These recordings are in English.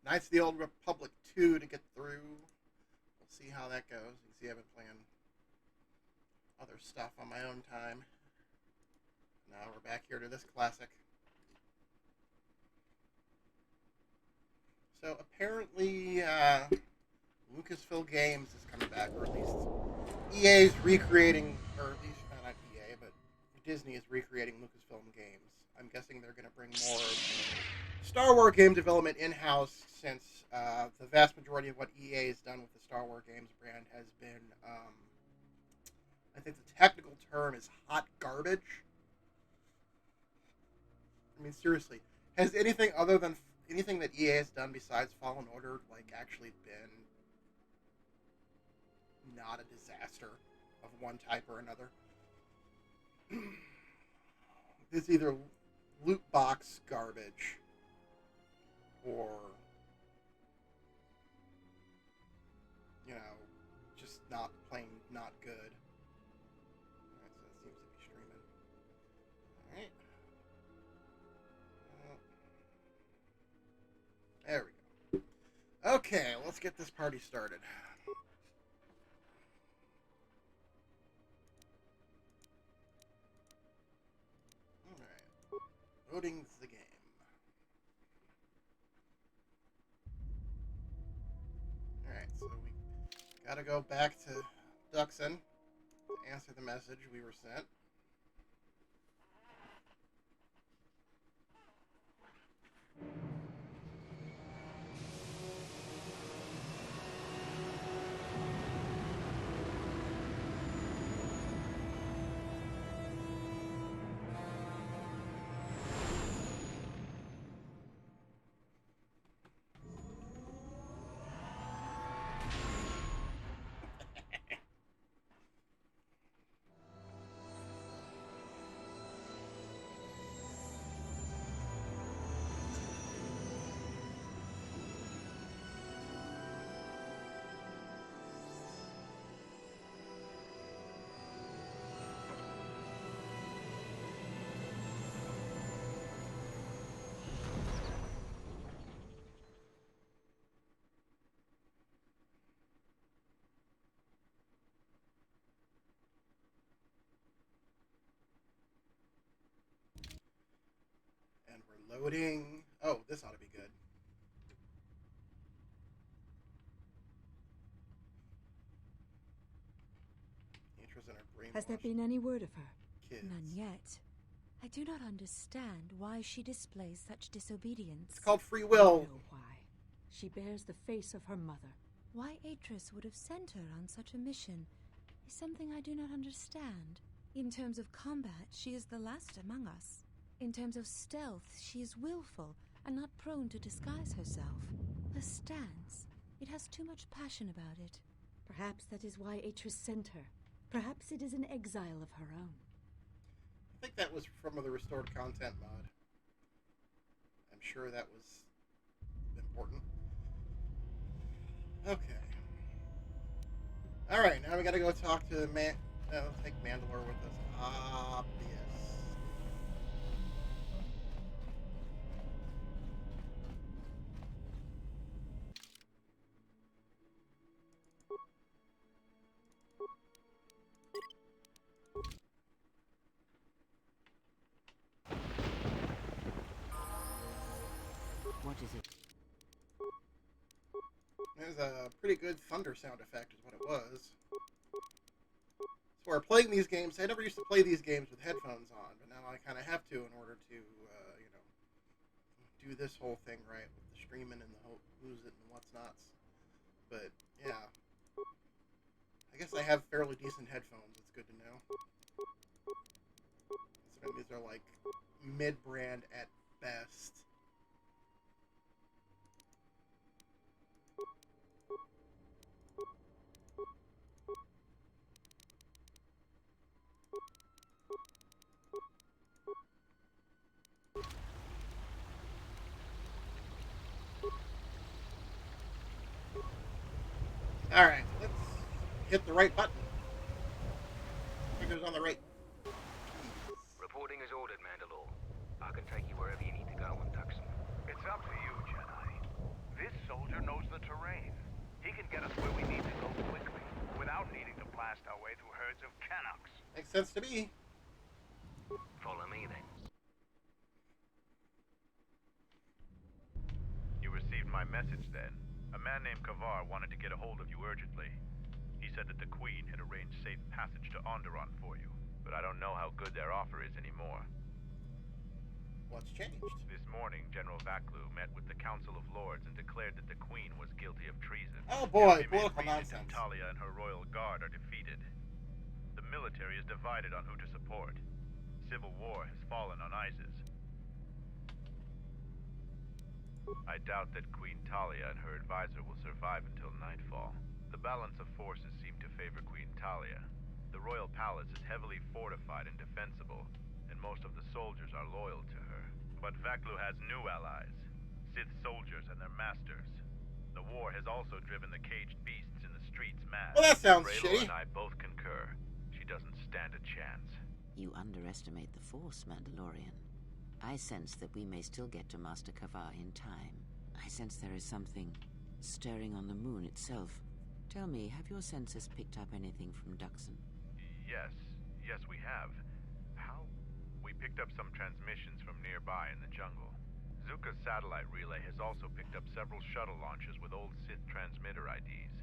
Knights of the Old Republic 2 to get through. We'll see how that goes. You can see I've been playing other stuff on my own time. Now we're back here to this classic. So apparently, Lucasfilm Games is coming back, or at least EA's recreating, or at least not EA, but Disney is recreating Lucasfilm Games. I'm guessing they're going to bring more Star Wars game development in-house, since the vast majority of what EA has done with the Star Wars games brand has been, I think the technical term is hot garbage. I mean, seriously, has anything other than anything that EA has done besides Fallen Order actually been not a disaster of one type or another? It's either loot box garbage or, just not plain not good. Alright, so that seems to be streaming. Alright. There we go. Okay, let's get this party started. Alright. Loading the game. Alright, so we gotta go back to Duxon to answer the message we were sent. And we're loading. Oh, this ought to be good. Interest in our brainwash. Has there been any word of her? Kids. None yet. I do not understand why she displays such disobedience. It's called free will. I know why. She bears the face of her mother. Why Atris would have sent her on such a mission is something I do not understand. In terms of combat, she is the last among us. In terms of stealth, she is willful and not prone to disguise herself. Her stance, it has too much passion about it. Perhaps that is why Atris sent her. Perhaps it is an exile of her own. I think that was from the restored content mod. I'm sure that was important. Okay. Alright, now we gotta go talk to take Mandalore with us. Obvious. What is it? There's a pretty good thunder sound effect is what it was. So we're playing these games. I never used to play these games with headphones on, but now I kind of have to in order to, do this whole thing right with the streaming and the whole lose it and what's nots. But, yeah. I guess I have fairly decent headphones. It's good to know. So these are like mid-brand at best. Alright, let's hit the right button. Fingers on the right. Reporting as ordered, Mandalore. I can take you wherever you need to go on Tucson. It's up to you, Jedi. This blast our way through herds of Canucks. Makes sense to me. Follow me then. You received my message then. A man named Kavar wanted to get a hold of you urgently. He said that the Queen had arranged safe passage to Onderon for you, but I don't know how good their offer is anymore. What's changed? This morning, General Vaklu met with the Council of Lords and declared that the Queen was guilty of treason. Oh boy, Every political man reason nonsense. Talia and her royal guard are defeated. The military is divided on who to support. Civil war has fallen on Isis. I doubt that Queen Talia and her advisor will survive until nightfall. The balance of forces seem to favor Queen Talia. The royal palace is heavily fortified and defensible, and most of the soldiers are loyal to her. But Vaklu has new allies, Sith soldiers and their masters. The war has also driven the caged beasts in the streets mad. Well, that sounds Raylo shitty. and I both concur. She doesn't stand a chance. You underestimate the Force, Mandalorian. I sense that we may still get to Master Kavar in time. I sense there is something stirring on the moon itself. Tell me, have your sensors picked up anything from Duxon? Yes, we have. How? We picked up some transmissions from nearby in the jungle. Zuka's satellite relay has also picked up several shuttle launches with old Sith transmitter IDs.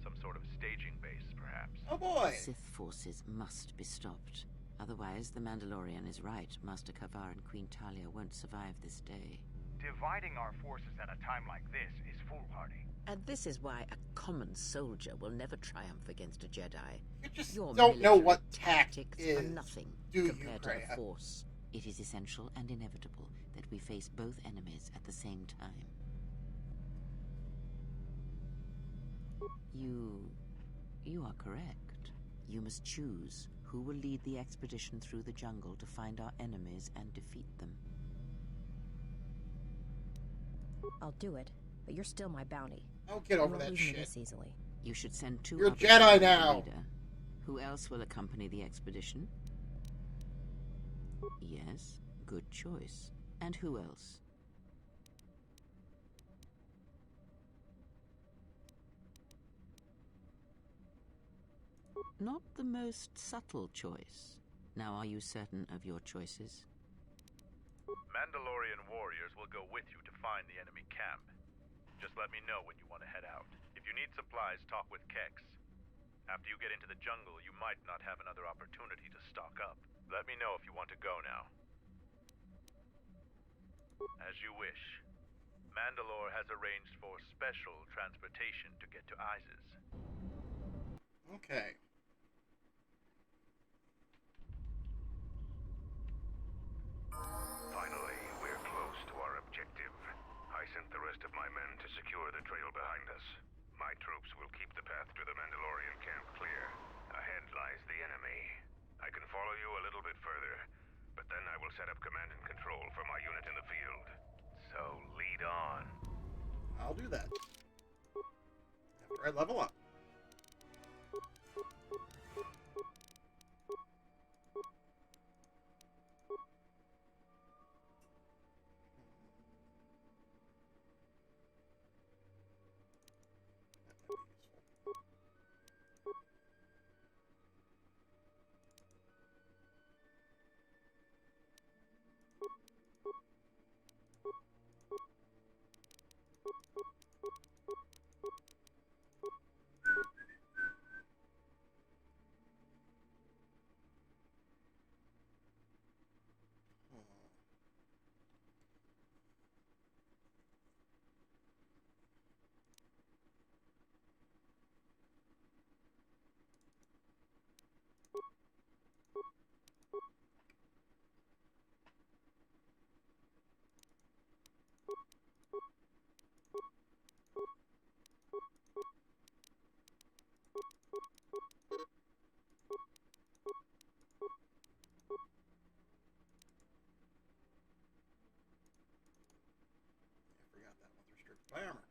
Some sort of staging base, perhaps. Oh boy. The Sith forces must be stopped. Otherwise, the Mandalorian is right. Master Kavar and Queen Talia won't survive this day. Dividing our forces at a time like this is foolhardy. And this is why a common soldier will never triumph against a Jedi. You just Your don't know military what tact tactics is, are nothing do you, compared to Freya? the Force. It is essential and inevitable that we face both enemies at the same time. You are correct. You must choose who will lead the expedition through the jungle to find our enemies and defeat them. I'll do it, but you're still my bounty. Oh, get You over won't that lose me shit. this easily. You should send two You're a others Jedi with the now. leader. Who else will accompany the expedition? Yes, good choice. And who else? Not the most subtle choice. Now, are you certain of your choices? Mandalorian warriors will go with you to find the enemy camp. Just let me know when you want to head out. If you need supplies, talk with Kex. After you get into the jungle, you might not have another opportunity to stock up. Let me know if you want to go now. As you wish. Mandalore has arranged for special transportation to get to Isis. Okay. Finally, we're close to our objective. I sent the rest of my men to secure the trail behind us. My troops will keep the path to the Mandalorian camp clear. Ahead lies the enemy. I can follow you a little bit further, but then I will set up command and control for my unit in the field. So lead on. I'll do that. After I level up. That might be useful. I forgot that one's restricted by armor.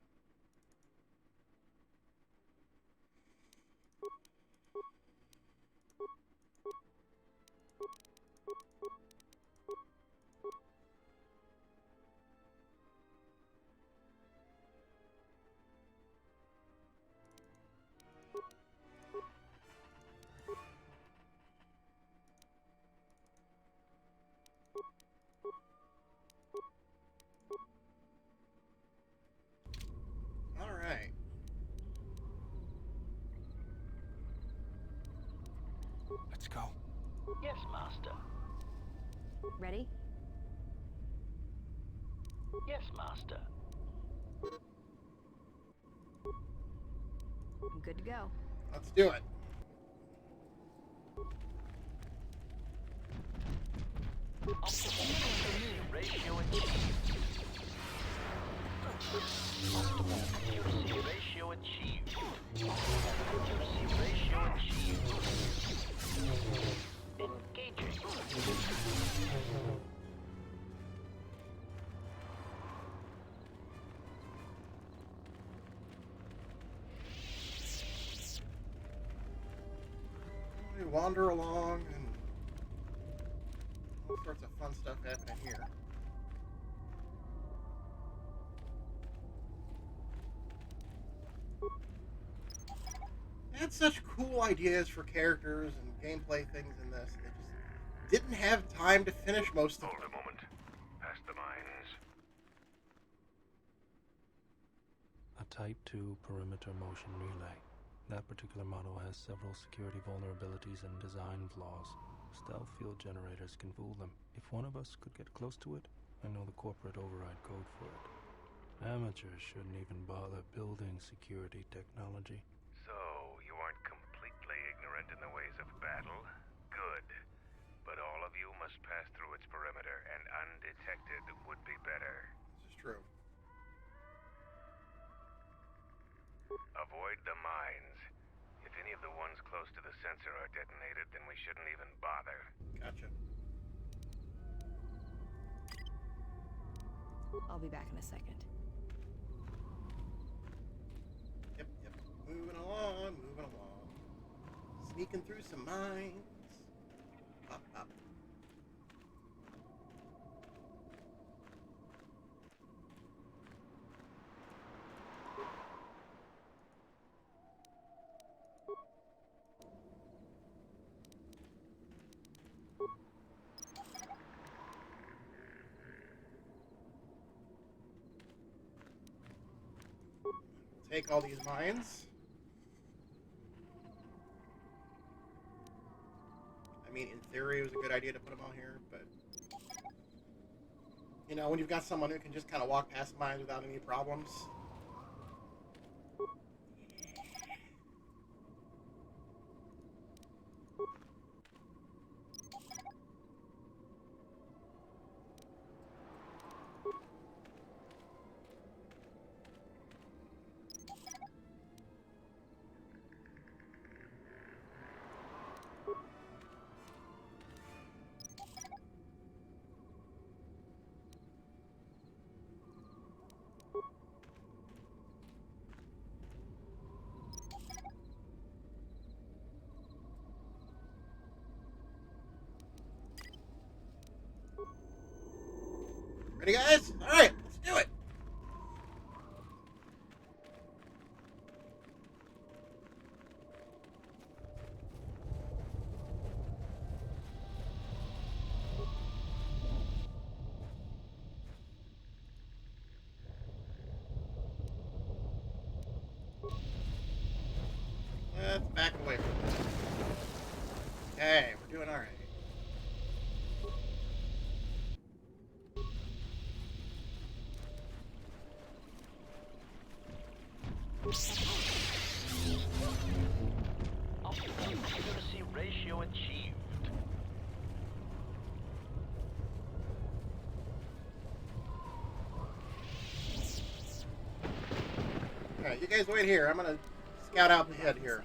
Let's go. Yes, Master. Ready? Yes, Master. I'm good to go. Let's do it. Optimal ratio achieved. Optimal accuracy ratio achieved. Accuracy ratio achieved. Engaging. We wander along and all sorts of fun stuff happening here. They had such cool ideas for characters and gameplay things in this. They just didn't have time to finish most of Hold them. a moment. Past the mines. A Type 2 perimeter motion relay. That particular model has several security vulnerabilities and design flaws. Stealth field generators can fool them. If one of us could get close to it, I know the corporate override code for it. Amateurs shouldn't even bother building security technology. So, you aren't completely ignorant in the ways of battle? Good. But all of you must pass through its perimeter, and undetected would be better. This is true. Avoid the mines. If any of the ones close to the sensor are detonated, then we shouldn't even bother. Gotcha. I'll be back in a second. Yep. Moving along. Sneaking through some mines. Pop. Take all these mines. I mean, in theory, it was a good idea to put them all here, but you know, when you've got someone who can just kind of walk past mines without any problems. Ready, guys? All right, let's do it. Let's back away from this. Okay, we're doing all right. Optimal accuracy ratio achieved. Alright, you guys wait here. I'm gonna scout out the head here.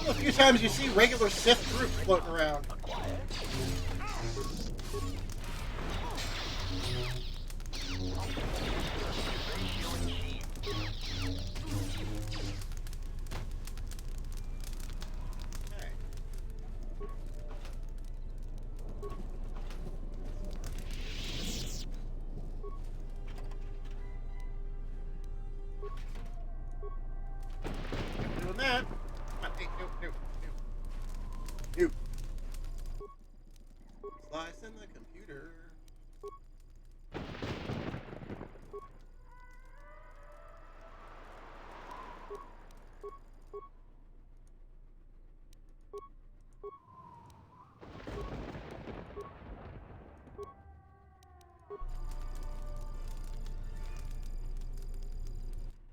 A few times you see regular Sith troops floating around. New. Slice in the computer.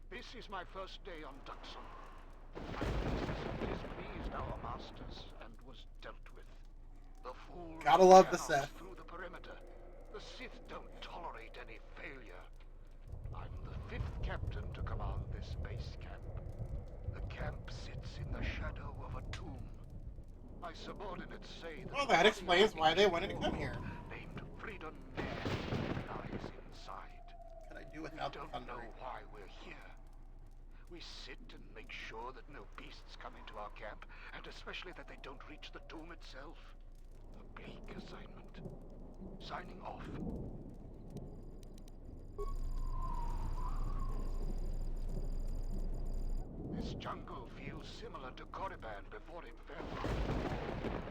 This is my first day on Duxon. My predecessor displeased our masters and was dealt with. The fools Gotta love the cannot Sith. through the perimeter. The Sith don't tolerate any failure. I'm the 5th captain to command this base camp. The camp sits in the shadow of a tomb. My subordinates say that Well, that explains why they wanted to come here. named Freedom Man lies inside. Can I do We without the don't know thundering? why we're here. We sit and make sure that no beasts come into our camp, and especially that they don't reach the tomb itself. A bleak assignment. Signing off. This jungle feels similar to Korriban before it fell.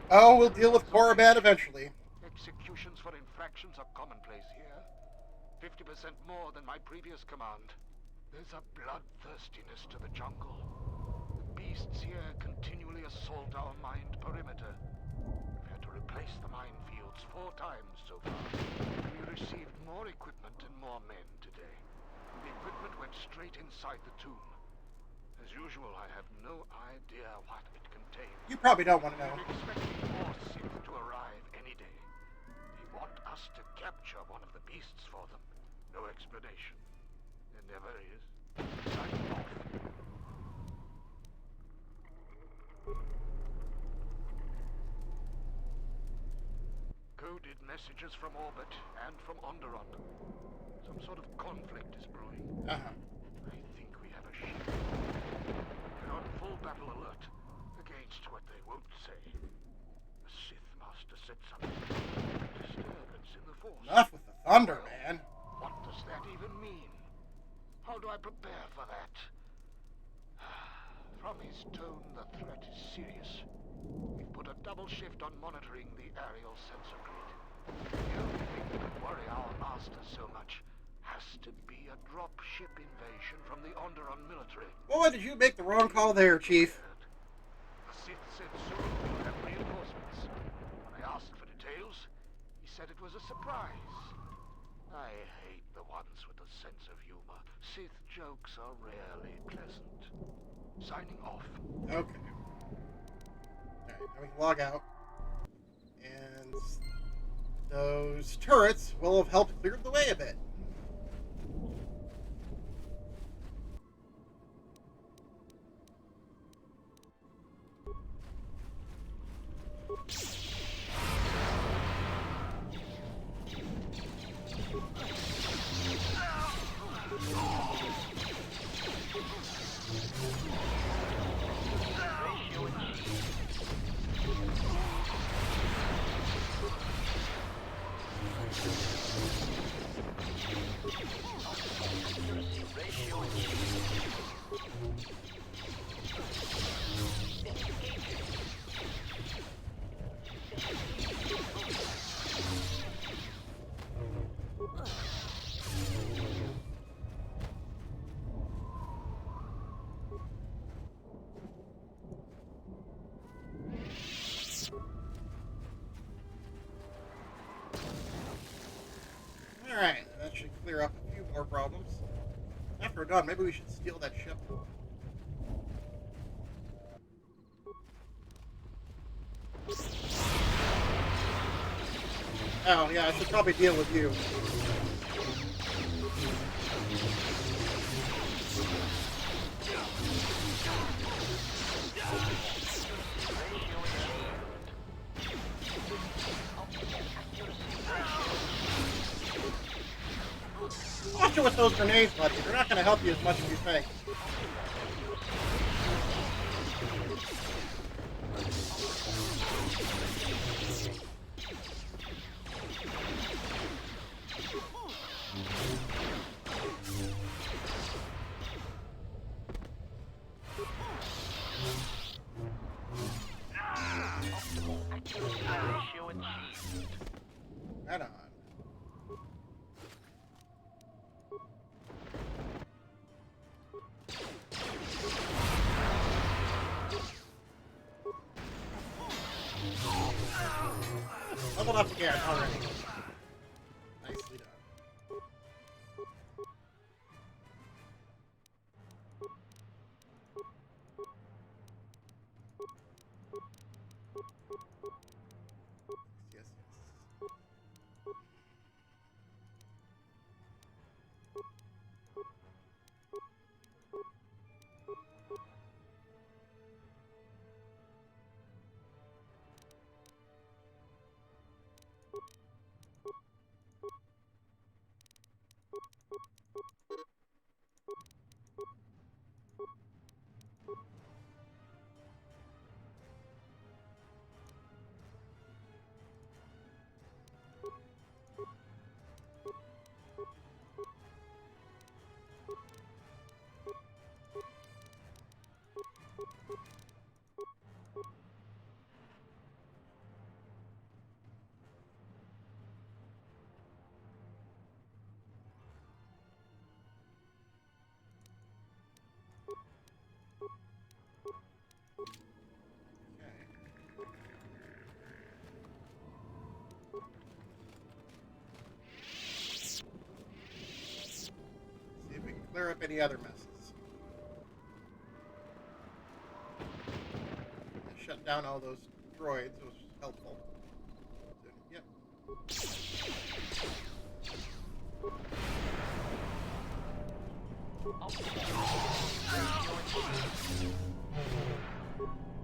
Oh, we'll deal with Korriban eventually. Executions for infractions are commonplace here. 50% more than my previous command. There's a bloodthirstiness to the jungle. The beasts here continually assault our mined perimeter. We've had to replace the minefields 4 times so far. We received more equipment and more men today. The equipment went straight inside the tomb. As usual, I have no idea what it contains. You probably don't want to know. We're expecting more Sith to arrive any day. They want us to capture one of the beasts for them. No explanation. There never is. Signing off. Coded messages from orbit and from Onderon. Some sort of conflict is brewing. Uh-huh. I think we have a ship. We're on full battle alert against what they won't say. The Sith Master said something about disturbance in the Force. Enough with the thunder, man. What does that even mean? How do I prepare for that? From his tone, the threat is serious. We've put a double shift on monitoring the aerial sensor grid. The only thing that could worry our master so much has to be a drop-ship invasion from the Onderon military. Boy, did you make the wrong call there, Chief. The Sith said soon we'll have reinforcements. When I asked for details, he said it was a surprise. I hate the ones with a sense of humor. Sith jokes are rarely pleasant. Signing off. Okay. Alright, now we can log out. And those turrets will have helped clear the way a bit. Alright, that should clear up a few more problems. After we're done, maybe we should steal that ship. Oh, yeah, I should probably deal with you. Watch it with those grenades, buddy. They're not going to help you as much as you think. ratio achieved. Right on. Leveled up again already. Nicely done. Yes, yes. See if we can clear up any other messes. Shut down all those droids, which was helpful. So, yep.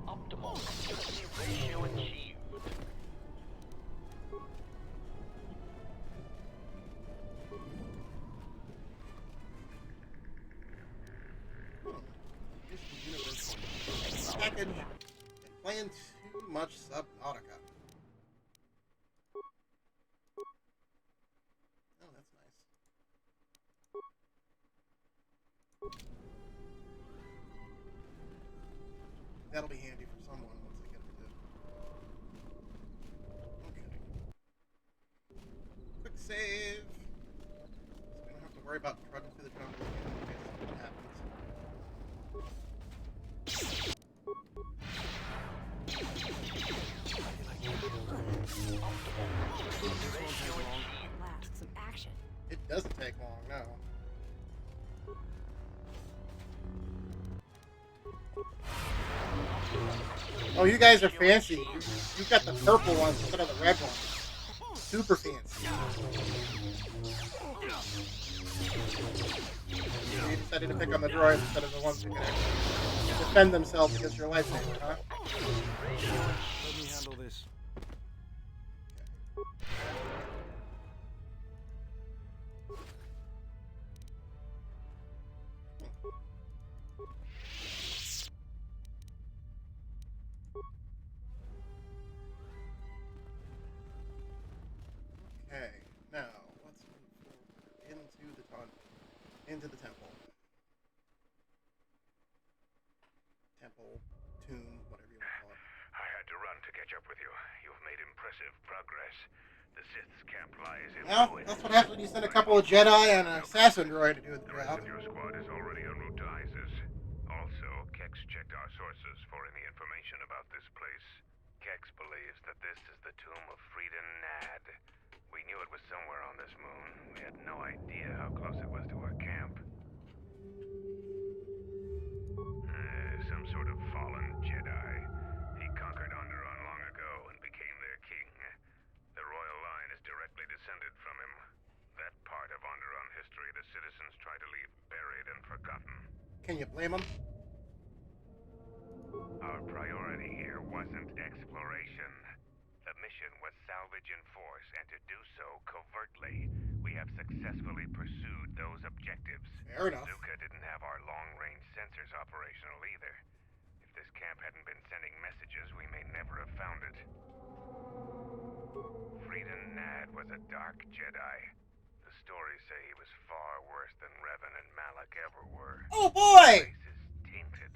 Optimal accuracy ratio achieved. Package. Playing too much Subnautica. Oh, that's nice. That'll be handy for someone once they get to it. Okay. Quick save. So we don't have to worry about trudging through the jungle again in case something happens. Some action. It doesn't take long, no. Oh, you guys are fancy. You got the purple ones instead of the red ones. Super fancy. You decided to pick on the droids instead of the ones that can actually defend themselves against your lightsaber, huh? Let me handle this. Okay, now let's move forward into the temple. Temple, tomb, whatever you want to call it. I had to run to catch up with you. You've made impressive progress. The Sith's camp lies in Well, ruin. that's what happens when you send a couple of Jedi and an assassin droid to do the The rest job. of your squad is already en route to Isis. Also, Kex checked our sources for any information about this place. Kex believes that this is the tomb of Frida Nad. We knew it was somewhere on this moon. We had no idea how close it was to our camp. Some sort of fallen Jedi. He conquered Onderon long ago and became their king. The royal line is directly descended from him. That part of Onderon history the citizens try to leave buried and forgotten. Can you blame them? Our priority here wasn't exploration. The mission was salvage in force, and to do so covertly. We have successfully pursued those objectives. Fair enough. Luca didn't have our long-range sensors operational either. If this camp hadn't been sending messages, we may never have found it. Frida Nad was a dark Jedi. The stories say he was far worse than Revan and Malak ever were. Oh boy! The place is tainted,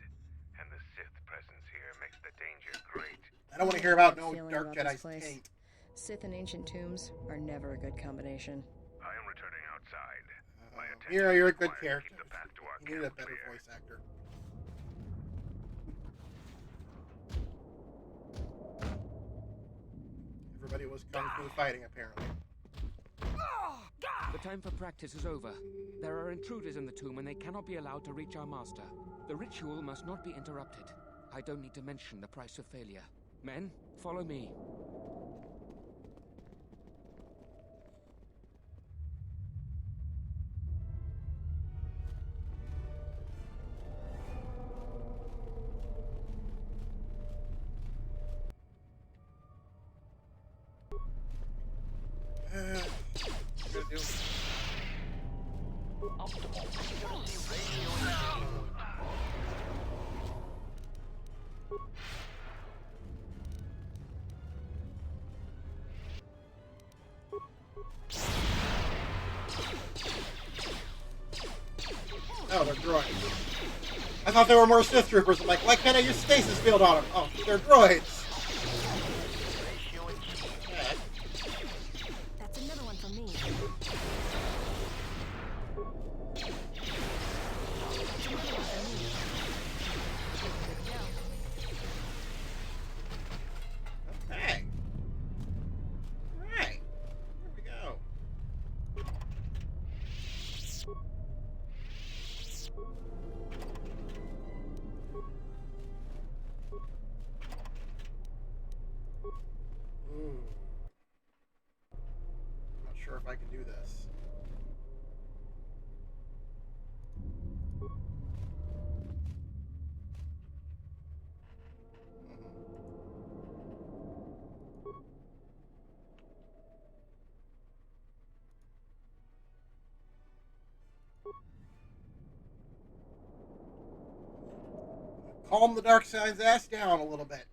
and the Sith presence here makes the danger great. I don't want to hear about no Feeling Dark about this Jedi's place. taint. Sith and ancient tombs are never a good combination. I am returning outside. My attention Mira, you're a is good required to character. keep the path to our You need a camp better clear. voice actor. Everybody was kung fu fighting, apparently. The time for practice is over. There are intruders in the tomb and they cannot be allowed to reach our master. The ritual must not be interrupted. I don't need to mention the price of failure. Men, follow me. What are you gonna do? Optimal accuracy ratio achieved. Oh, they're droids. I thought there were more Sith troopers. I'm like, why can't I use stasis field on them? Oh, they're droids. Ratio achieved. Okay. That's another one for me. Okay. Alright. Here we go. Ooh. Not sure if I can do this. Calm the dark side's ass down a little bit.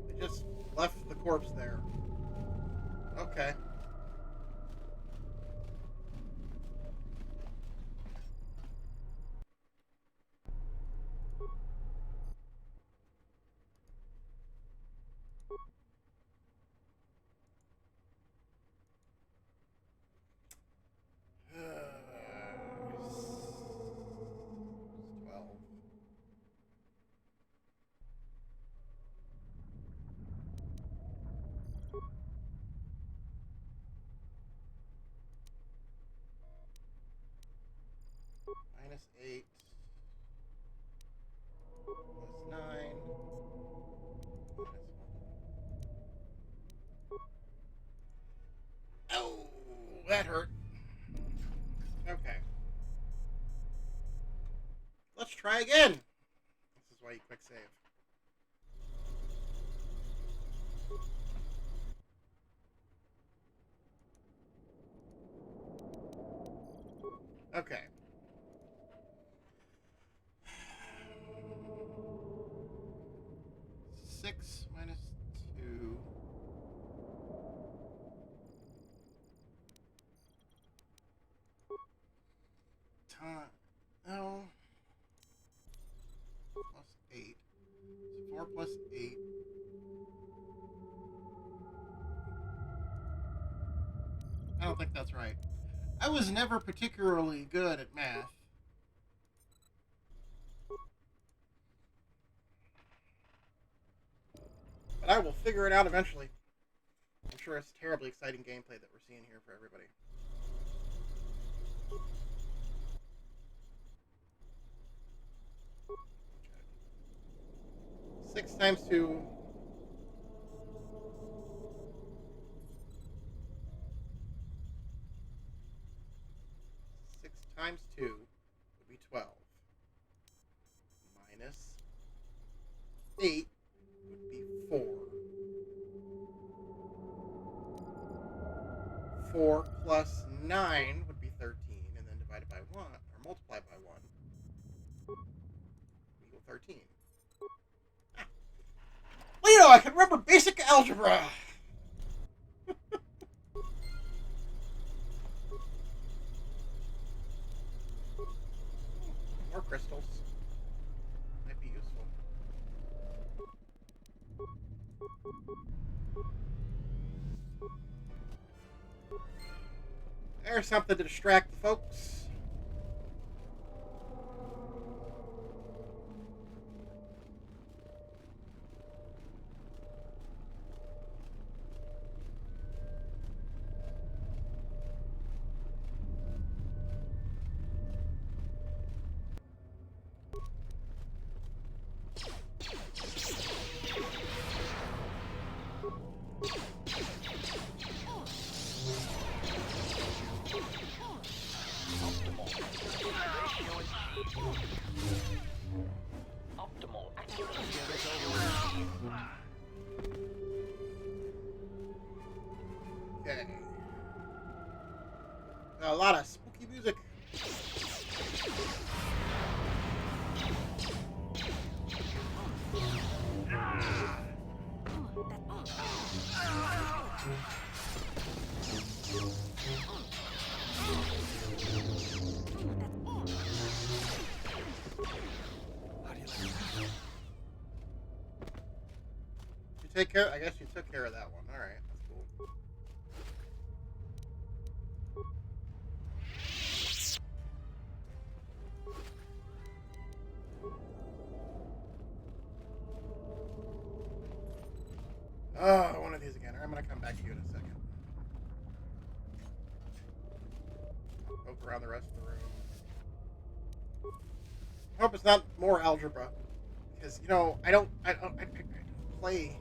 They just left the corpse there. Okay. Minus 8. Plus 9. Minus 1. Oh, that hurt. Okay. Let's try again. This is why you quick save. Okay. Six minus 2. No. Plus 8. So 4 plus 8. I don't think that's right. I was never particularly good at math. But I will figure it out eventually. I'm sure it's terribly exciting gameplay that we're seeing here for everybody. Okay. 6 times 2. 6 times 2 would be 12. Minus 8 would be 4. 4 plus 9 13. Well, you know, I can remember basic algebra. More crystals. Might be useful. There's something to distract the folks. Optimal accuracy ratio Okay. Got a lot of spooky music. You take care. I guess you took care of that one. All right, that's cool. Oh, one of these again. I'm gonna come back to you in a second. Poke around the rest of the room. I hope it's not more algebra, because you know I don't play.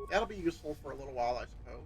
That'll be useful for a little while, I suppose.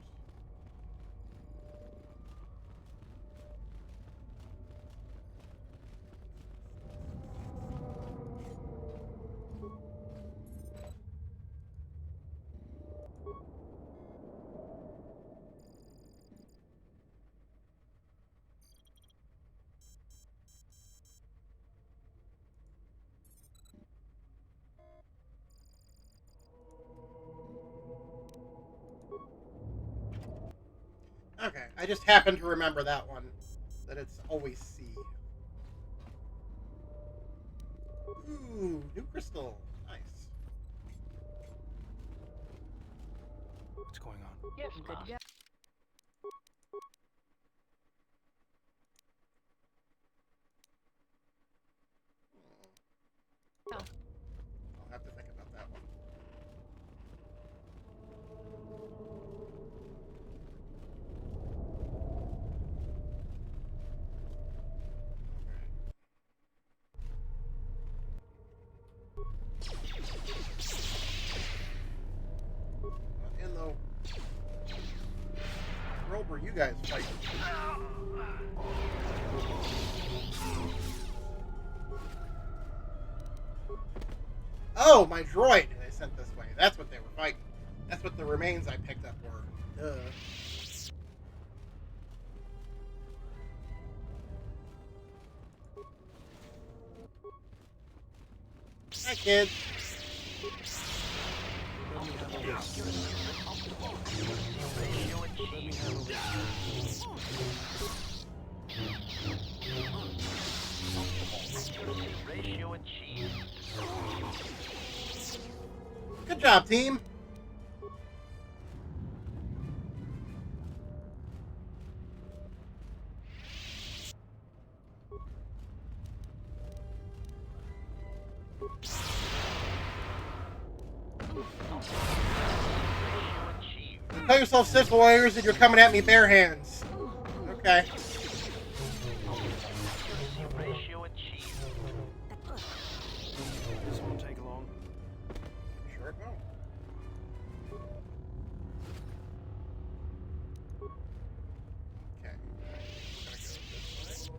Okay, I just happened to remember that one, that it's always C. Ooh, new crystal. Nice. What's going on? Yes, Master. I'll have to think about that one. What in the world were you guys fighting? Oh, my droid they sent this way. That's what they were fighting. That's what the remains I picked up were. Duh. Hi, kids. Ratio achieved. Good job, team. You call yourself Sith warriors and you're coming at me bare hands. Okay. Ratio achieved. This won't take long. Sure it will. Okay. I'm gonna go this way.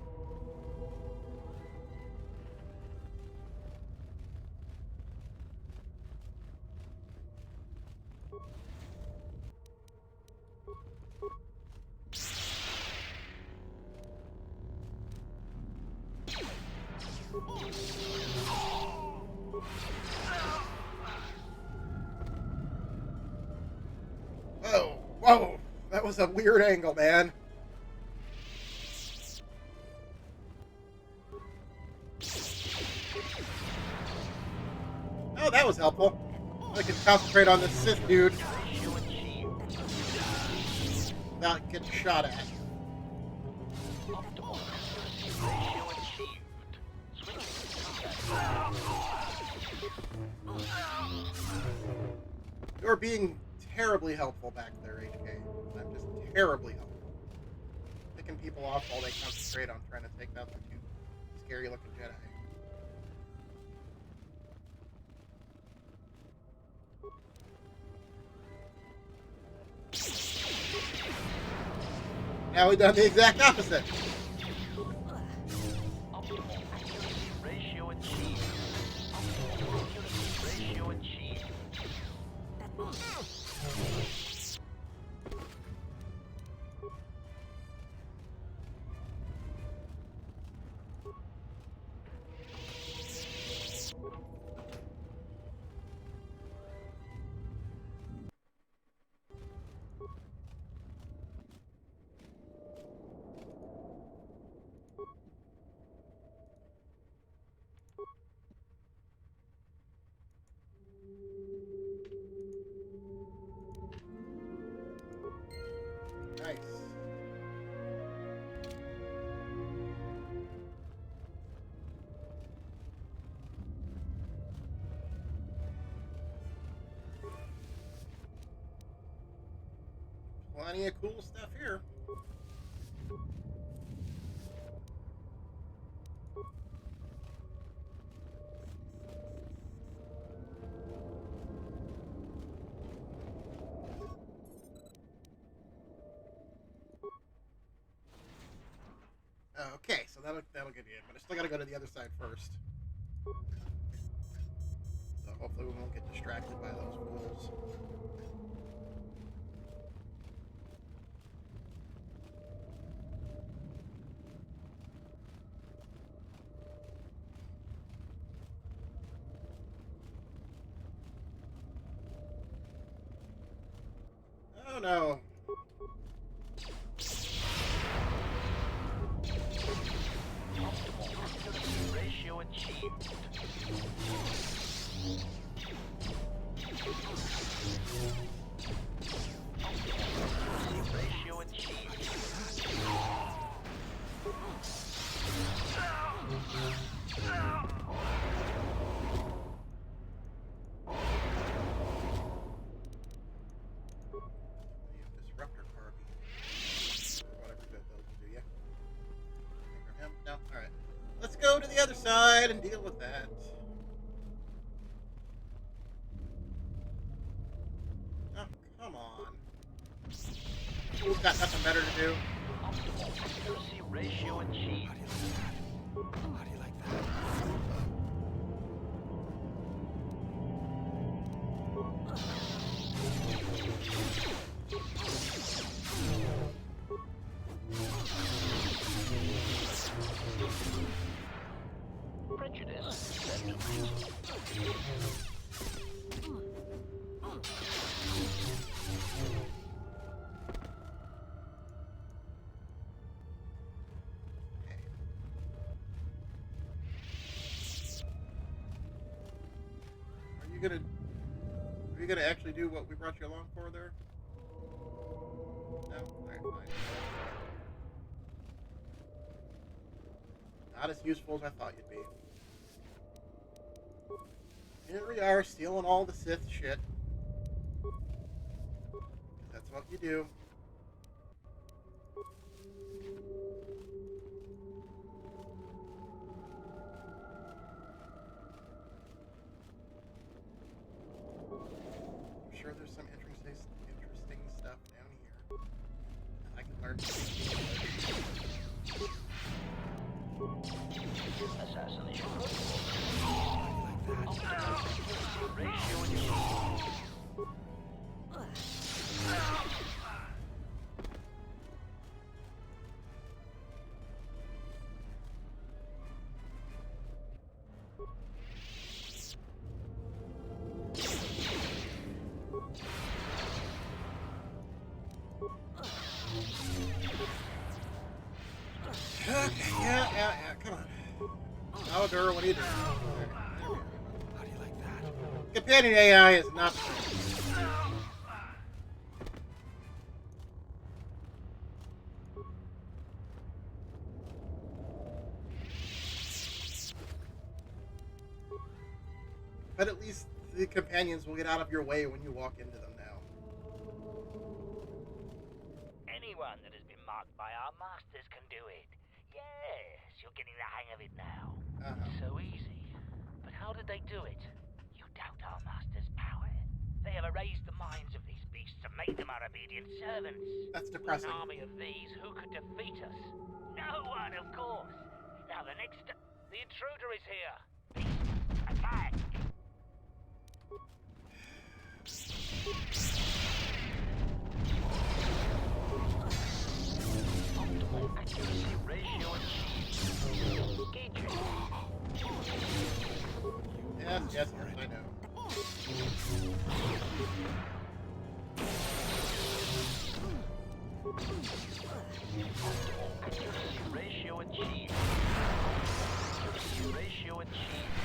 Oh, that was a weird angle, man. Oh, that was helpful. I can concentrate on the Sith dude without getting shot at. Optimal accuracy ratio achieved. You're being terribly helpful back there, HK. I'm just terribly helpful. Picking people off while they concentrate on trying to take out the two scary-looking Jedi. Now we've done the exact opposite. Optimal accuracy ratio achieved. Optimal accuracy ratio achieved. Nice. Plenty of cool stuff here. Okay, so that'll get you in, but I still gotta go to the other side first. So hopefully we won't get distracted by those fools. Oh no. Optimal accuracy ratio achieved. Optimal accuracy ratio achieved. The disruptor carbine. Whatever good those will do, yeah. Him? No? Alright. Let's go to the other side and deal with that. Oh, come on. Who's got nothing better to do? Optimal accuracy ratio achieved. How do you like that? Prejudice. Are you gonna actually do what we brought you along for there? No? Alright, fine. Not as useful as I thought you'd be. Here we are, stealing all the Sith shit. That's what you do. I'm sure there's some interesting stuff down here. I can learn. Assassination protocol. Ratio achieved. KOTOR, what do you do? How do you like that? Companion AI is not. But at least the companions will get out of your way when you walk into them now. Anyone that has been marked by our masters can do it. Yes, you're getting the hang of it now. So easy. But how did they do it? You doubt our masters' power? They have erased the minds of these beasts and made them our obedient servants. That's depressing. An army of these, who could defeat us? No one, of course. Now the next... The intruder is here. Beasts, attack! Optimal accuracy ratio achieved. Engaging. Yes, I know. Optimal accuracy ratio achieved. Accuracy ratio achieved.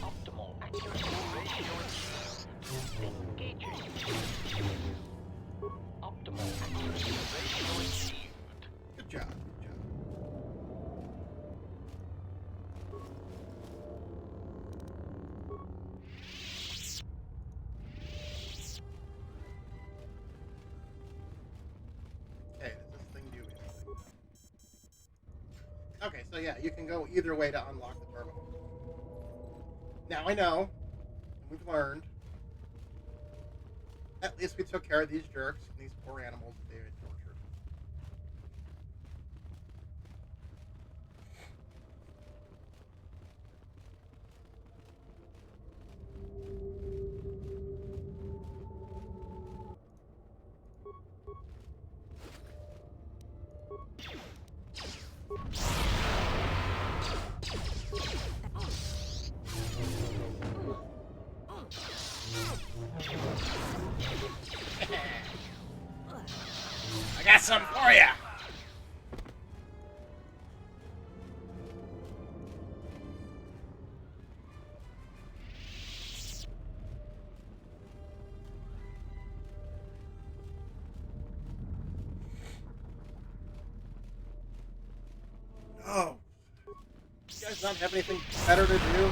Optimal accuracy ratio achieved. Engaging. Optimal accuracy ratio achieved. Good job. Okay, does this thing do anything? Okay, so yeah, you can go either way to unlock the terminal. Now I know, and we've learned, at least we took care of these jerks and these poor animals that they had tortured. I got some for ya! Oh. You guys not have anything better to do?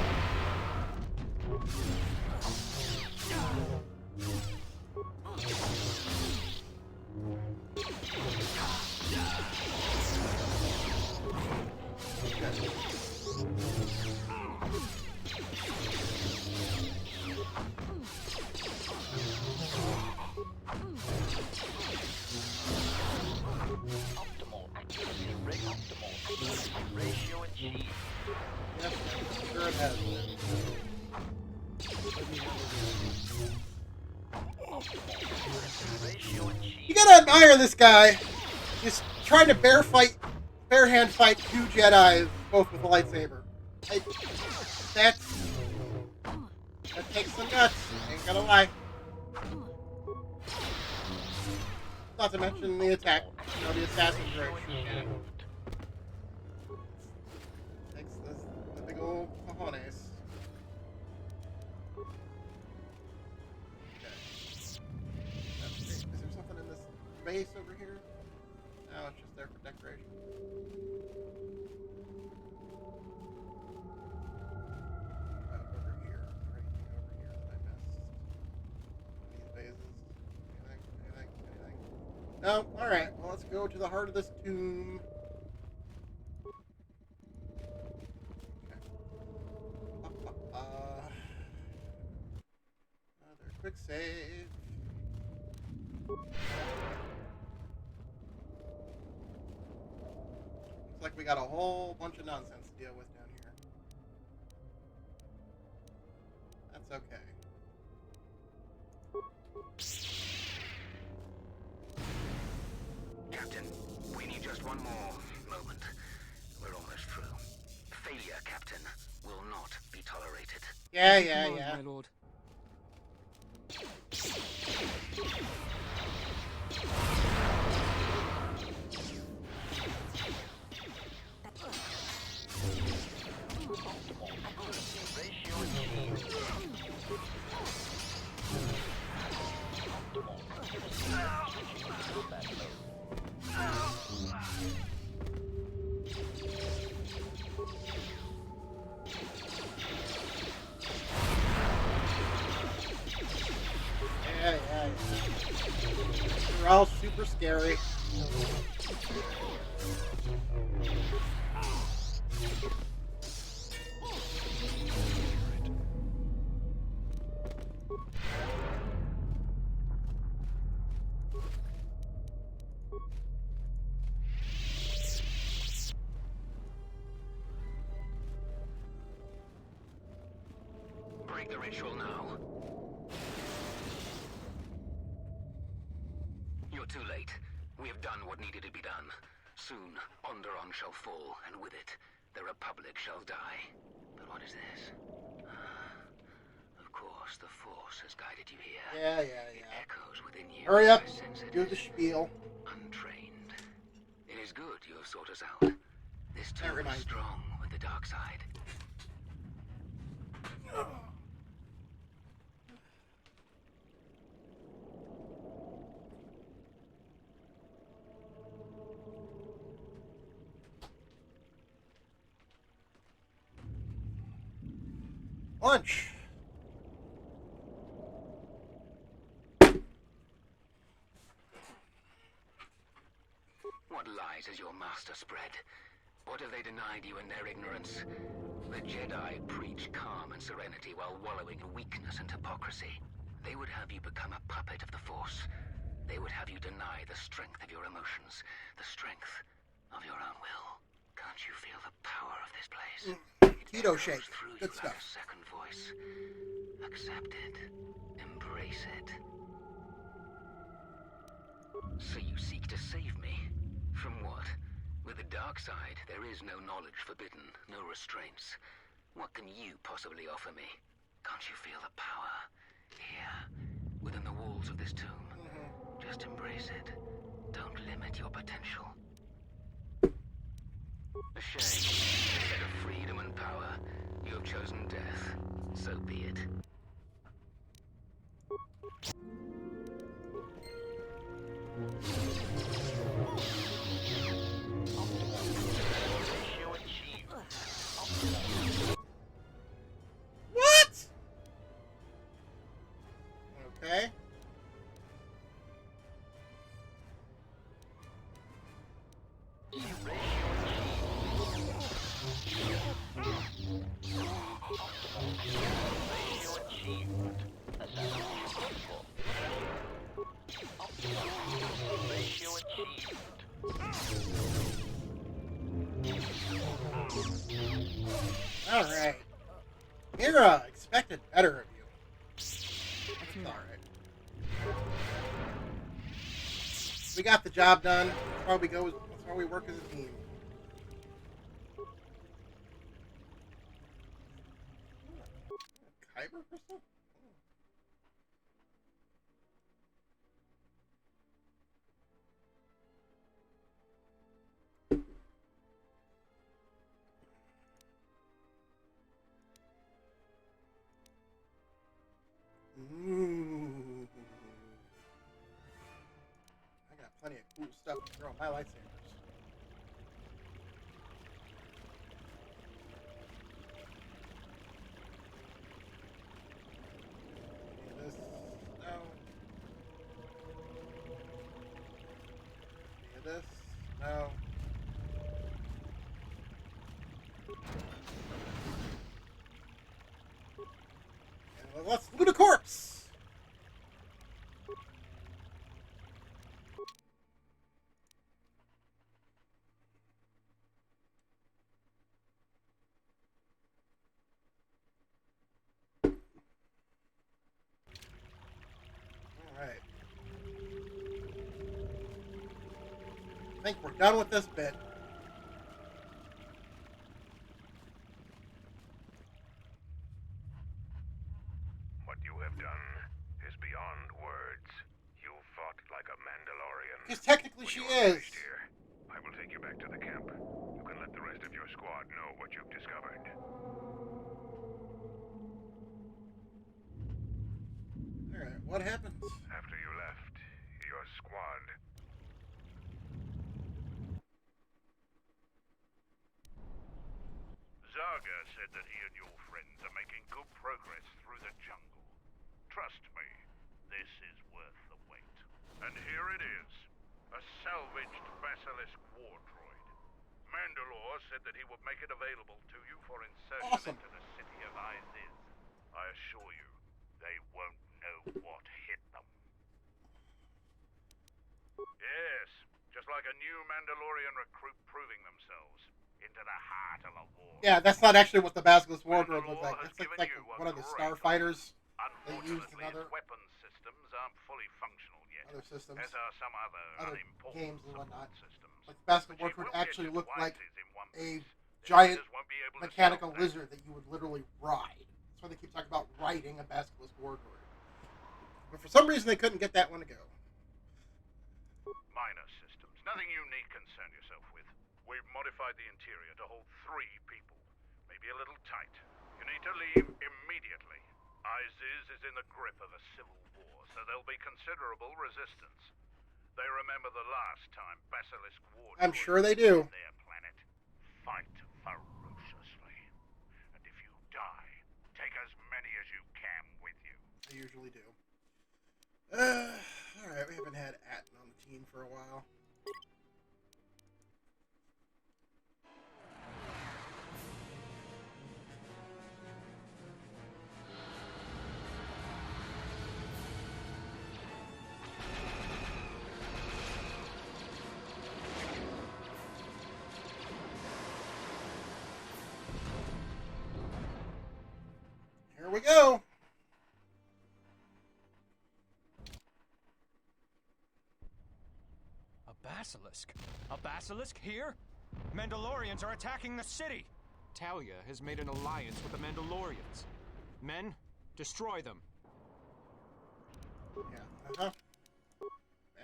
Optimal accuracy ratio achieved. Yep, sure it has. You gotta admire this guy. He's trying to barehand fight two Jedi, both with a lightsaber. That takes some guts. Ain't gonna lie. Not to mention the attack, the assassin's race. Takes the big old cojones. Okay. Is there something in this base over here? No, it's just there for decoration. Over here. Is there anything over here that I missed? These bases? Anything? No? Alright, well let's go to the heart of this tomb. Another quick save. Looks like we got a whole bunch of nonsense to deal with down here. That's okay. Captain, we need just one more moment. We're almost through. Failure, Captain, will not be tolerated. Yeah. My lord. They're all super scary. Break the ritual now. You're too late. We have done what needed to be done. Soon, Onderon shall fall, and with it, the Republic shall die. But what is this? Of course, the Force has guided you here. Yeah. It echoes within you. Hurry up. Do the spiel. Untrained. It is good you have sought us out. This tomb is strong with the dark side. Lunch. What lies has your master spread? What have they denied you in their ignorance? The Jedi preach calm and serenity while wallowing in weakness and hypocrisy. They would have you become a puppet of the Force. They would have you deny the strength of your emotions, the strength of your own will. Can't you feel the power of this place? Keto shake. Good stuff. Like a second voice. Accept it. Embrace it. So you seek to save me? From what? With the dark side, there is no knowledge forbidden, no restraints. What can you possibly offer me? Can't you feel the power? Here, within the walls of this tomb. Just embrace it. Don't limit your potential. A shame. Instead of freedom and power, you have chosen death. So be it. What? Okay. Alright. Mira expected better of you. That's alright. We got the job done. That's why we go. That's why we work as a team. Kyber crystal? Ooh. I got plenty of cool stuff to throw in my lightsabers. This, no. This, no. And let's loot a corpse! Alright. I think we're done with this bit. What you have done is beyond words. You fought like a Mandalorian. Because technically she is. Here, I will take you back to the camp. You can let the rest of your squad know what you've discovered. Alright, what happens? After you left, your squad... Zaga said that he and your friends are making good progress through the jungle. Trust me, this is worth the wait. And here it is. A salvaged Basilisk war droid. Mandalore said that he would make it available to you for insertion into the city of Iziz. I assure you, they won't know what hit them. Yes, just like a new Mandalorian recruit proving themselves into the heart of a war. Yeah, that's not actually what the Basilisk Wardrobe looks like. It's like one of the starfighters they used in other weapons systems aren't fully functional yet. Other systems. As are some other unimportant games and whatnot. systems. Like the Basilisk Wardrobe actually looked like a giant mechanical lizard that you would literally ride. That's why they keep talking about riding a Basilisk Wardrobe. But for some reason they couldn't get that one to go. Minor systems. Nothing you need concern yourself with. We've modified the interior to hold 3 people. Maybe a little tight. You need to leave immediately. Iziz is in the grip of a civil war, so there'll be considerable resistance. They remember the last time Basilisk War. I'm sure they do. Their planet. Fight ferociously. And if you die, take as many as you can with you. I usually do. Alright, we haven't had Atten on the team for a while. Here we go. A basilisk? A basilisk here? Mandalorians are attacking the city! Talia has made an alliance with the Mandalorians. Men, destroy them. Yeah,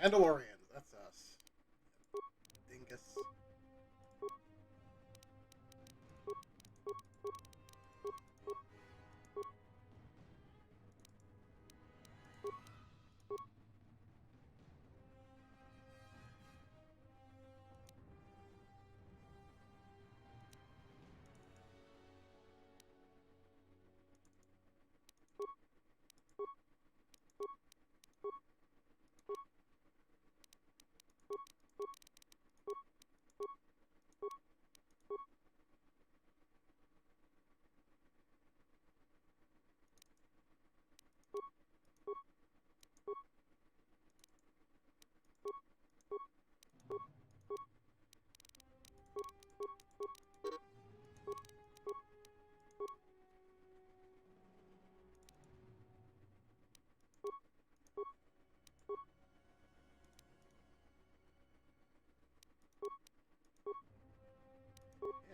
Mandalorians, that's us. Dingus.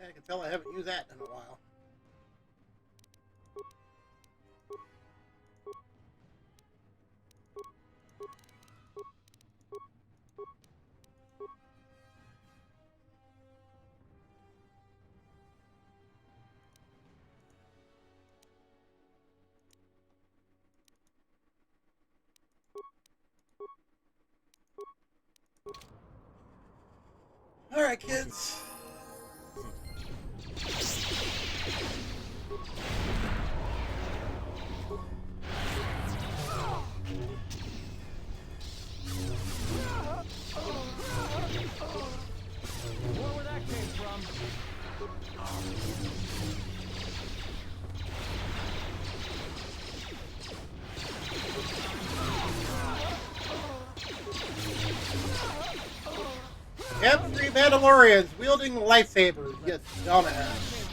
Yeah, I can tell I haven't used that in a while. All right, kids. Where that came from? Yep, 3 Mandalorians wielding lightsabers. You dumbass.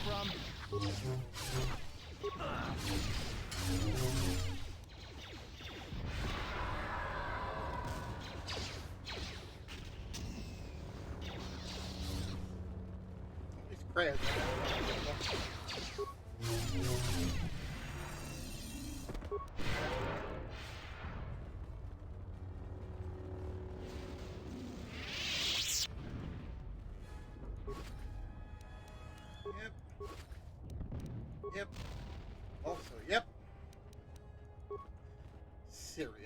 These crayons. Yep. Also, yep. Seriously.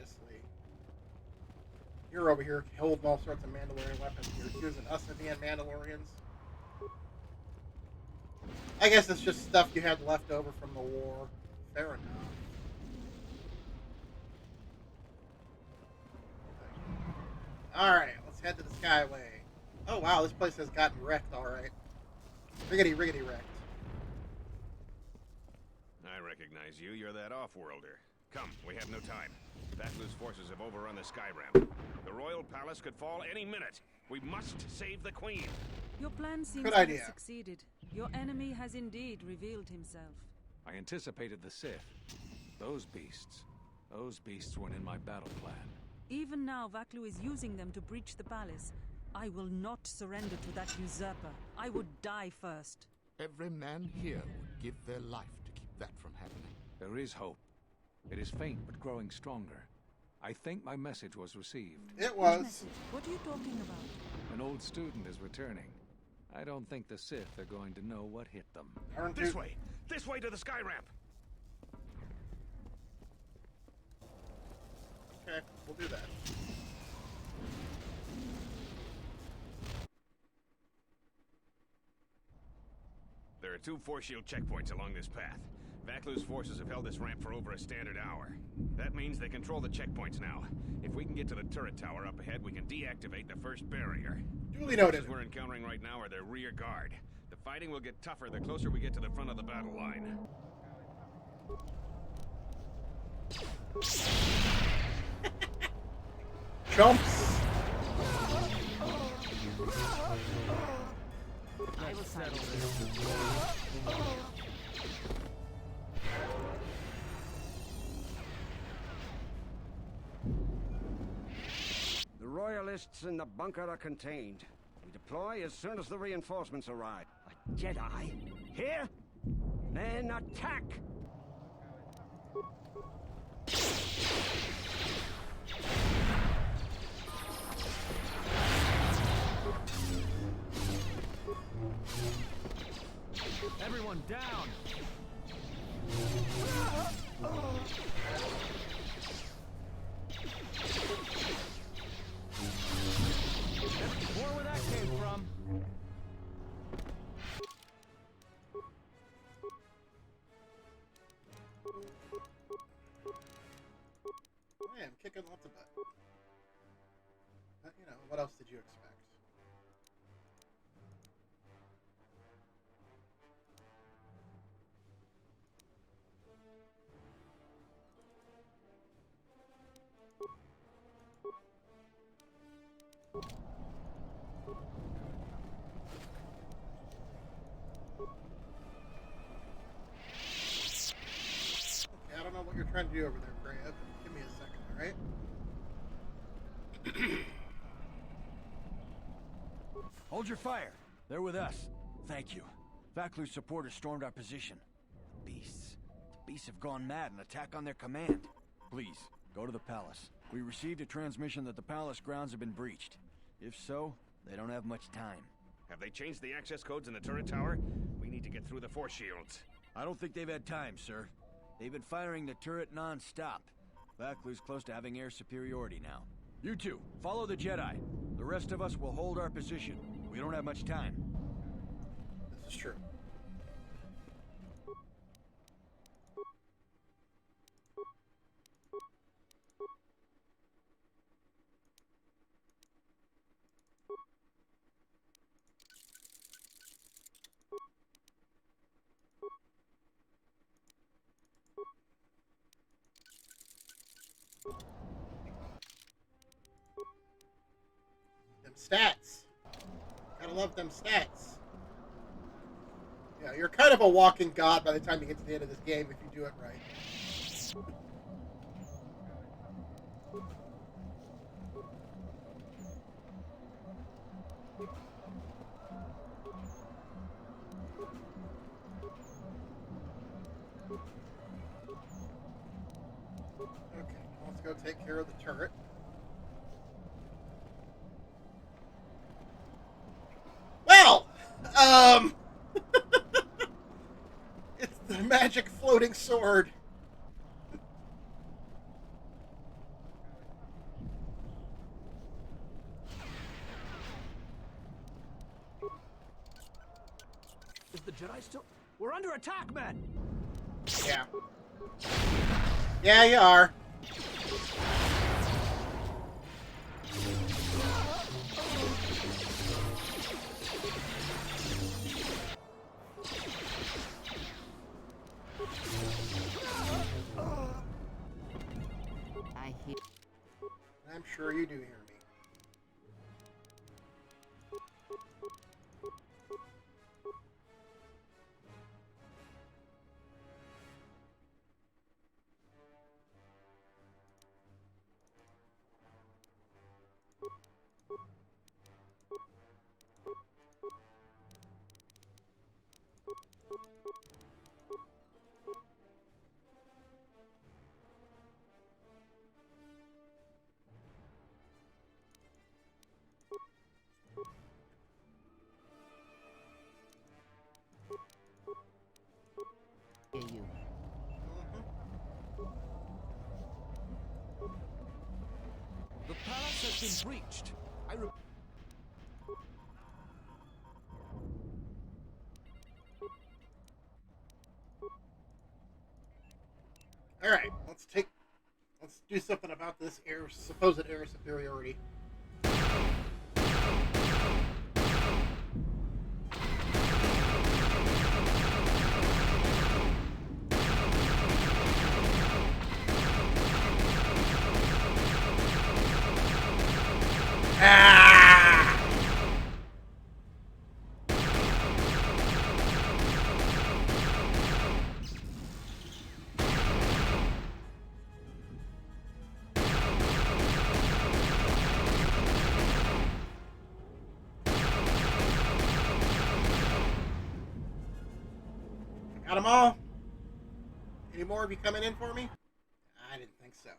You're over here holding all sorts of Mandalorian weapons. You're accusing us of being Mandalorians. I guess it's just stuff you had left over from the war. Fair enough. Alright, let's head to the Skyway. Oh wow, this place has gotten wrecked, alright. Riggedy wrecked. I recognize you. You're that off-worlder. Come, we have no time. Vatlu's forces have overrun the sky ramp. The royal palace could fall any minute. We must save the queen. Your plan seems Good to have idea. succeeded. Your enemy has indeed revealed himself. I anticipated the Sith. Those beasts weren't in my battle plan. Even now, Vatlu is using them to breach the palace. I will not surrender to that usurper. I would die first. Every man here would give their life to keep that from happening. There is hope. It is faint but growing stronger. I think my message was received. It was. Which message? What are you talking about? An old student is returning. I don't think the Sith are going to know what hit them. This way! This way to the sky ramp! Okay, we'll do that. There are 2 force shield checkpoints along this path. Vatlu's forces have held this ramp for over a standard hour. That means they control the checkpoints now. If we can get to the turret tower up ahead, we can deactivate the first barrier. Duly The noted. forces we're encountering right now are their rear guard. The fighting will get tougher the closer we get to the front of the battle line. Chumps. I will settle this. The Royalists in the bunker are contained. We deploy as soon as the reinforcements arrive. A Jedi? Here? Then attack! Everyone down! More where that came from. Hey, I'm kicking lots of butt. But, you know, what else did you expect? Okay, I don't know what you're trying to do over there, Freya, but give me a second, alright? Hold your fire. They're with us. Thank you. Vatlu's supporters stormed our position. Beasts. The beasts have gone mad and attack on their command. Please, go to the palace. We received a transmission that the palace grounds have been breached. If so, they don't have much time. Have they changed the access codes in the turret tower? We need to get through the force shields. I don't think they've had time, sir. They've been firing the turret non-stop. Vatlu's close to having air superiority now. You two, follow the Jedi. The rest of us will hold our position. We don't have much time. This is true. Them stats. Gotta love them stats. Yeah, you're kind of a walking god by the time you get to the end of this game if you do it right. Okay, let's go take care of the turret. Well, it's the magic floating sword. Is the Jedi still... We're under attack, men! Yeah. Yeah, you are. I hear. I'm sure you do hear me. Hear you. The palace has been breached. Alright, let's do something about this supposed air superiority. Got them all? Any more of you coming in for me? I didn't think so.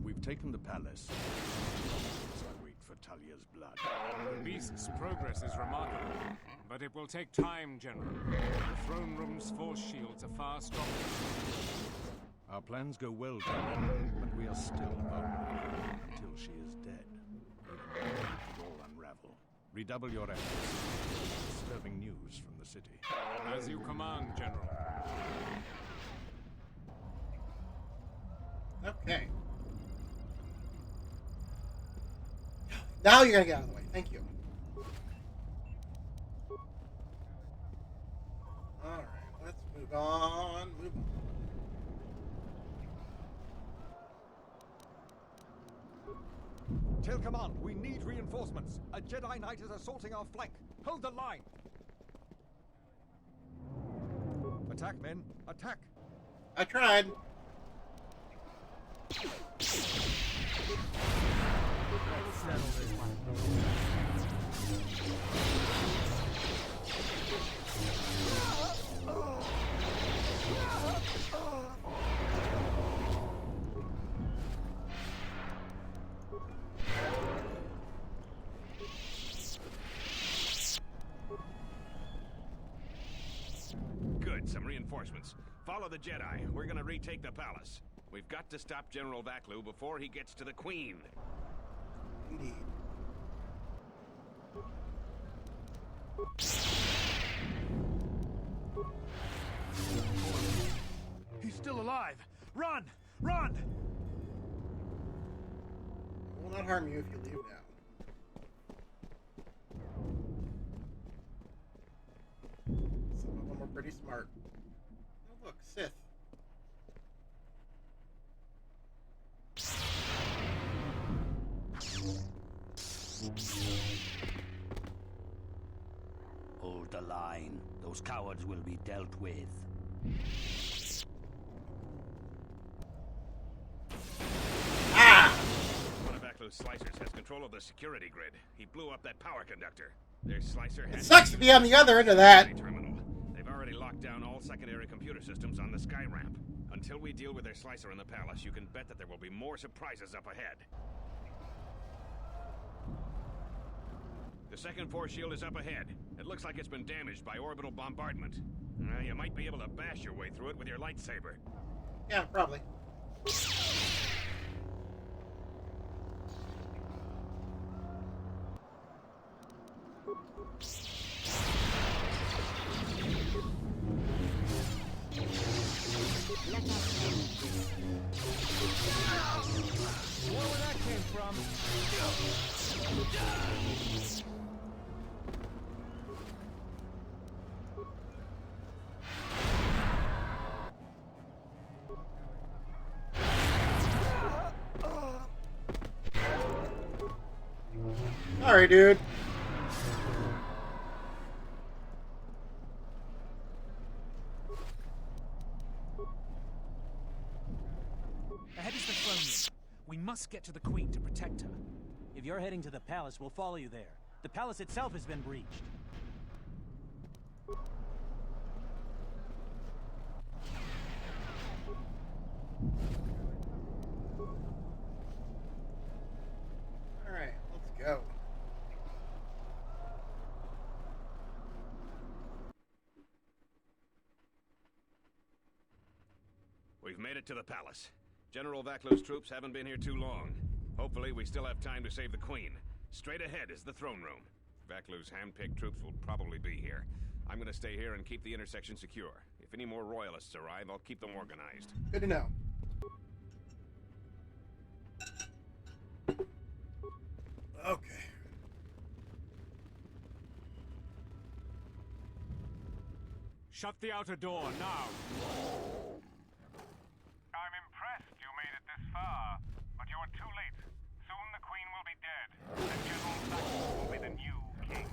We've taken the palace. As I wait for Talia's blood. The beast's progress is remarkable, but it will take time, General. The throne room's force shields are far stronger. Our plans go well, General, but we are still vulnerable until she is dead. Even then, it will all unravel. Redouble your efforts. Disturbing news from the city. As you command, General. Okay. Now you're gonna get out of the way. Thank you. Alright, let's move on. Tell command, we need reinforcements. A Jedi Knight is assaulting our flank. Hold the line. Attack, men. Attack. I tried. Good, some reinforcements. Follow the Jedi. We're gonna retake the palace. We've got to stop General Vaklu before he gets to the Queen. Indeed. He's still alive. Run! Run! I will not harm you if you leave now. Some of them are pretty smart. Oh look, Sith. Hold the line. Those cowards will be dealt with. One of Vaklu's slicers has control of the security grid. He blew up that power conductor. Their slicer has... It sucks to be on the other end of that. Terminal. They've already locked down all secondary computer systems on the sky ramp. Until we deal with their slicer in the palace, you can bet that there will be more surprises up ahead. The second force shield is up ahead. It looks like it's been damaged by orbital bombardment. You might be able to bash your way through it with your lightsaber. Yeah, probably. Let us end this. Sorry, dude. Ahead is the throne room. We must get to the Queen to protect her. If you're heading to the palace, we'll follow you there. The palace itself has been breached. Alright, let's go. We've made it to the palace. General Vaklu's troops haven't been here too long. Hopefully, we still have time to save the Queen. Straight ahead is the throne room. Vaklu's hand-picked troops will probably be here. I'm gonna stay here and keep the intersection secure. If any more royalists arrive, I'll keep them organized. Good to know. Okay. Shut the outer door now. I'm impressed you made it this far, but you're too late. Soon the Queen will be dead, and General Vaklu will be the new king.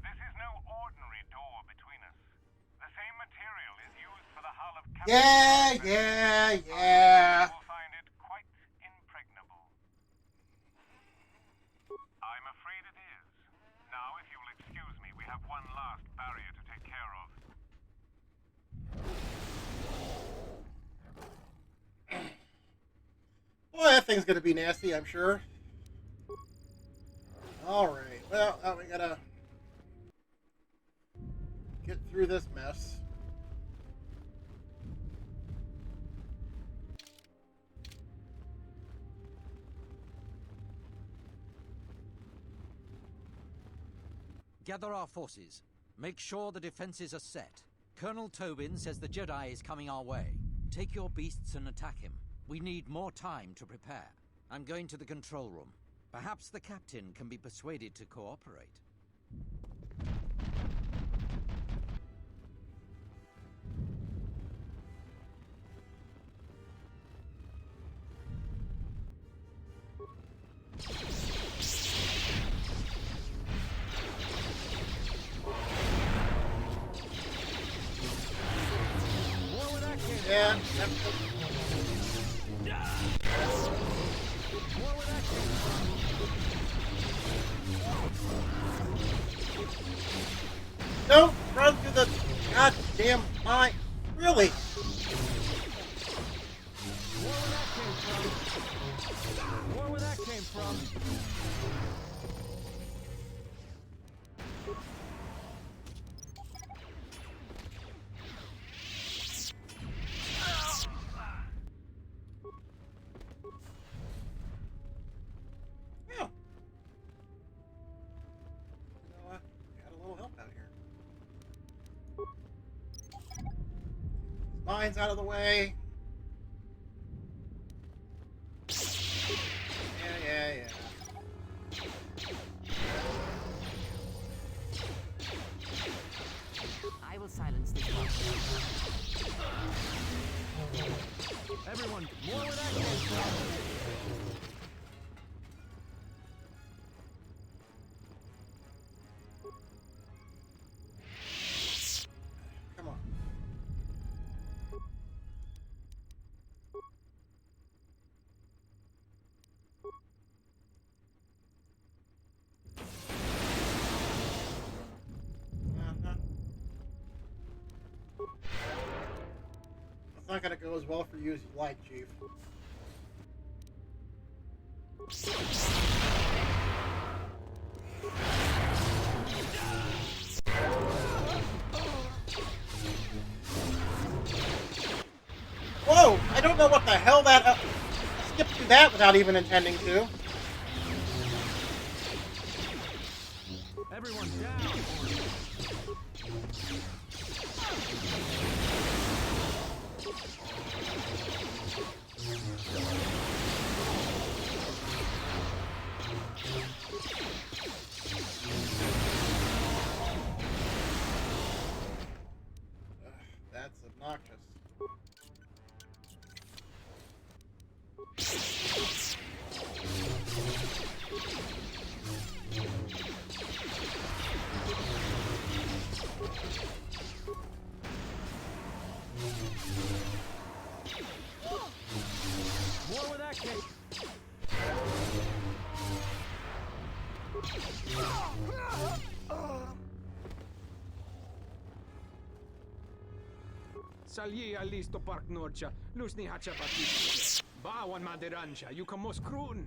This is no ordinary door between us. The same material is used for the hull of Captain Yeah. You will find it quite impregnable. I'm afraid it is. Now, if you will excuse me, we have one last barrier to take care of. Boy, that thing's gonna be nasty, I'm sure. Alright, well, we gotta get through this mess. Gather our forces. Make sure the defenses are set. Colonel Tobin says the Jedi is coming our way. Take your beasts and attack him. We need more time to prepare. I'm going to the control room. Perhaps the captain can be persuaded to cooperate. Yeah. Don't run through the goddamn mine. Really? Where that came from? Mines out of the way. Yeah. I will silence the Everyone, more where that came from. Come on. It's not gonna go as well for you as you like, Chief. Whoa! I don't know what the hell that... I skipped through that without even intending to. Everyone down! That's obnoxious. Salji alisto park norcha, lusni hacha batista. Bawan maderansha, you can most krun.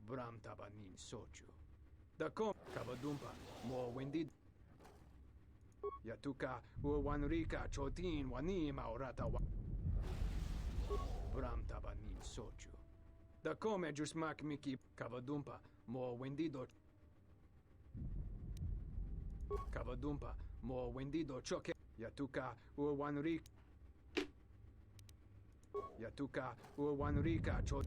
Bram tabanin sochu. Da kom kabadumpa, mo windid. Yatuka uwanrika chotin wani maurata wa. Bram tabanin sochu. Da come jusmak miki kabadumpa, mo wendido. Kabadumpa, mo wendido choke. Yatuka uwanrika. Yatuka uwanrika chot.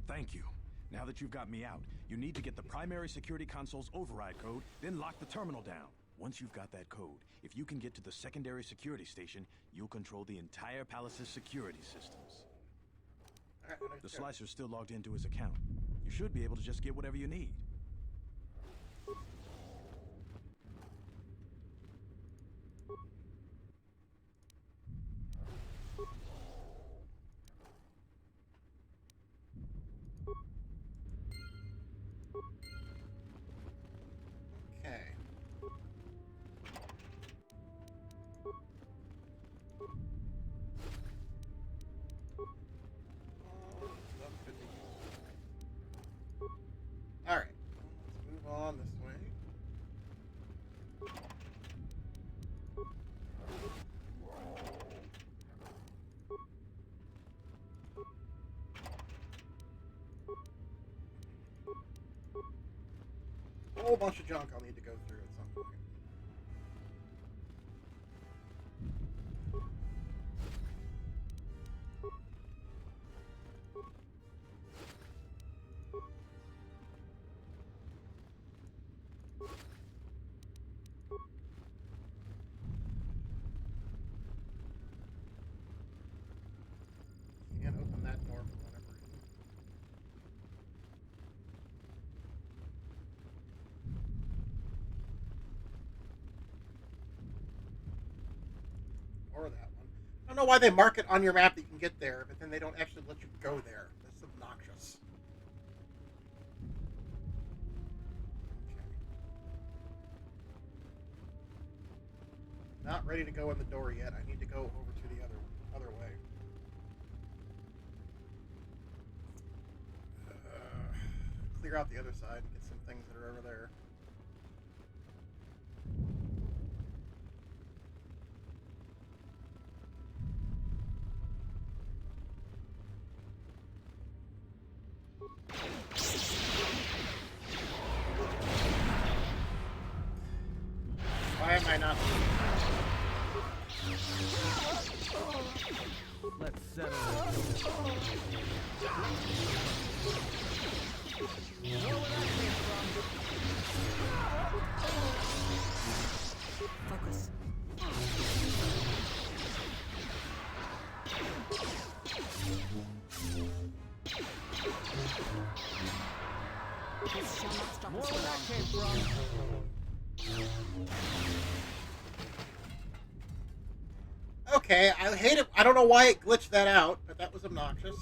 Thank you. Now that you've got me out, you need to get the primary security console's override code, then lock the terminal down. Once you've got that code, if you can get to the secondary security station, you'll control the entire palace's security systems. The Slicer's still logged into his account. You should be able to just get whatever you need. Alright, let's move on this way. A whole bunch of junk I'll need to go through at some point. Can't open that door for whatever reason. Or that one. I don't know why they mark it on your map that you can get there, but then they don't actually let you go there. That's obnoxious. Okay. Not ready to go in the door yet. I need to go over to the other way. Clear out the other side and get some things that are over there. Why am I not? Let's settle it. Focus. This shall not stop us. More where that came from. Okay, I hate it. I don't know why it glitched that out, but that was obnoxious.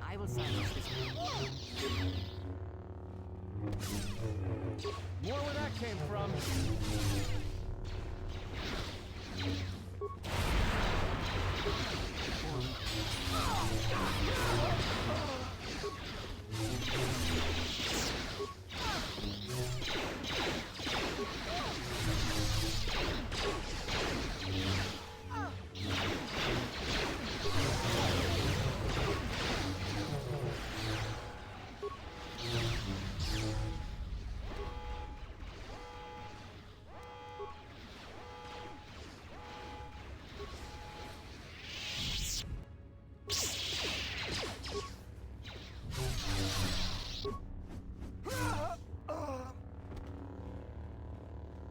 I will silence this one. More where that came from.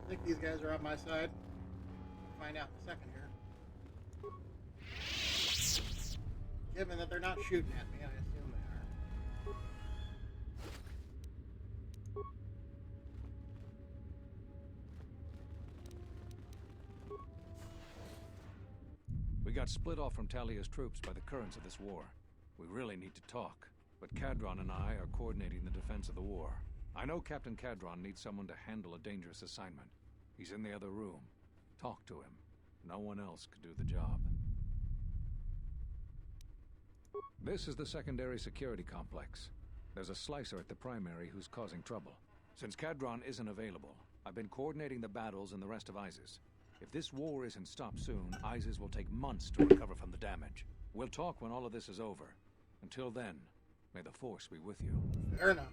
I think these guys are on my side. We'll find out in a second here. Given that they're not shooting at me, I assume they are. We got split off from Talia's troops by the currents of this war. We really need to talk, but Cadron and I are coordinating the defense of the war. I know Captain Cadron needs someone to handle a dangerous assignment. He's in the other room. Talk to him. No one else could do the job. This is the secondary security complex. There's a slicer at the primary who's causing trouble. Since Cadron isn't available, I've been coordinating the battles and the rest of ISIS. If this war isn't stopped soon, ISIS will take months to recover from the damage. We'll talk when all of this is over. Until then, may the Force be with you. Fair enough.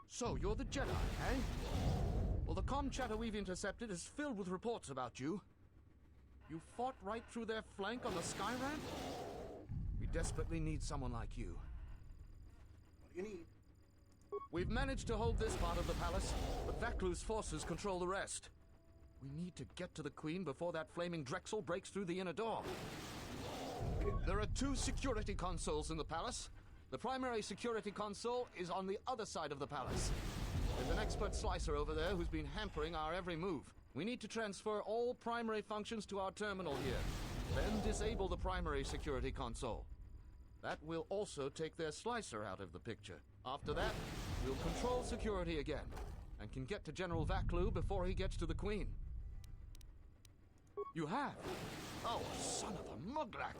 So, you're the Jedi, eh? Well, the comm chatter we've intercepted is filled with reports about you. You fought right through their flank on the sky ramp? We desperately need someone like you. What do you need? We've managed to hold this part of the palace, but Vaklu's forces control the rest. We need to get to the Queen before that flaming Drexel breaks through the inner door. There are 2 security consoles in the palace. The primary security console is on the other side of the palace. There's an expert slicer over there who's been hampering our every move. We need to transfer all primary functions to our terminal here, then disable the primary security console. That will also take their slicer out of the picture. After that, we'll control security again, and can get to General Vaklu before he gets to the Queen. You have? Oh, son of a Malak!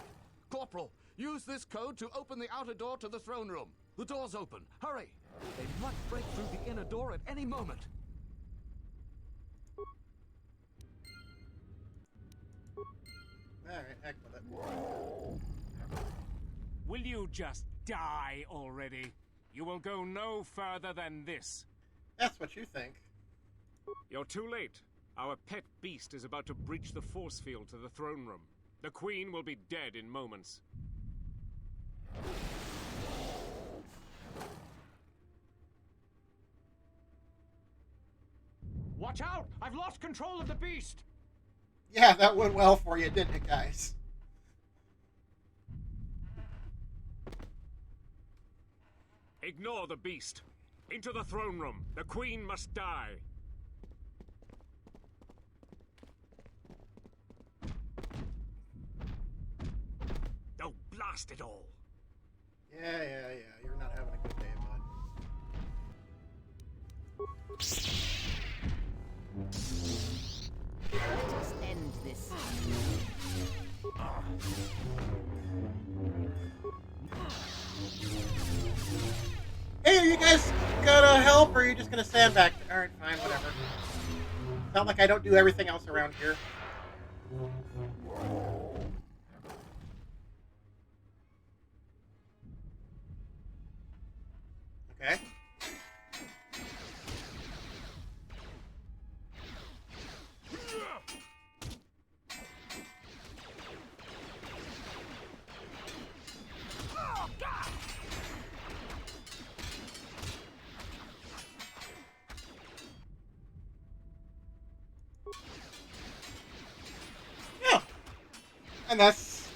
Corporal, use this code to open the outer door to the throne room. The door's open. Hurry! They might break through the inner door at any moment. Alright, heck with it. Will you just die already? You will go no further than this. That's what you think. You're too late. Our pet beast is about to breach the force field to the throne room. The Queen will be dead in moments. Watch out! I've lost control of the beast! Yeah, that went well for you, didn't it, guys? Ignore the beast. Into the throne room. The Queen must die. Oh, blast it all. Yeah. You're not having a good day, bud. Let us end this. Hey, are you guys gonna help, or are you just gonna stand back? Alright, fine, whatever. It's not like I don't do everything else around here. Okay. Yeah. And that's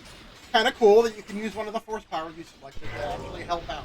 kind of cool that you can use one of the force powers you selected to actually help out.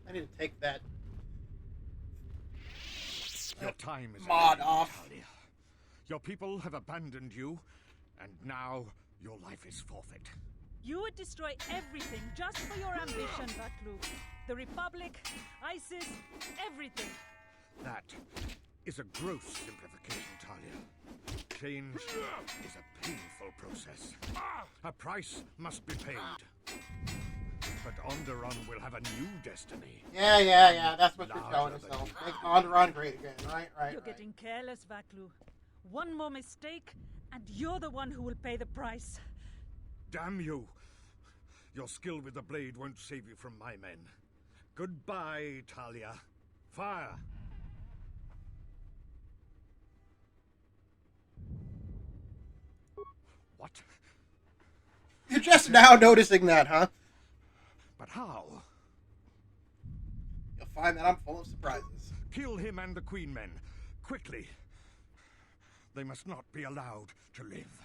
I need to take that Your time is mod ending, off. Talia. Your people have abandoned you, and now Your life is forfeit. You would destroy everything just for your ambition, Vaklu. The Republic, ISIS, everything. That is a gross simplification, Talia. Change is a painful process. A price must be paid. But Onderon will have a new destiny. Yeah. That's what you're telling yourself. Make Onderon great again. Right. You're getting careless, Vaklu. One more mistake, and you're the one who will pay the price. Damn you! Your skill with the blade won't save you from my men. Goodbye, Talia. Fire! What? You're just now noticing that, huh? But how? You'll find that I'm full of surprises. Kill him and the Queen men. Quickly. They must not be allowed to live.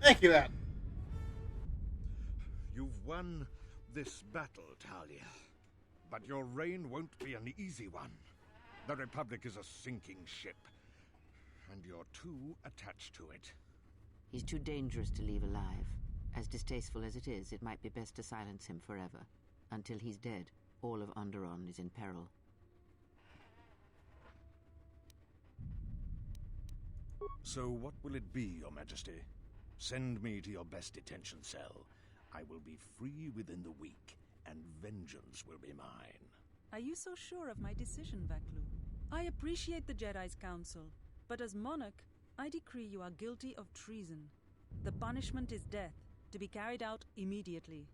Thank you, Ed. You've won this battle, Talia. But your reign won't be an easy one. The Republic is a sinking ship, and you're too attached to it. He's too dangerous to leave alive. As distasteful as it is, it might be best to silence him forever. Until he's dead, all of Onderon is in peril. So what will it be, Your Majesty? Send me to your best detention cell. I will be free within the week, and vengeance will be mine. Are you so sure of my decision, Vaklu? I appreciate the Jedi's counsel, but as monarch, I decree you are guilty of treason. The punishment is death, to be carried out immediately.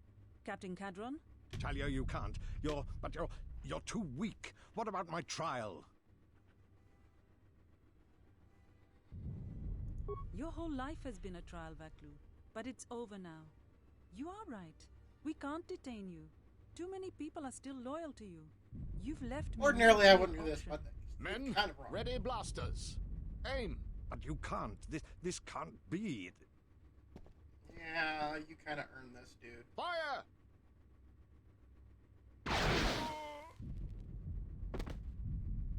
Captain Cadron? Talia, you can't. You're too weak. What about my trial? Your whole life has been a trial, Vaklu, but it's over now. You are right. We can't detain you. Too many people are still loyal to you. You've left me. Ordinarily, I wouldn't do this, but men, kind of wrong. Ready blasters. Aim. But you can't. This can't be. Yeah, you kind of earned this, dude. Fire!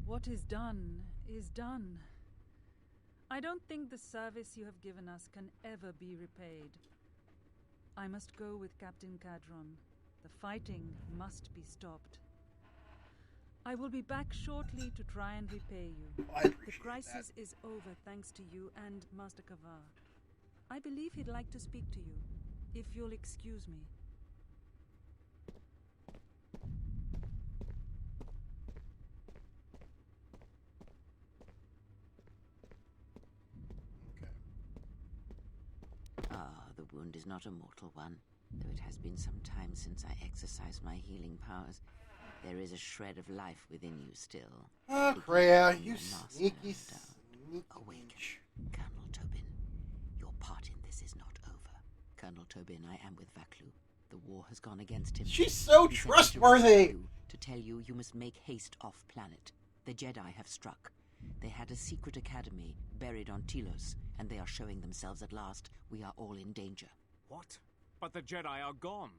What is done is done. I don't think the service you have given us can ever be repaid. I must go with Captain Cadron. The fighting must be stopped. I will be back shortly to try and repay you. The crisis is over thanks to you and Master Kavar. I believe he'd like to speak to you, if you'll excuse me. The wound is not a mortal one, though it has been some time since I exercised my healing powers. There is a shred of life within you still. Oh, Freya, you sneaky. Awake, Colonel Tobin. Your part in this is not over. Colonel Tobin, I am with Vaklu. The war has gone against him. She's so trustworthy! To tell you, you must make haste off planet. The Jedi have struck. They had a secret academy buried on Telos, and they are showing themselves at last. We are all in danger. What? But the Jedi are gone.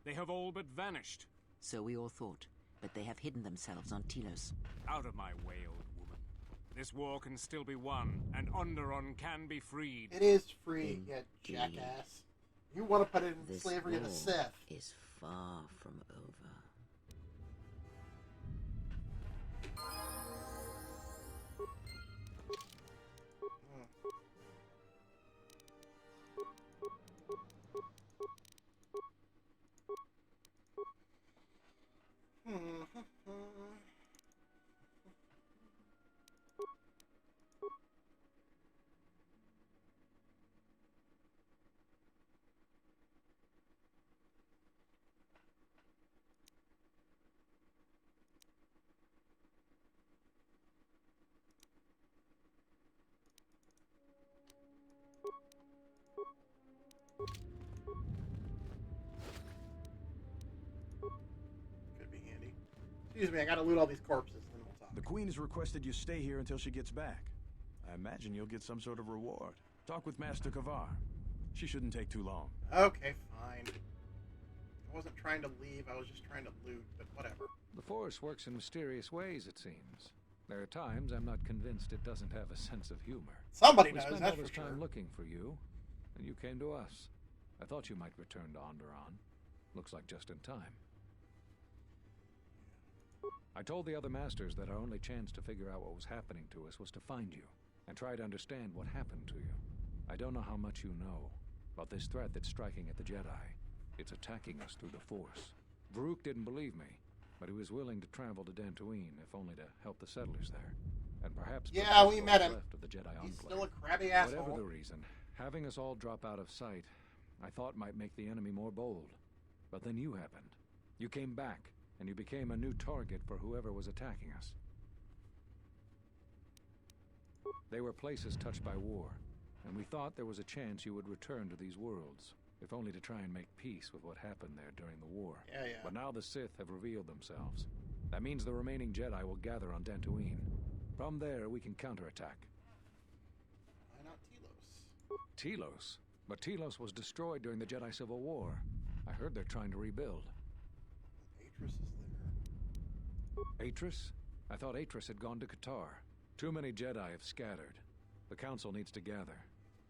They have all but vanished. So we all thought, but they have hidden themselves on Telos. Out of my way, old woman. This war can still be won, and Onderon can be freed. It is free, you jackass. You want to put it in slavery to the Sith. Is far from over. Could be handy. Excuse me, I gotta loot all these corpses, then we'll talk. The Queen has requested you stay here until she gets back. I imagine you'll get some sort of reward. Talk with Master Kavar. She shouldn't take too long. Okay, fine. wasn't trying to leave, I was just trying to loot, but whatever. The Force works in mysterious ways, it seems. There are times I'm not convinced it doesn't have a sense of humor. Somebody we does, spent that's all this for time sure. looking for you, and you came to us. I thought you might return to Onderon. Looks like just in time. I told the other masters that our only chance to figure out what was happening to us was to find you, and try to understand what happened to you. I don't know how much you know about this threat that's striking at the Jedi. It's attacking us through the Force. Varuk didn't believe me, but he was willing to travel to Dantooine, if only to help the settlers there. And perhaps we met him. Left of the Jedi He's Enclave. still a crabby asshole. Whatever the reason, having us all drop out of sight, I thought might make the enemy more bold. But then you happened. You came back, and you became a new target for whoever was attacking us. They were places touched by war, and we thought there was a chance you would return to these worlds, if only to try and make peace with what happened there during the war. Yeah. But now the Sith have revealed themselves. That means the remaining Jedi will gather on Dantooine. From there, we can counterattack. Why not Telos? Telos? But Telos was destroyed during the Jedi Civil War. I heard they're trying to rebuild. Atris is there. Atris? I thought Atris had gone to Kotor. Too many Jedi have scattered. The Council needs to gather.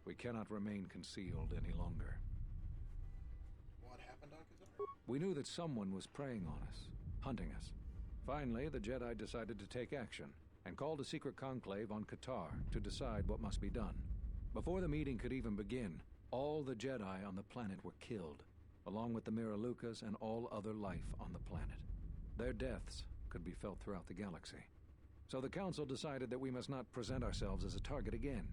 We cannot remain concealed any longer. What happened on Kotor? We knew that someone was preying on us, hunting us. Finally, the Jedi decided to take action, and called a secret conclave on Kotor to decide what must be done. Before the meeting could even begin, all the Jedi on the planet were killed, along with the Miralukas and all other life on the planet. Their deaths could be felt throughout the galaxy. So the Council decided that we must not present ourselves as a target again.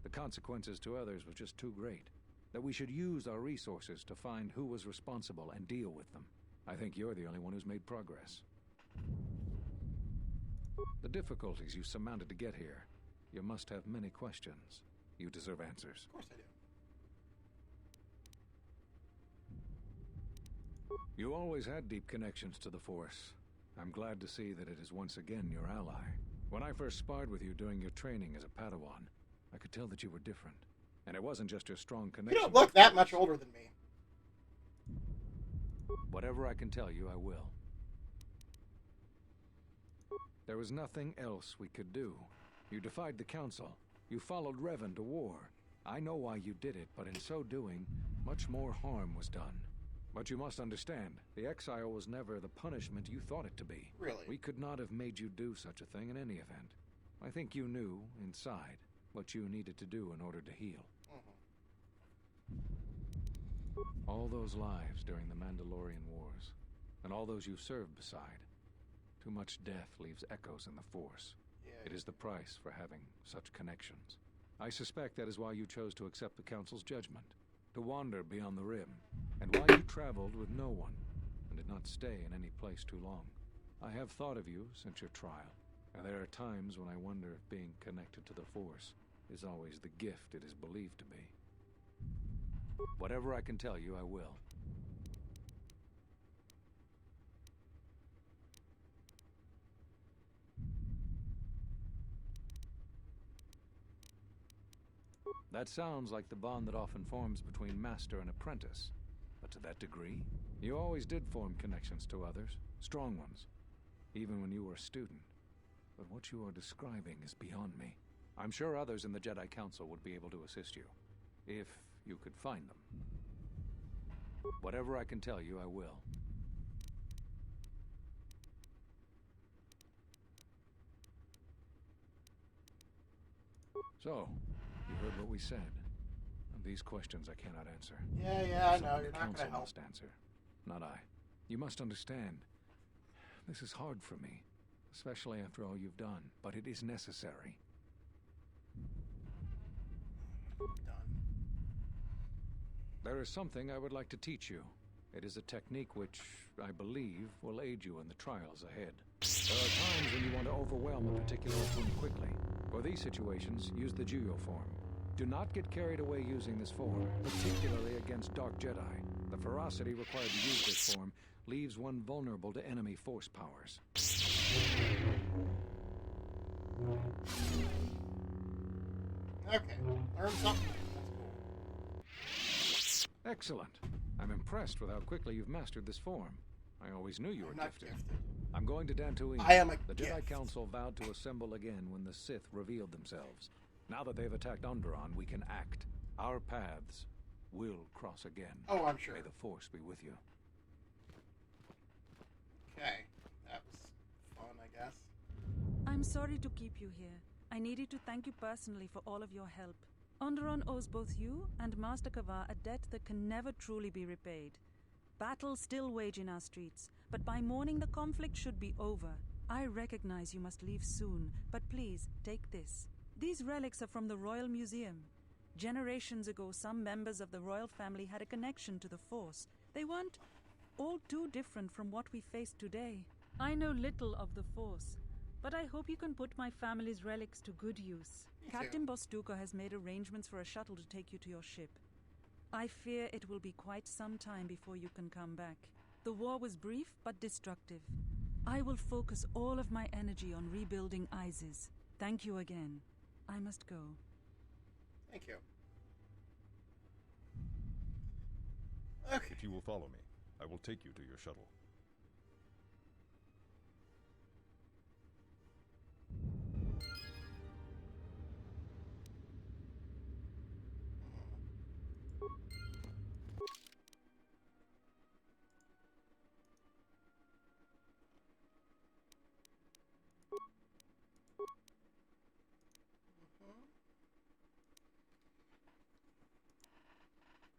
The consequences to others were just too great. That we should use our resources to find who was responsible and deal with them. I think you're the only one who's made progress. The difficulties you surmounted to get here. You must have many questions. You deserve answers. Of course I do. You always had deep connections to the Force. I'm glad to see that it is once again your ally. When I first sparred with you during your training as a Padawan, I could tell that you were different. And it wasn't just your strong connection. You don't look that much older than me. Whatever I can tell you, I will. There was nothing else we could do. You defied the Council. You followed Revan to war. I know why you did it, but in so doing, much more harm was done. But you must understand, the exile was never the punishment you thought it to be. Really? We could not have made you do such a thing in any event. I think you knew, inside, what you needed to do in order to heal. All those lives during the Mandalorian Wars, and all those you served beside. Too much death leaves echoes in the Force. It is the price for having such connections. I suspect that is why you chose to accept the Council's judgment, to wander beyond the Rim, and why you traveled with no one, and did not stay in any place too long. I have thought of you since your trial, and there are times when I wonder if being connected to the Force is always the gift it is believed to be. Whatever I can tell you, I will. That sounds like the bond that often forms between master and apprentice. But to that degree, you always did form connections to others, strong ones, even when you were a student. But what you are describing is beyond me. I'm sure others in the Jedi Council would be able to assist you, if you could find them. Whatever I can tell you, I will. So, you heard what we said. These questions I cannot answer. Yeah, I know. You're not going to help. Must answer, not I. You must understand. This is hard for me, especially after all you've done, but it is necessary. There is something I would like to teach you. It is a technique which, I believe, will aid you in the trials ahead. There are times when you want to overwhelm a particular opponent quickly. For these situations, use the Juyo form. Do not get carried away using this form, particularly against Dark Jedi. The ferocity required to use this form leaves one vulnerable to enemy force powers. Okay, learn something. That's cool. Excellent. I'm impressed with how quickly you've mastered this form. I always knew you were gifted. Gifted. I'm going to Dantooine. I am a The gift. Jedi Council vowed to assemble again when the Sith revealed themselves. Now that they've attacked Onderon, we can act. Our paths will cross again. Oh, I'm sure. May the Force be with you. Okay. That was fun, I guess. I'm sorry to keep you here. I needed to thank you personally for all of your help. Onderon owes both you and Master Kavar a debt that can never truly be repaid. Battles still wage in our streets, but by morning the conflict should be over. I recognize you must leave soon, but please, take this. These relics are from the Royal Museum. Generations ago, some members of the royal family had a connection to the Force. They weren't all too different from what we face today. I know little of the Force, but I hope you can put my family's relics to good use. Captain Bostuka has made arrangements for a shuttle to take you to your ship. I fear it will be quite some time before you can come back. The war was brief but destructive. I will focus all of my energy on rebuilding Isis. Thank you again. I must go. Thank you. Okay. If you will follow me, I will take you to your shuttle.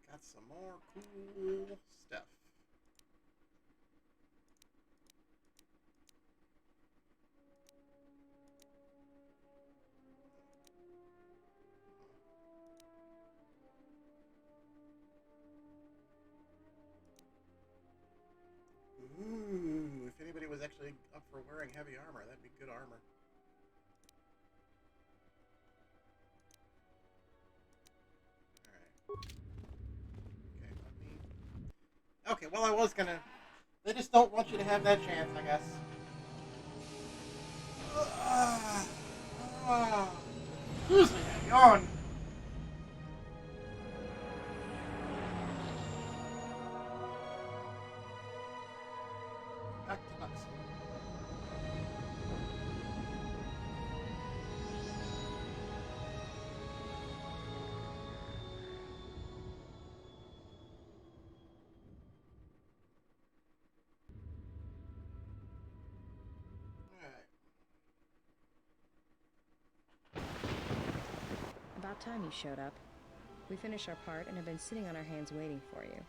Got some more cool stuff. Ooh, if anybody was actually up for wearing heavy armor, that'd be good armor. Okay, well, I was gonna... They just don't want you to have that chance, I guess. Excuse me, I'm yawning. Back to Bucks. About time you showed up. We finished our part and have been sitting on our hands waiting for you.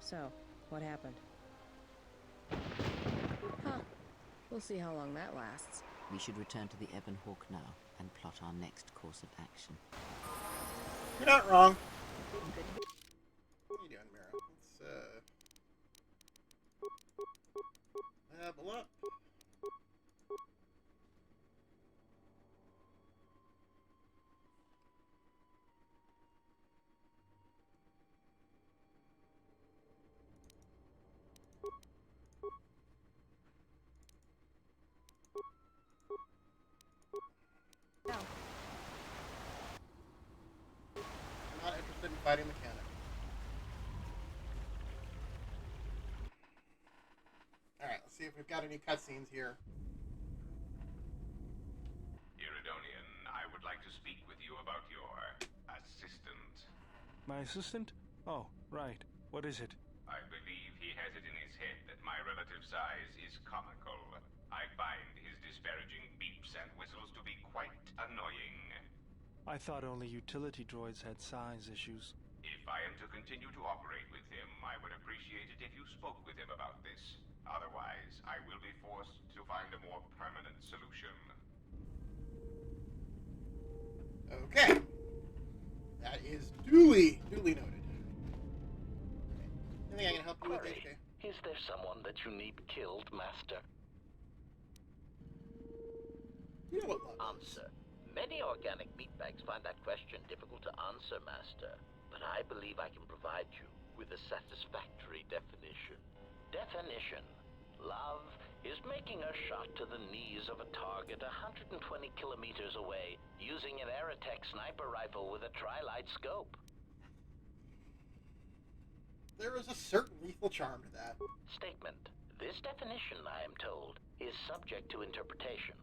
So, what happened? Huh. We'll see how long that lasts. We should return to the Ebon Hawk now and plot our next course of action. You're not wrong. What are you doing, Mira? Let's, level up. I'm not interested in fighting mechanic. Alright, let's see if we've got any cutscenes here. Iridonian, I would like to speak with you about your assistant. My assistant? Oh, right. What is it? I believe he has it in his head that my relative size is comical. I find his disparaging beeps and whistles to be quite annoying. I thought only utility droids had size issues. If I am to continue to operate with him, I would appreciate it if you spoke with him about this. Otherwise, I will be forced to find a more permanent solution. Okay. That is duly noted. Anything I can help you with, HK? Is there someone that you need killed, Master? You know what love is. Answer. Many organic meatbags find that question difficult to answer, Master. But I believe I can provide you with a satisfactory definition. Definition. Love is making a shot to the knees of a target 120 kilometers away using an Aerotech sniper rifle with a tri-light scope. there is a certain lethal charm to that. Statement. This definition, I am told, is subject to interpretation.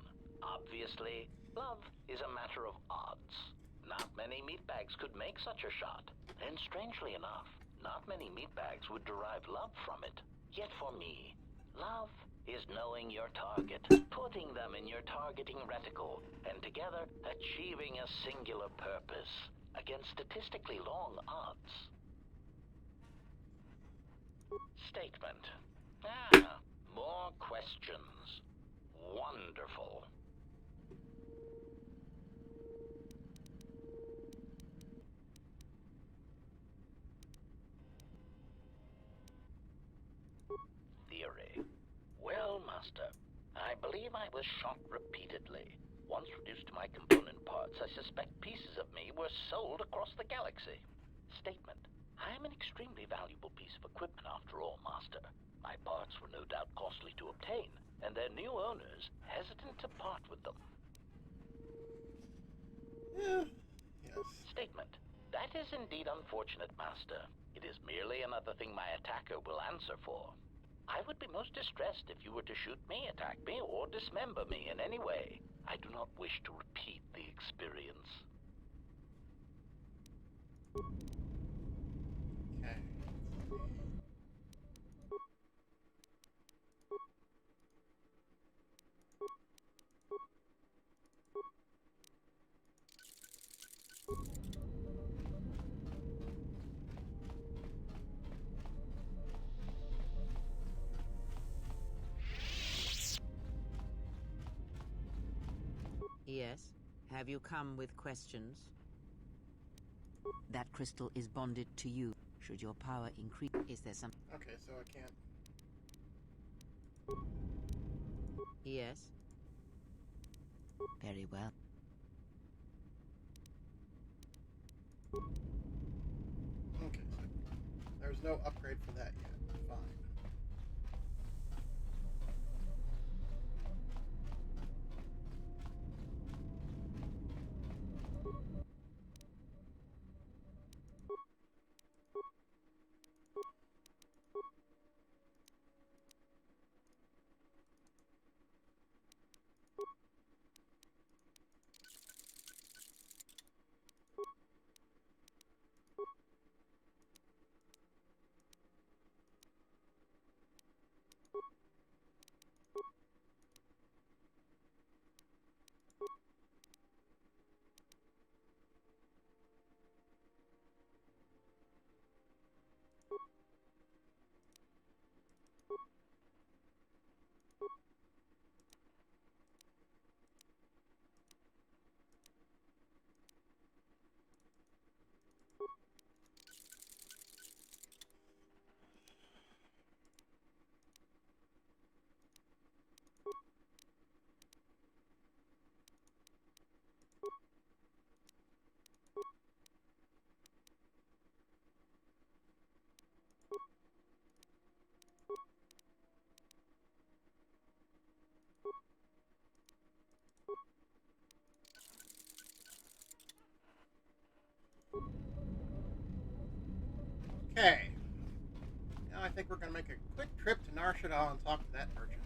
Obviously, love is a matter of odds. Not many meatbags could make such a shot. And strangely enough, not many meatbags would derive love from it. Yet for me, love is knowing your target, putting them in your targeting reticle, and together achieving a singular purpose against statistically long odds. Statement. More questions. Wonderful. Theory. Well, Master, I believe I was shot repeatedly. Once reduced to my component parts, I suspect pieces of me were sold across the galaxy. Statement. I am an extremely valuable piece of equipment after all, Master. My parts were no doubt costly to obtain, and their new owners hesitant to part with them. Yes. Statement. That is indeed unfortunate, Master. It is merely another thing my attacker will answer for. I would be most distressed if you were to shoot me, attack me, or dismember me in any way. I do not wish to repeat the experience. Okay. Yes? Have you come with questions? That crystal is bonded to you. Should your power increase, is there some... Okay, so I can't... Yes? Very well. Okay, so there's no upgrade for that yet. Fine. Okay. Now I think we're going to make a quick trip to Nar Shaddaa and talk to that merchant.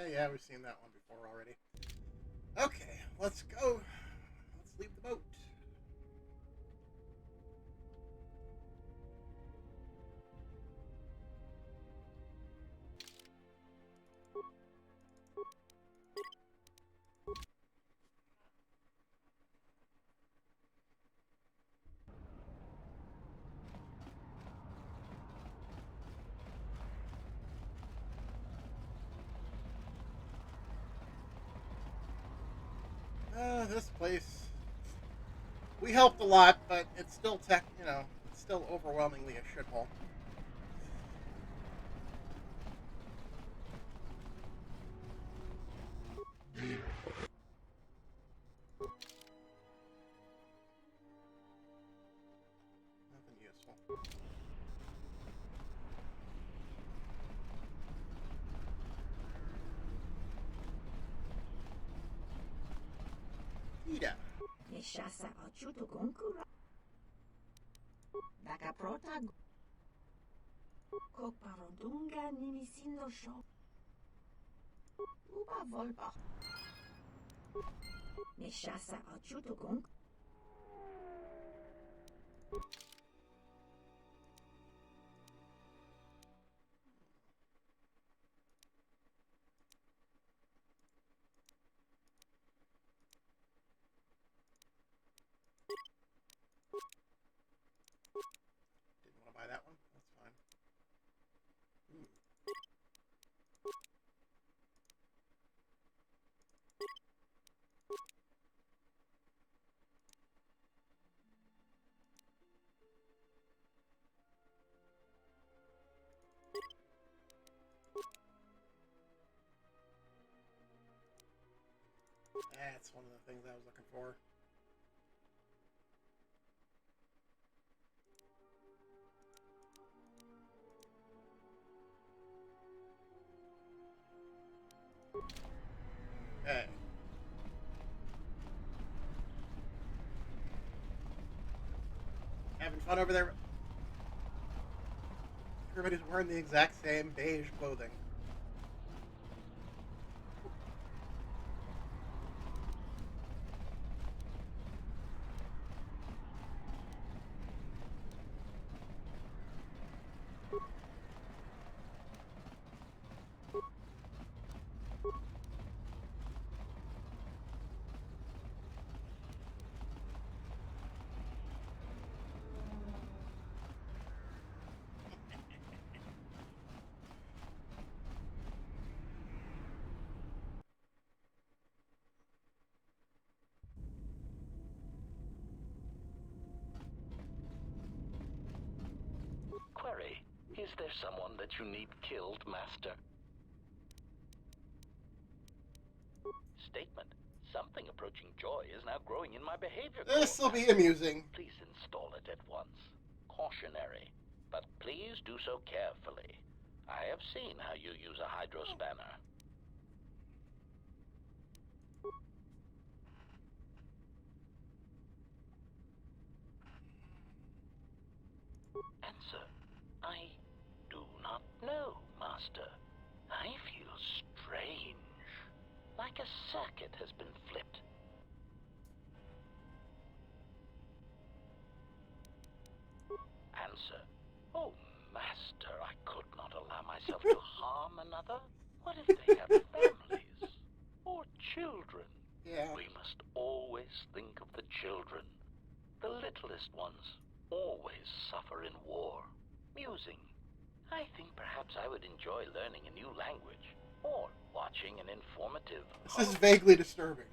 Yeah, we've seen that one before already. Okay, let's go. Let's leave the boat. This place... We helped a lot, but it's still it's still overwhelmingly a shithole. Nothing useful. Ida. Nishasa achuto gonkura. Daka protago. Koparodunga nimisindo sho. Uba volpa. Nishasa achuto gonk. Didn't want to buy that one. That's fine. That's one of the things I was looking for. Okay. Having fun over there? Everybody's wearing the exact same beige clothing. Query, is there someone that you need killed, Master? Statement. Something approaching joy is now growing in my behavior. This'll be amusing. Please install it at once. Cautionary, but please do so carefully. I have seen how you use a hydro spanner. Answer. I do not know, Master. I feel strange. Like a circuit has been flipped. Answer. Oh, Master, I could not allow myself to harm another. What if they have families? Or children? Yeah. We must always think of the children. The littlest ones always suffer in war. Musing. I think perhaps I would enjoy learning a new language. Or watching an informative... This is vaguely disturbing.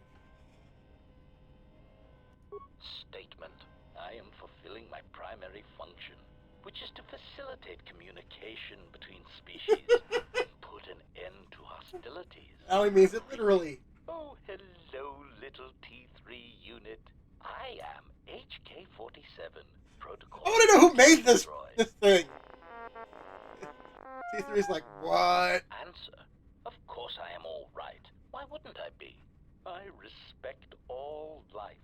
Statement. I am fulfilling my primary function, which is to facilitate communication between species and put an end to hostilities. Oh, he means it literally. Oh, hello, little T3 unit. I am HK-47, Protocol... I want to know who made this thing. T3's like, what? Answer. Of course I am all right. Why wouldn't I be? I respect all life.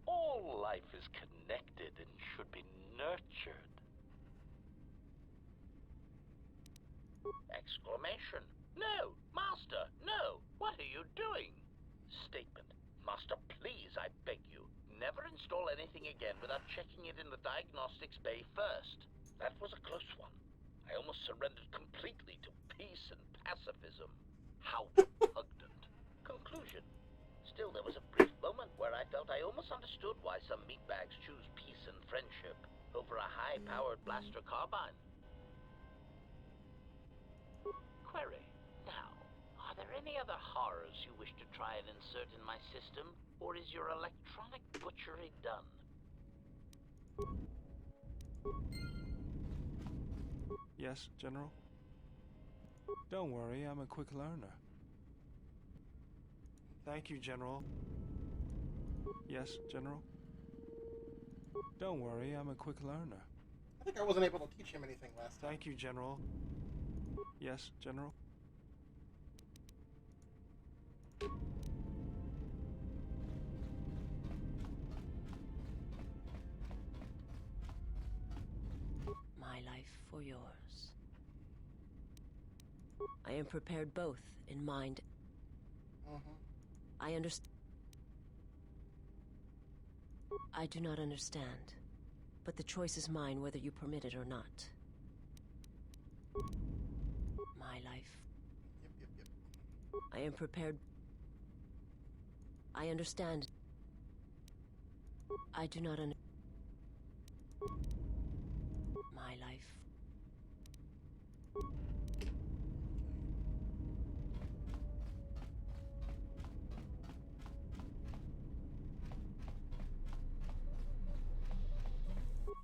All life is connected and should be nurtured. Exclamation. No, Master, no. What are you doing? Statement. Master, please, I beg you, never install anything again without checking it in the diagnostics bay first. That was a close one. I almost surrendered completely to peace and pacifism. How repugnant. Conclusion. Still, there was a brief moment where I felt I almost understood why some meatbags choose peace and friendship over a high-powered blaster carbine. Query. Now, are there any other horrors you wish to try and insert in my system? Or is your electronic butchery done? Yes, General? Don't worry, I'm a quick learner. Thank you, General. Yes, General? Don't worry, I'm a quick learner. I think I wasn't able to teach him anything last time. Thank you, General. Yes, General? My life for yours. I am prepared both in mind. I understand. I do not understand, but the choice is mine whether you permit it or not. My life. I am prepared. I understand. I do not understand. My life.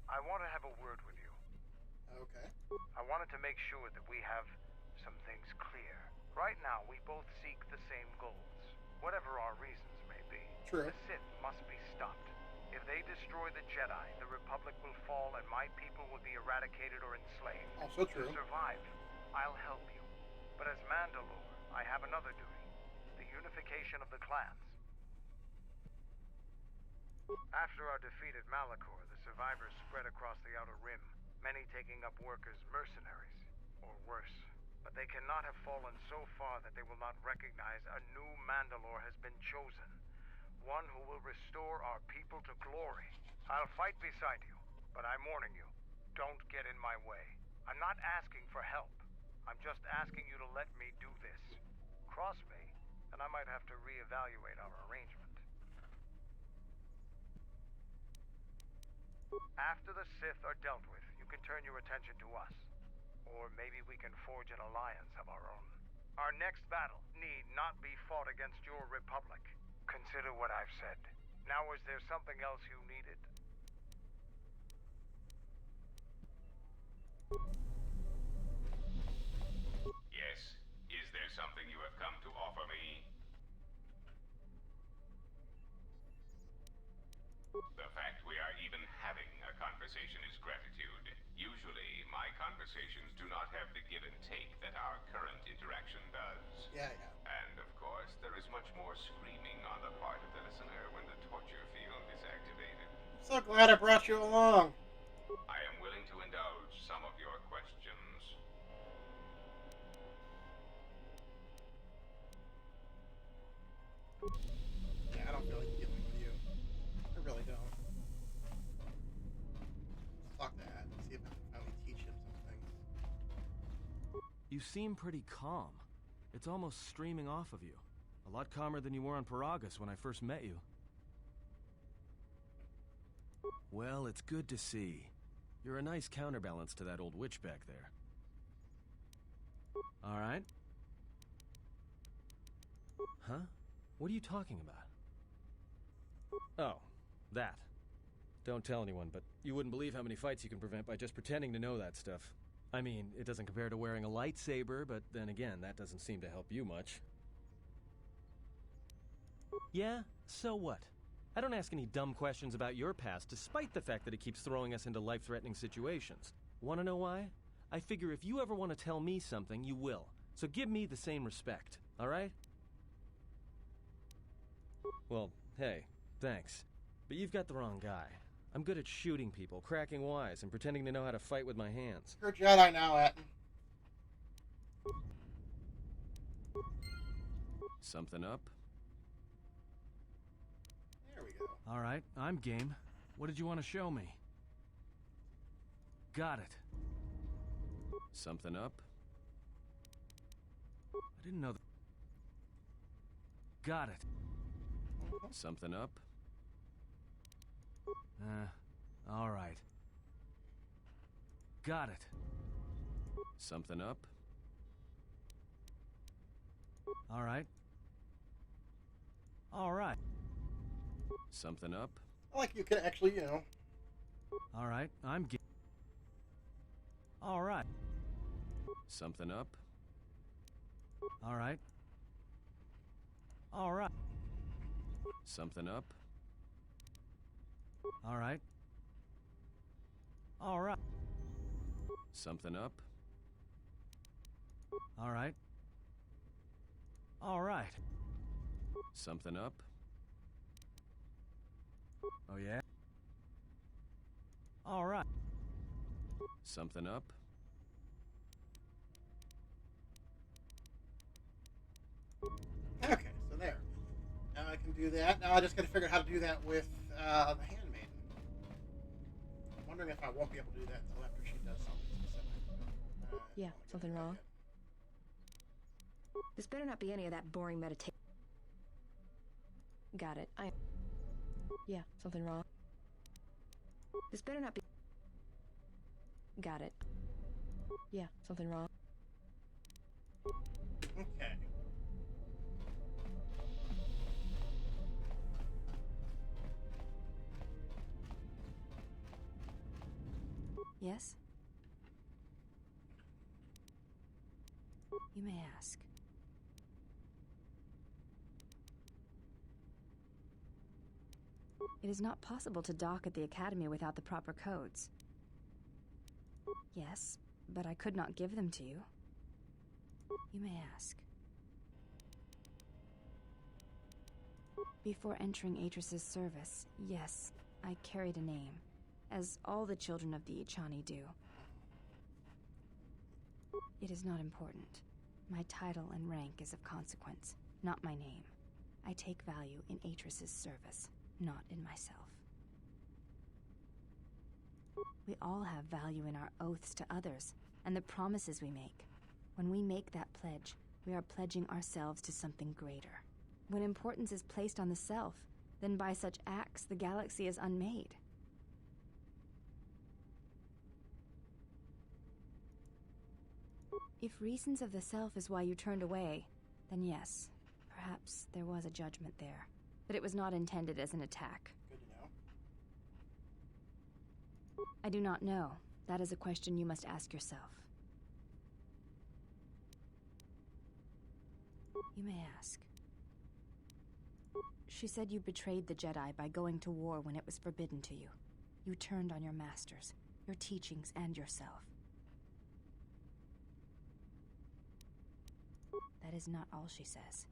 I want to have a word with you. Okay. I wanted to make sure that we have some things clear. Right now, we both seek the same goals, whatever our reasons may be. True. The Sith must be stopped. If they destroy the Jedi, the Republic will fall and my people will be eradicated or enslaved. Also true. To survive, I'll help you. But as Mandalore, I have another duty. The unification of the clans. After our defeat at Malachor, the survivors spread across the Outer Rim, many taking up work as mercenaries, or worse. But they cannot have fallen so far that they will not recognize a new Mandalore has been chosen. One who will restore our people to glory. I'll fight beside you, but I'm warning you, don't get in my way. I'm not asking for help. I'm just asking you to let me do this. Cross me, and I might have to reevaluate our arrangement. After the Sith are dealt with, you can turn your attention to us. Or maybe we can forge an alliance of our own. Our next battle need not be fought against your Republic. Consider what I've said. Now, is there something else you needed? Yes. Is there something you have come to offer me? The fact we are even having a conversation is gratitude. Usually, my conversations do not have the give and take that our current interaction does. Yeah. And, of course, there is much more screaming on the part of the listener when the torture field is activated. I'm so glad I brought you along. I am willing to indulge some of your questions. Yeah, I don't feel like dealing with you. I really don't. Let's talk to Ad and see if I can finally teach him some things. You seem pretty calm. It's almost streaming off of you. A lot calmer than you were on Paragus when I first met you. Well, it's good to see. You're a nice counterbalance to that old witch back there. All right. Huh? What are you talking about? Oh, that. Don't tell anyone, but you wouldn't believe how many fights you can prevent by just pretending to know that stuff. I mean, it doesn't compare to wearing a lightsaber, but then again, that doesn't seem to help you much. Yeah? So what? I don't ask any dumb questions about your past, despite the fact that it keeps throwing us into life-threatening situations. Want to know why? I figure if you ever want to tell me something, you will. So give me the same respect, all right? Well, hey, thanks. But you've got the wrong guy. I'm good at shooting people, cracking wise, and pretending to know how to fight with my hands. You're a Jedi now, Atten. Something up? There we go. All right, I'm game. What did you want to show me? Got it. Something up? I didn't know that. Got it. Something up? All right. Got it. Something up? All right. All right. Something up? Like you can actually, you know. All right, all right. Something up? All right. All right. Something up? All right. All right. Something up? All right. All right. Something up? Oh, yeah? All right. Something up? Okay, so there. Now I can do that. Now I just got to figure out how to do that with the handmaiden. I'm wondering if I won't be able to do that until after she does something specific. Yeah, something wrong? This better not be any of that boring meditation. Got it. Yeah, something wrong? This better not be... Got it. Yeah, something wrong? Okay. Yes? You may ask. It is not possible to dock at the Academy without the proper codes. Yes, but I could not give them to you. You may ask. Before entering Atris's service, yes, I carried a name, as all the children of the Ichani do. It is not important. My title and rank is of consequence, not my name. I take value in Atris's service, not in myself. We all have value in our oaths to others, and the promises we make. When we make that pledge, we are pledging ourselves to something greater. When importance is placed on the self, then by such acts the galaxy is unmade. If reasons of the self is why you turned away, then yes, perhaps there was a judgment there. But it was not intended as an attack. Good to know. I do not know. That is a question you must ask yourself. You may ask. She said you betrayed the Jedi by going to war when it was forbidden to you. You turned on your masters, your teachings, and yourself. That is not all she says.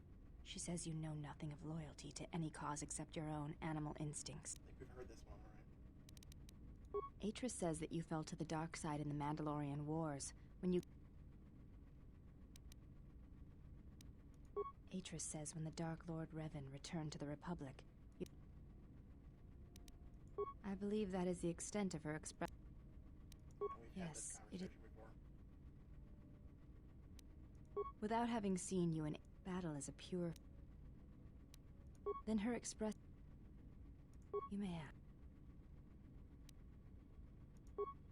She says you know nothing of loyalty to any cause except your own animal instincts. I think we've heard this one, right? Atris says that you fell to the dark side in the Mandalorian Wars when you... Atris says when the Dark Lord Revan returned to the Republic, you... I believe that is the extent of her expression. Yes, it is... Without having seen you in battle as a pure... Then her express... You may ask.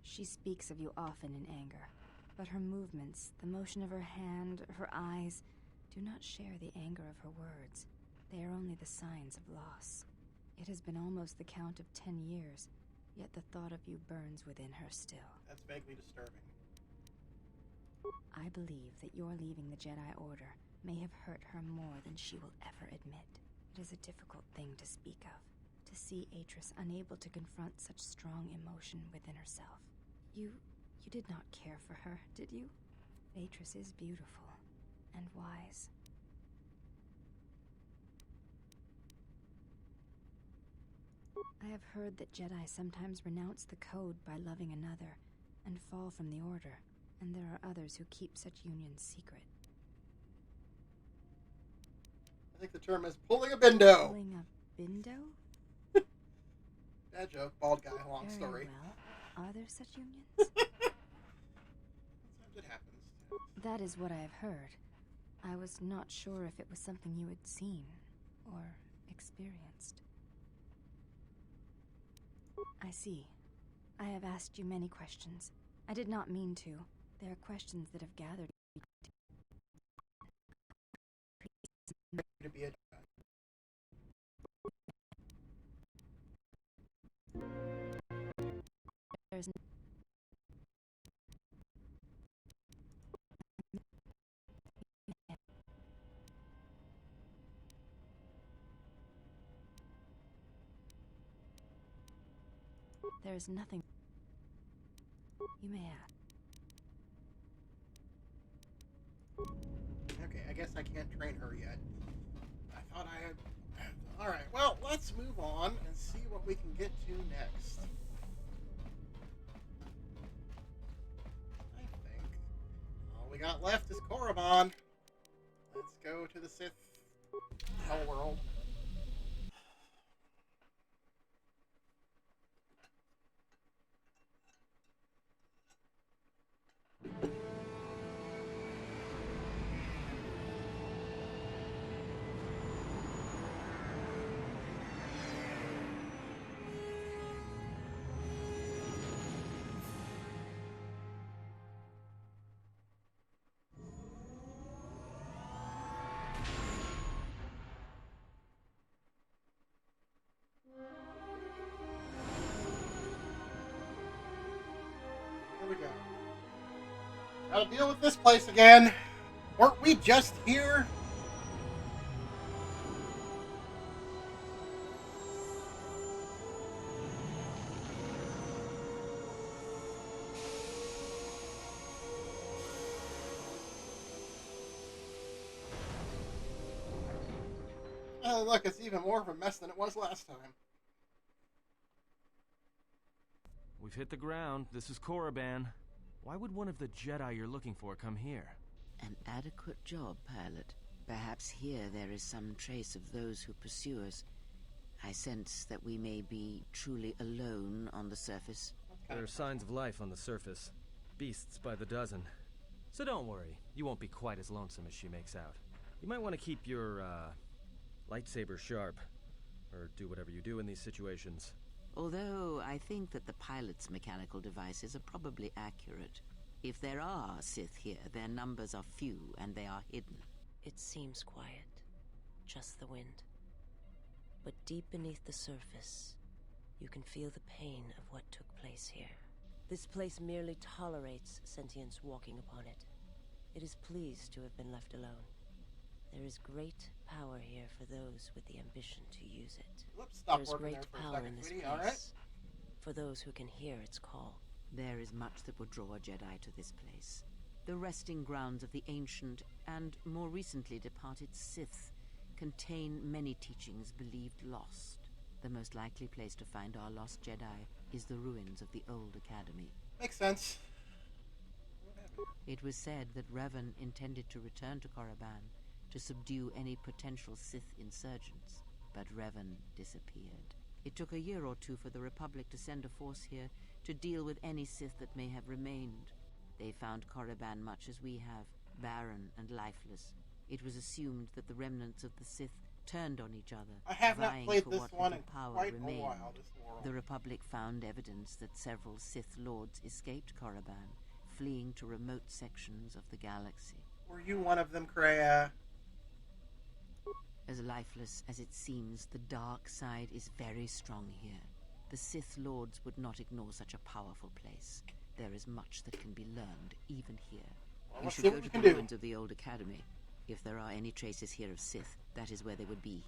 She speaks of you often in anger, but her movements, the motion of her hand, her eyes, do not share the anger of her words. They are only the signs of loss. It has been almost the count of 10 years, yet the thought of you burns within her still. That's vaguely disturbing. I believe that your leaving the Jedi Order may have hurt her more than she will ever admit. It is a difficult thing to speak of, to see Atris unable to confront such strong emotion within herself. You did not care for her, did you? Atris is beautiful and wise. I have heard that Jedi sometimes renounce the code by loving another and fall from the Order. And there are others who keep such unions secret. I think the term is pulling a bindo. Pulling a bindo? Bad joke, bald guy, long Very story. Well, are there such unions? Sometimes it happens. That is what I have heard. I was not sure if it was something you had seen or experienced. I see. I have asked you many questions. I did not mean to. They are questions that have gathered To be a There's nothing you may ask. Okay, I guess I can't train her yet. I thought I had... Alright, well, let's move on and see what we can get to next. I think all we got left is Korriban. Let's go to the Sith Hell World. Here we go. Gotta deal with this place again. Weren't we just here? Oh, look, it's even more of a mess than it was last time. We've hit the ground. This is Korriban. Why would one of the Jedi you're looking for come here? An adequate job, pilot. Perhaps here there is some trace of those who pursue us. I sense that we may be truly alone on the surface. There are signs of life on the surface. Beasts by the dozen. So don't worry. You won't be quite as lonesome as she makes out. You might want to keep your, lightsaber sharp. Or do whatever you do in these situations. Although I think that the pilot's mechanical devices are probably accurate. If there are Sith here, their numbers are few and they are hidden. It seems quiet. Just the wind. But deep beneath the surface, you can feel the pain of what took place here. This place merely tolerates sentience walking upon it. It is pleased to have been left alone. There is great power here for those with the ambition to use it. There is great power in this place for those who can hear its call. There is much that would draw a Jedi to this place. The resting grounds of the ancient and more recently departed Sith contain many teachings believed lost. The most likely place to find our lost Jedi is the ruins of the old academy. Makes sense. It was said that Revan intended to return to Korriban to subdue any potential Sith insurgents, but Revan disappeared. It took a year or two for the Republic to send a force here to deal with any Sith that may have remained. They found Korriban much as we have, barren and lifeless. It was assumed that the remnants of the Sith turned on each other, I have not vying played for this what one little in power quite remained. a while, this world. The Republic found evidence that several Sith lords escaped Korriban, fleeing to remote sections of the galaxy. Were you one of them, Kreia? As lifeless as it seems, the dark side is very strong here. The Sith Lords would not ignore such a powerful place. There is much that can be learned, even here. Well, You should go to the ruins of the old academy. If there are any traces here of Sith, that is where they would be.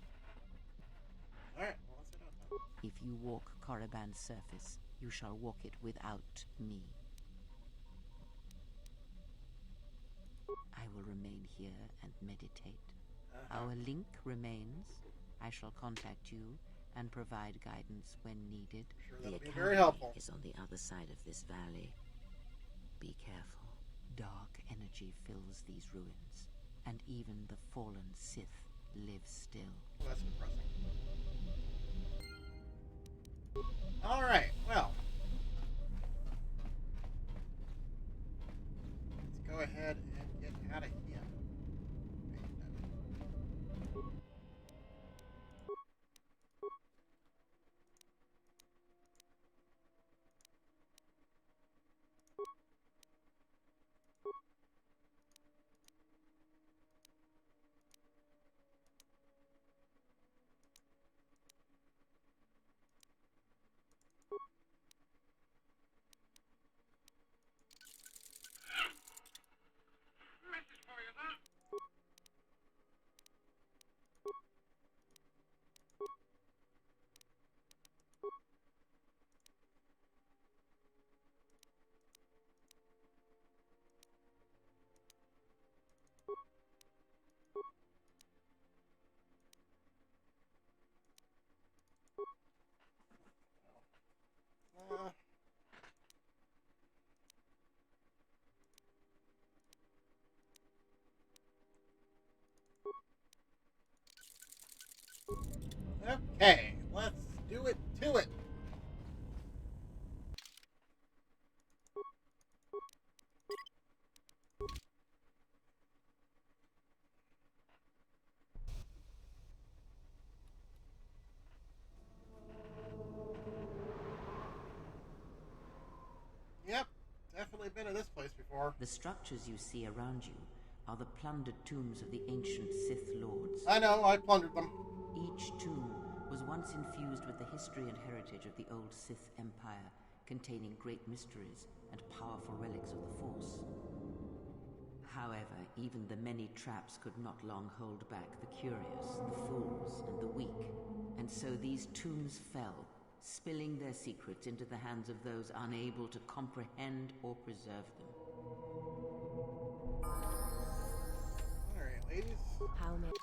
Alright, well, let's head out then. If you walk Korriban's surface, you shall walk it without me. I will remain here and meditate. Our link remains. I shall contact you and provide guidance when needed. Sure, The that'll be academy very helpful. is on the other side of this valley. Be careful. Dark energy fills these ruins, and even the fallen Sith live still. Well, that's depressing. Alright, well. Let's go ahead and get out of here. Okay, let's do it to it. Yep, definitely been to this place before. The structures you see around you are the plundered tombs of the ancient Sith Lords. I know, I plundered them. Each tomb was once infused with the history and heritage of the old Sith Empire, containing great mysteries and powerful relics of the Force. However, even the many traps could not long hold back the curious, the fools, and the weak. And so these tombs fell, spilling their secrets into the hands of those unable to comprehend or preserve them. Alright, ladies. How many?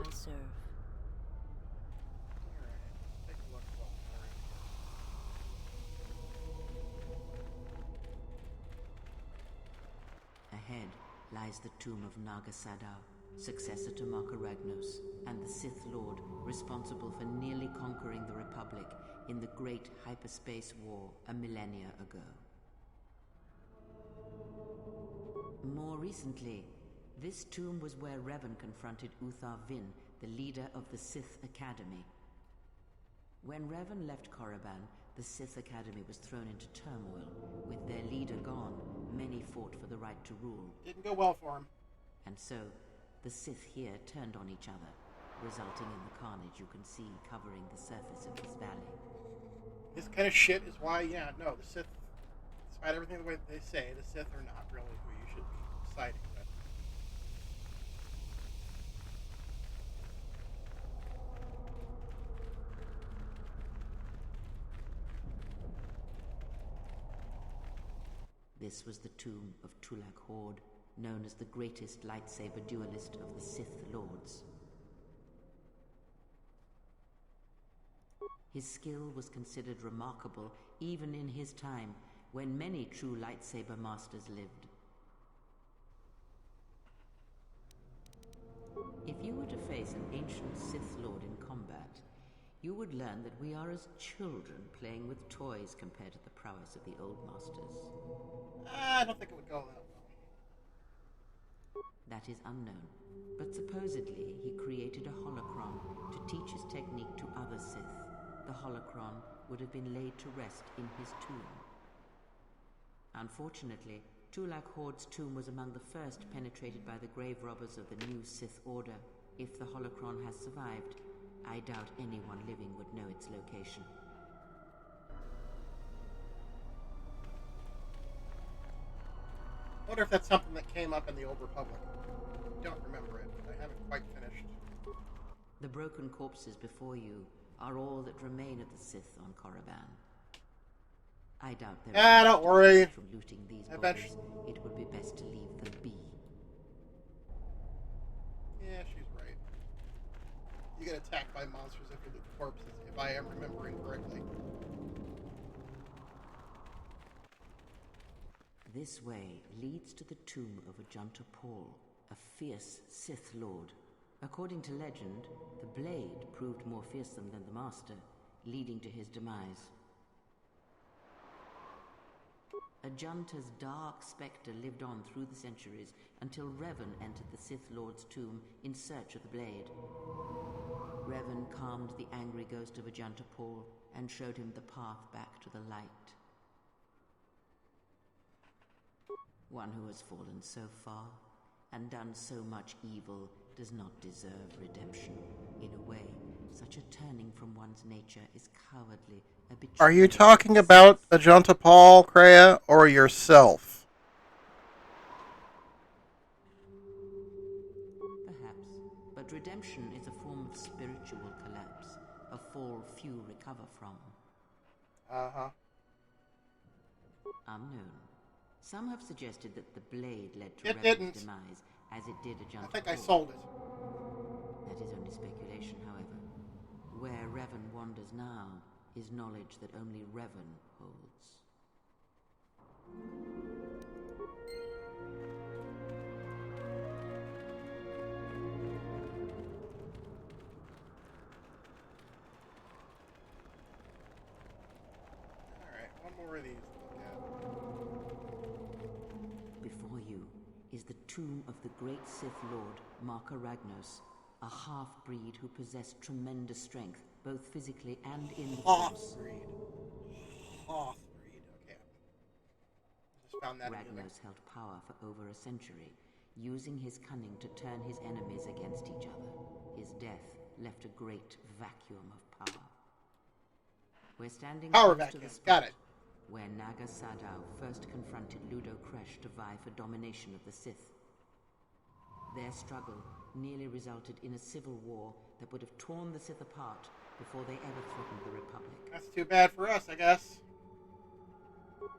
I serve. Ahead lies the Tomb of Nagasa, successor to Makaragnos, and the Sith Lord responsible for nearly conquering the Republic in the Great Hyperspace War a millennia ago. More recently, this tomb was where Revan confronted Uthar Vin, the leader of the Sith Academy. When Revan left Korriban, the Sith Academy was thrown into turmoil. With their leader gone, many fought for the right to rule. Didn't go well for him. And so, the Sith here turned on each other, resulting in the carnage you can see covering the surface of this valley. This kind of shit is why, the Sith, despite everything the way they say, the Sith are not really who you should be siding with. This was the tomb of Tulak Hord, known as the greatest lightsaber duelist of the Sith Lords. His skill was considered remarkable even in his time, when many true lightsaber masters lived. If you were to face an ancient Sith Lord in combat, you would learn that we are as children playing with toys compared to the prowess of the old masters. I don't think it would go that well. That is unknown, but supposedly he created a holocron to teach his technique to other Sith. The holocron would have been laid to rest in his tomb. Unfortunately, Tulak Horde's tomb was among the first penetrated by the grave robbers of the new Sith Order. If the holocron has survived, I doubt anyone living would know its location. I wonder if that's something that came up in the Old Republic. I don't remember it. I haven't quite finished. The broken corpses before you are all that remain of the Sith on Korriban. I doubt there don't worry. From looting these bodies, it would be best to leave them be. Yeah, she's right. You get attacked by monsters if you loot corpses, if I am remembering correctly. This way leads to the tomb of Ajunta Paul, a fierce Sith Lord. According to legend, the blade proved more fearsome than the Master, leading to his demise. Ajunta's dark spectre lived on through the centuries until Revan entered the Sith Lord's tomb in search of the blade. Revan calmed the angry ghost of Ajunta Paul and showed him the path back to the light. One who has fallen so far and done so much evil does not deserve redemption. In a way, such a turning from one's nature is cowardly. Are you talking about Ajunta Paul, Kreia, or yourself? Perhaps, but redemption is a form of spiritual collapse, a fall few recover from. Uh-huh. Unknown. Some have suggested that the blade led to Revan's demise, as it did Ajunta Paul. I think I sold it. That is only speculation, however. Where Revan wanders now is knowledge that only Revan holds. Alright, one more of these to look at. Before you is the tomb of the great Sith Lord, Marka Ragnos, a half-breed who possessed tremendous strength, both physically and in the Force. Half-breed, okay. Just found that Ragnos held power for over a century, using his cunning to turn his enemies against each other. His death left a great vacuum of power. We're standing power close vacuum. To the spot Got it. Where Naga Sadow first confronted Ludo Kresh to vie for domination of the Sith. Their struggle nearly resulted in a civil war that would have torn the Sith apart before they ever threatened the Republic. That's too bad for us, I guess.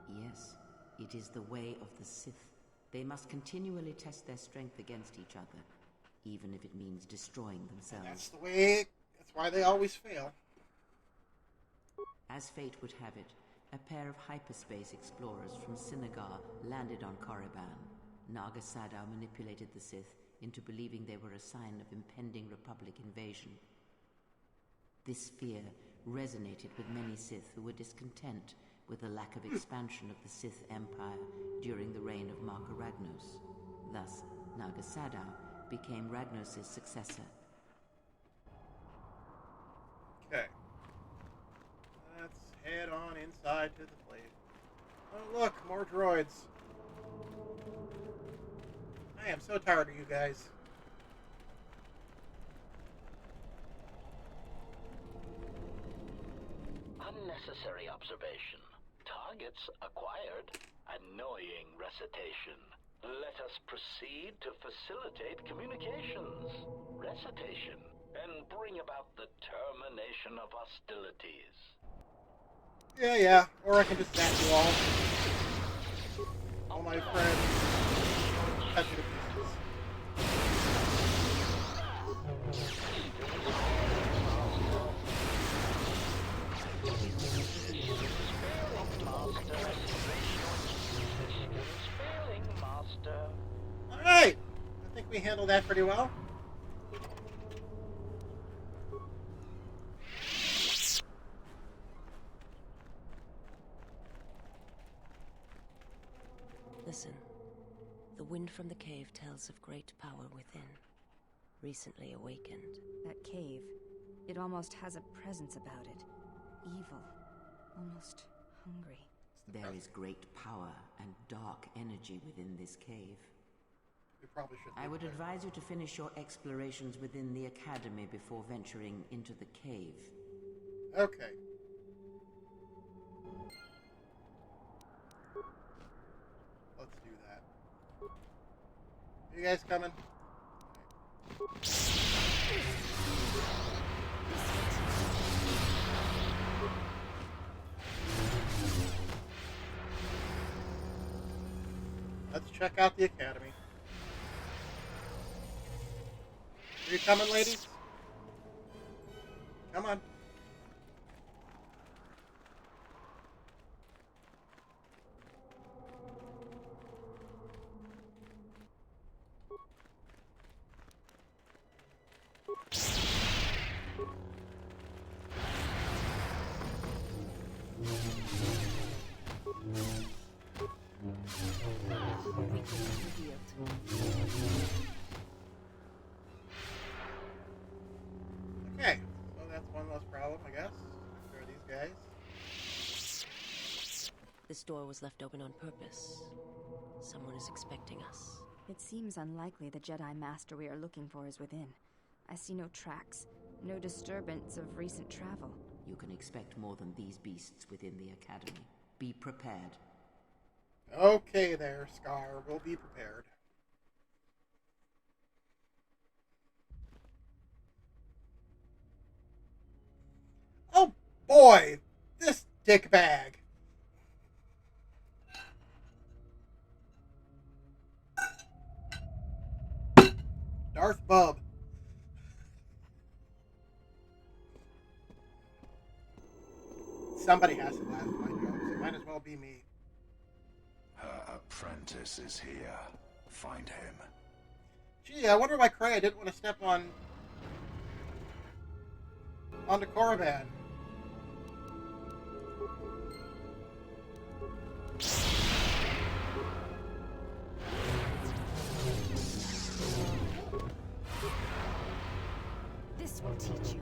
Yes, it is the way of the Sith. They must continually test their strength against each other, even if it means destroying themselves. And that's why they always fail. As fate would have it, a pair of hyperspace explorers from Sinagar landed on Korriban. Naga Sadow manipulated the Sith into believing they were a sign of impending Republic invasion. This fear resonated with many Sith who were discontent with the lack of expansion of the Sith Empire during the reign of Marka Ragnos. Thus, Naga Sadow became Ragnos' successor. Okay. Let's head on inside to the place. Oh look, more droids. I am so tired of you guys. Unnecessary observation. Targets acquired. Annoying recitation. Let us proceed to facilitate communications. Recitation. And bring about the termination of hostilities. Yeah. Or I can just zap you all. All my friends. Touch you to pieces. Alright! I think we handled that pretty well. Listen. The wind from the cave tells of great power within, recently awakened. That cave, it almost has a presence about it. Evil. Almost hungry. There is great power and dark energy within this cave. We probably should. I would advise you to finish your explorations within the academy before venturing into the cave. Okay. Let's do that. Are you guys coming? Let's check out the academy. Are you coming, ladies? Come on. Okay, so that's one less problem, I guess. There are these guys. This door was left open on purpose. Someone is expecting us. It seems unlikely the Jedi Master we are looking for is within. I see no tracks, no disturbance of recent travel. You can expect more than these beasts within the academy. Be prepared. Okay there, Scar. We'll be prepared. Oh boy! This dickbag! Darth Bub. Somebody has to laugh at my jokes. It might as well be me. Her apprentice is here. Find him. Gee, I wonder why Kreia didn't want to step onto Korriban. This will teach you.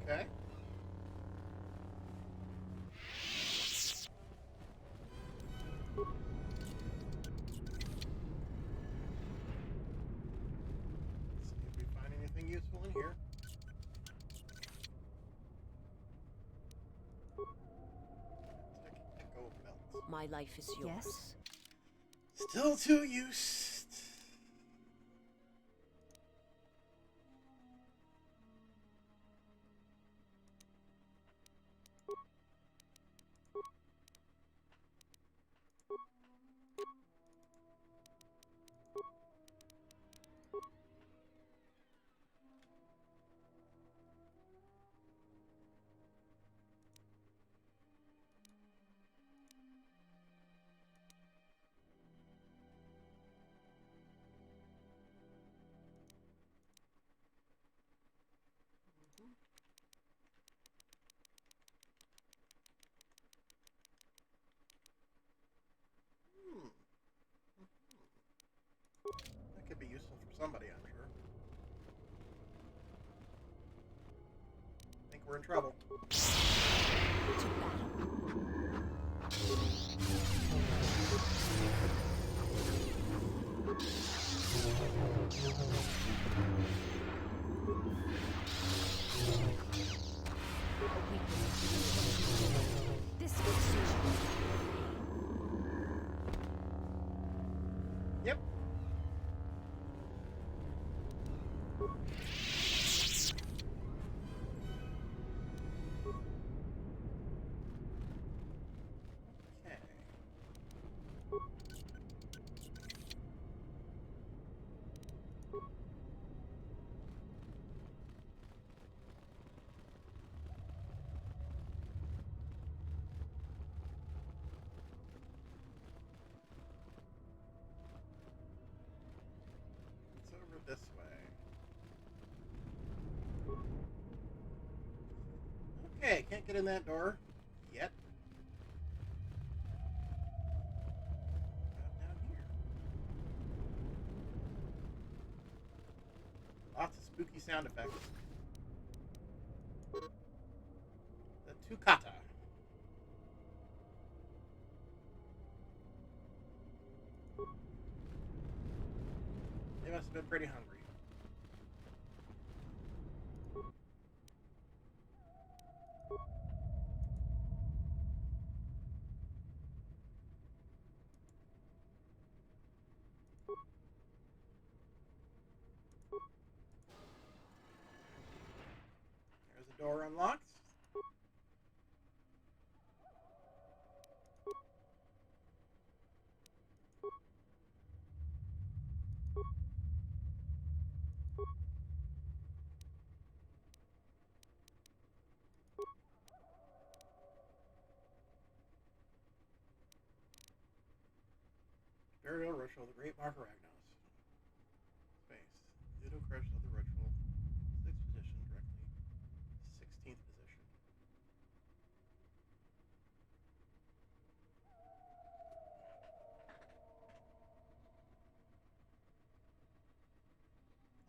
Okay. Let's see if we find anything useful in here. Echo belt. My life is yours. Yes? Still too used. That could be useful for somebody, I'm sure. I think we're in trouble. This will teach you. Yep. Can't get in that door yet. Not down here. Lots of spooky sound effects. The Tukata. They must have been pretty hungry. There's a door unlocked. Burial ritual of the Great Mark of Ragnos. Space. Ludo crush of the ritual. 6th position directly. 16th position.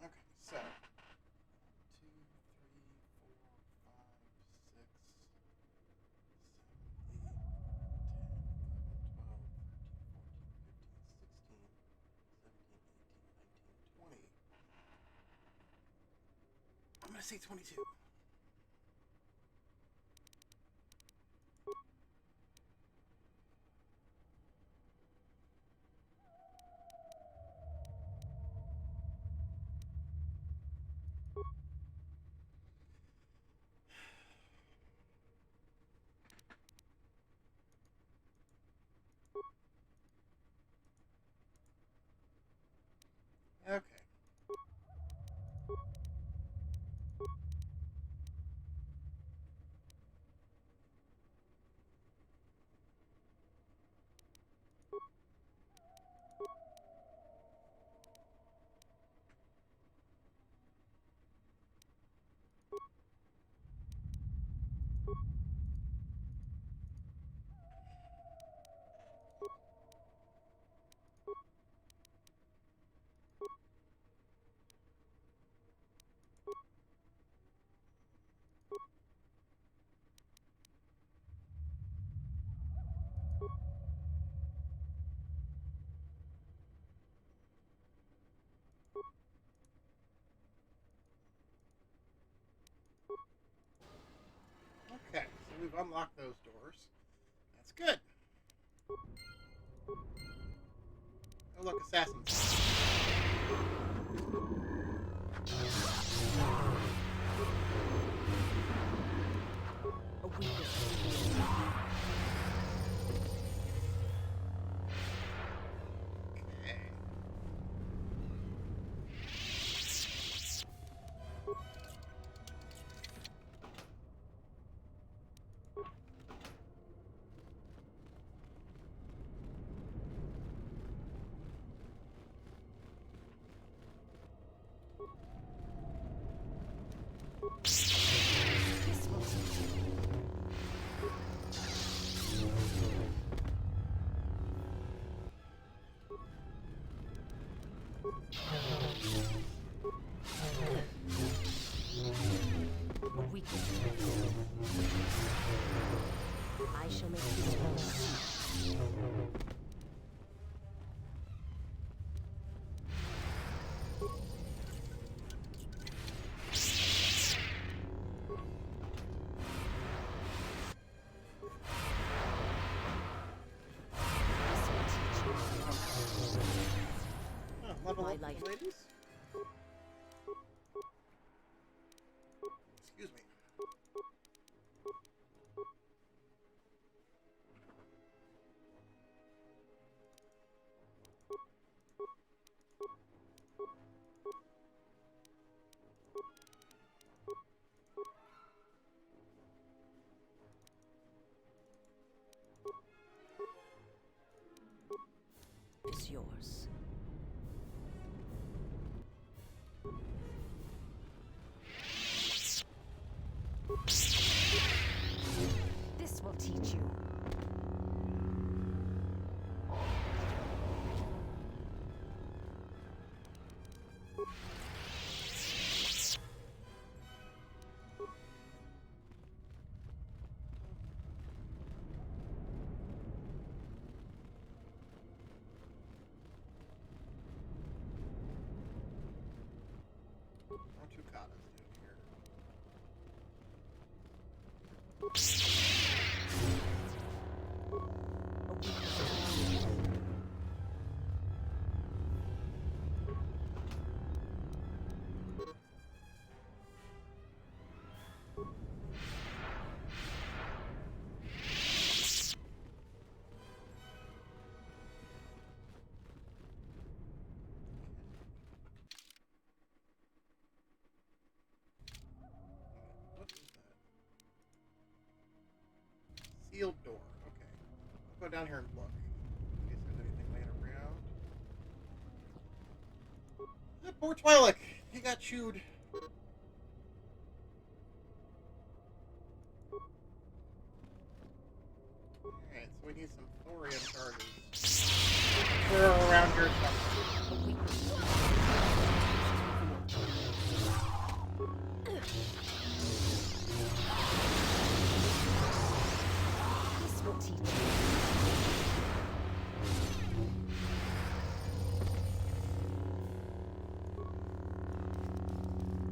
Okay, so 2, 3, 4, 5, 6, 7, 8, 10, 11, 12, 13, 14, 15, 16, 17, 18, 19, 20. I'm gonna say 22. Okay. Okay, so we've unlocked those doors. That's good. Oh look, assassins. I shall make this one. Level up, ladies. Excuse me. Is yours. Sealed door. Okay. I'll go down here and look. In case there's anything laying around. Poor Twi'lek. He got chewed. Alright, so we need some thorium charges. They're around here somewhere.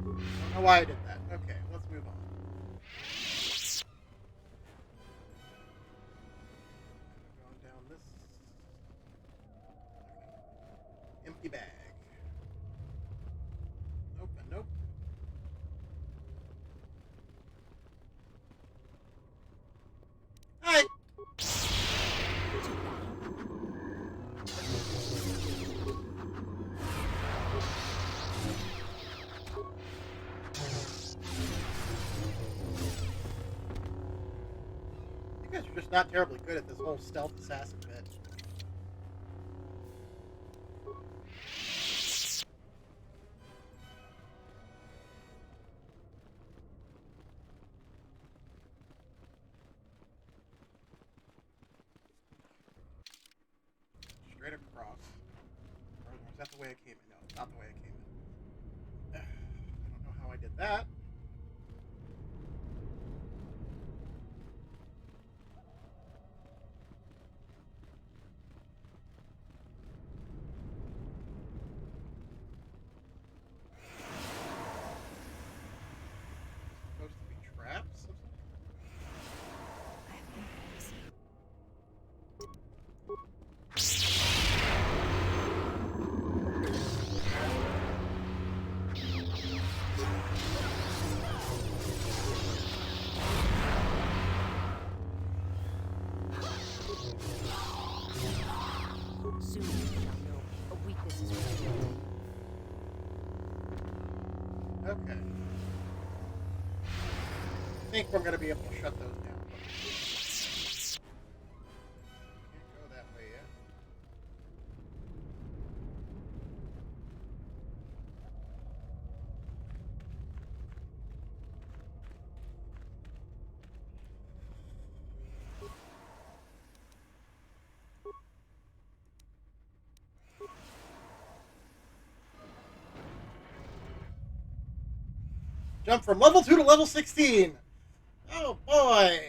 I don't know why I did that. Okay, let's move on. Going down this. Okay. Empty bag. Nope, and nope. Hi. You guys are just not terribly good at this whole stealth assassin bit. Straight across. Or is that the way I came in? No, it's not the way I came in. I don't know how I did that. Supposed to be traps of some Soon you shall know a weakness is revealed. Okay. I think we're going to be able to shut those down. Can't go that way yet. Jump from level 2 to level 16. Oh boy.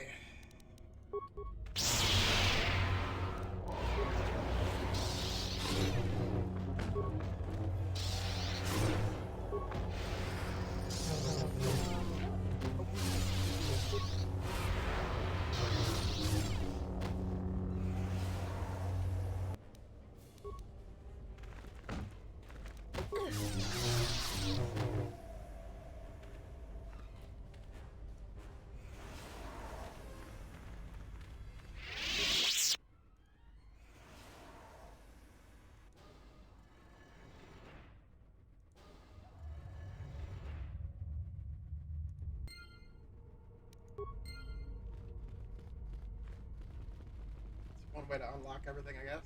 One way to unlock everything, I guess.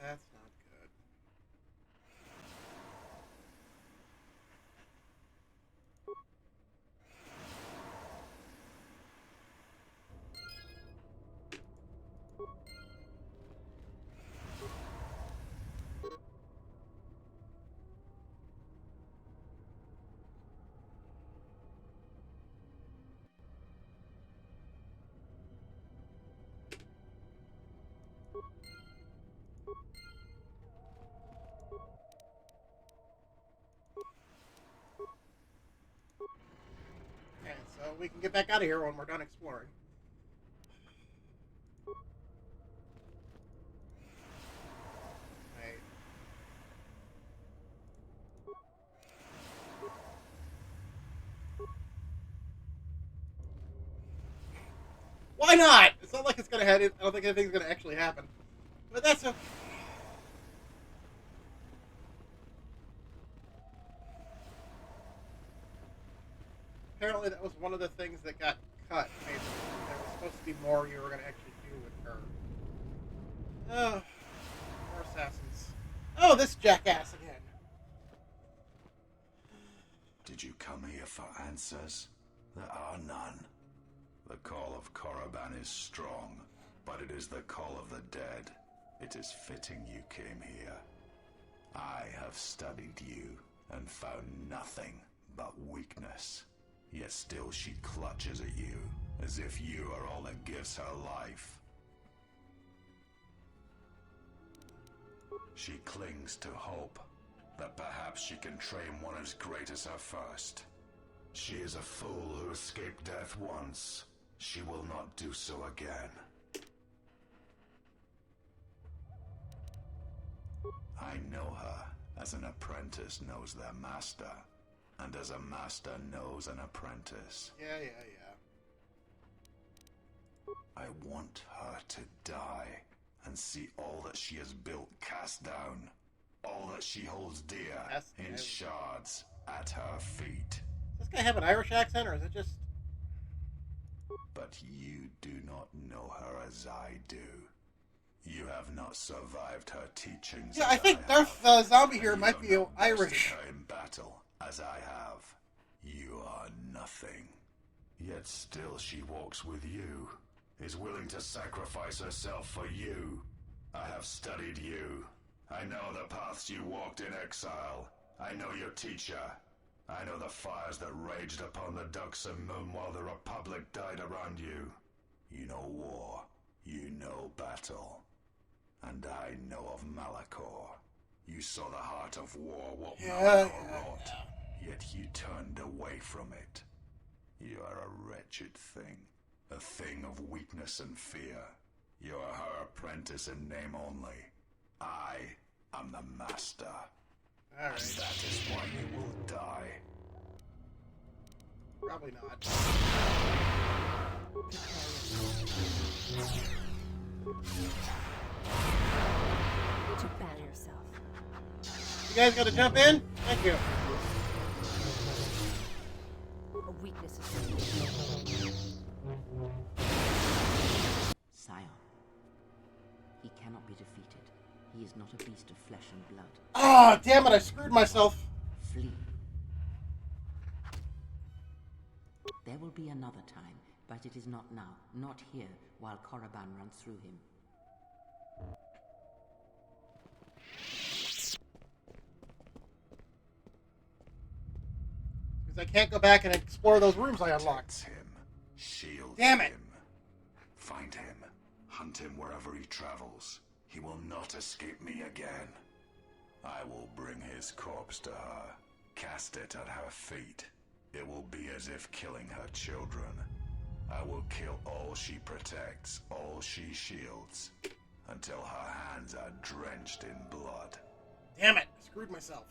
That's not good. we can get back out of here when we're done exploring. Right. Why not? It's not like it's gonna head in. I don't think anything's gonna actually happen. But that's okay. Apparently that was one of the things that got cut. Maybe. There was supposed to be more you were going to actually do with her. Oh, more assassins. Oh, this jackass again. Did you come here for answers? There are none. The call of Korriban is strong, but it is the call of the dead. It is fitting you came here. I have studied you and found nothing but weakness. Yet still she clutches at you, as if you are all that gives her life. She clings to hope that perhaps she can train one as great as her first. She is a fool who escaped death once. She will not do so again. I know her as an apprentice knows their master. And as a master knows an apprentice. Yeah. I want her to die and see all that she has built cast down. All that she holds dear in shards at her feet. Does this guy have an Irish accent, or is it just... But you do not know her as I do. You have not survived her teachings. Yeah, I think Darth Zombie here might be Irish. Her in battle. As I have, you are nothing. Yet still she walks with you, is willing to sacrifice herself for you. I have studied you. I know the paths you walked in exile. I know your teacher. I know the fires that raged upon the Duxon Moon while the Republic died around you. You know war. You know battle. And I know of Malakor. You saw the heart of war, what Malakor wrought. Yet you turned away from it. You are a wretched thing. A thing of weakness and fear. You are her apprentice in name only. I am the master. All right. And that is why you will die. Probably not. Prepare yourself. You guys gotta jump in? Thank you. A weakness is Scion. He cannot be defeated. He is not a beast of flesh and blood. Oh, damn it, I screwed myself. Flee. There will be another time, but it is not now. Not here, while Korriban runs through him. Because I can't go back and explore those rooms I unlocked. Him. Shield Damn it. him. Find him. Hunt him wherever he travels. He will not escape me again. I will bring his corpse to her. Cast it at her feet. It will be as if killing her children. I will kill all she protects, all she shields, until her hands are drenched in blood. Damn it, I screwed myself.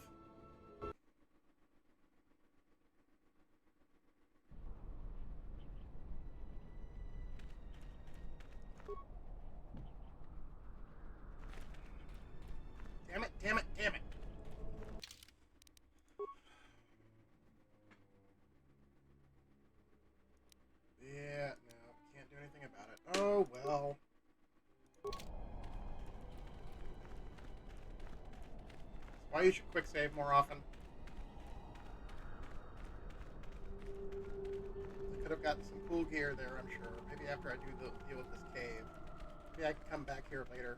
Damn it, damn it, damn it. Yeah, no, can't do anything about it. Oh, well. That's why you should quick save more often. I could have gotten some cool gear there, I'm sure. Maybe after I do the deal with this cave. Maybe I can come back here later.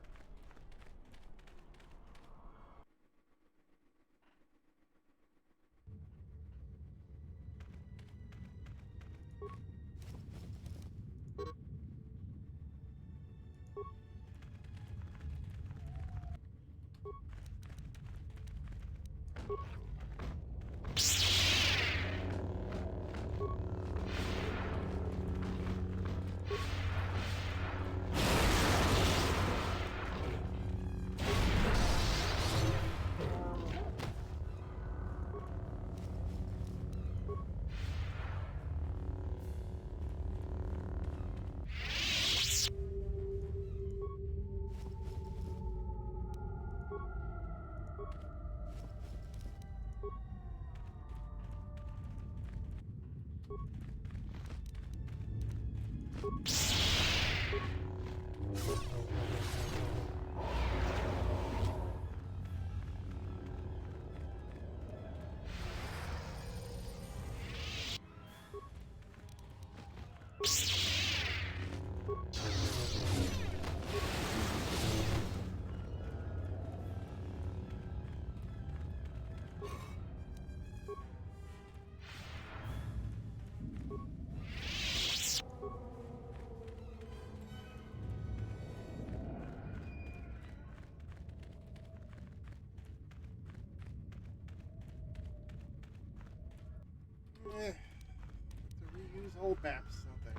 use old maps, don't they?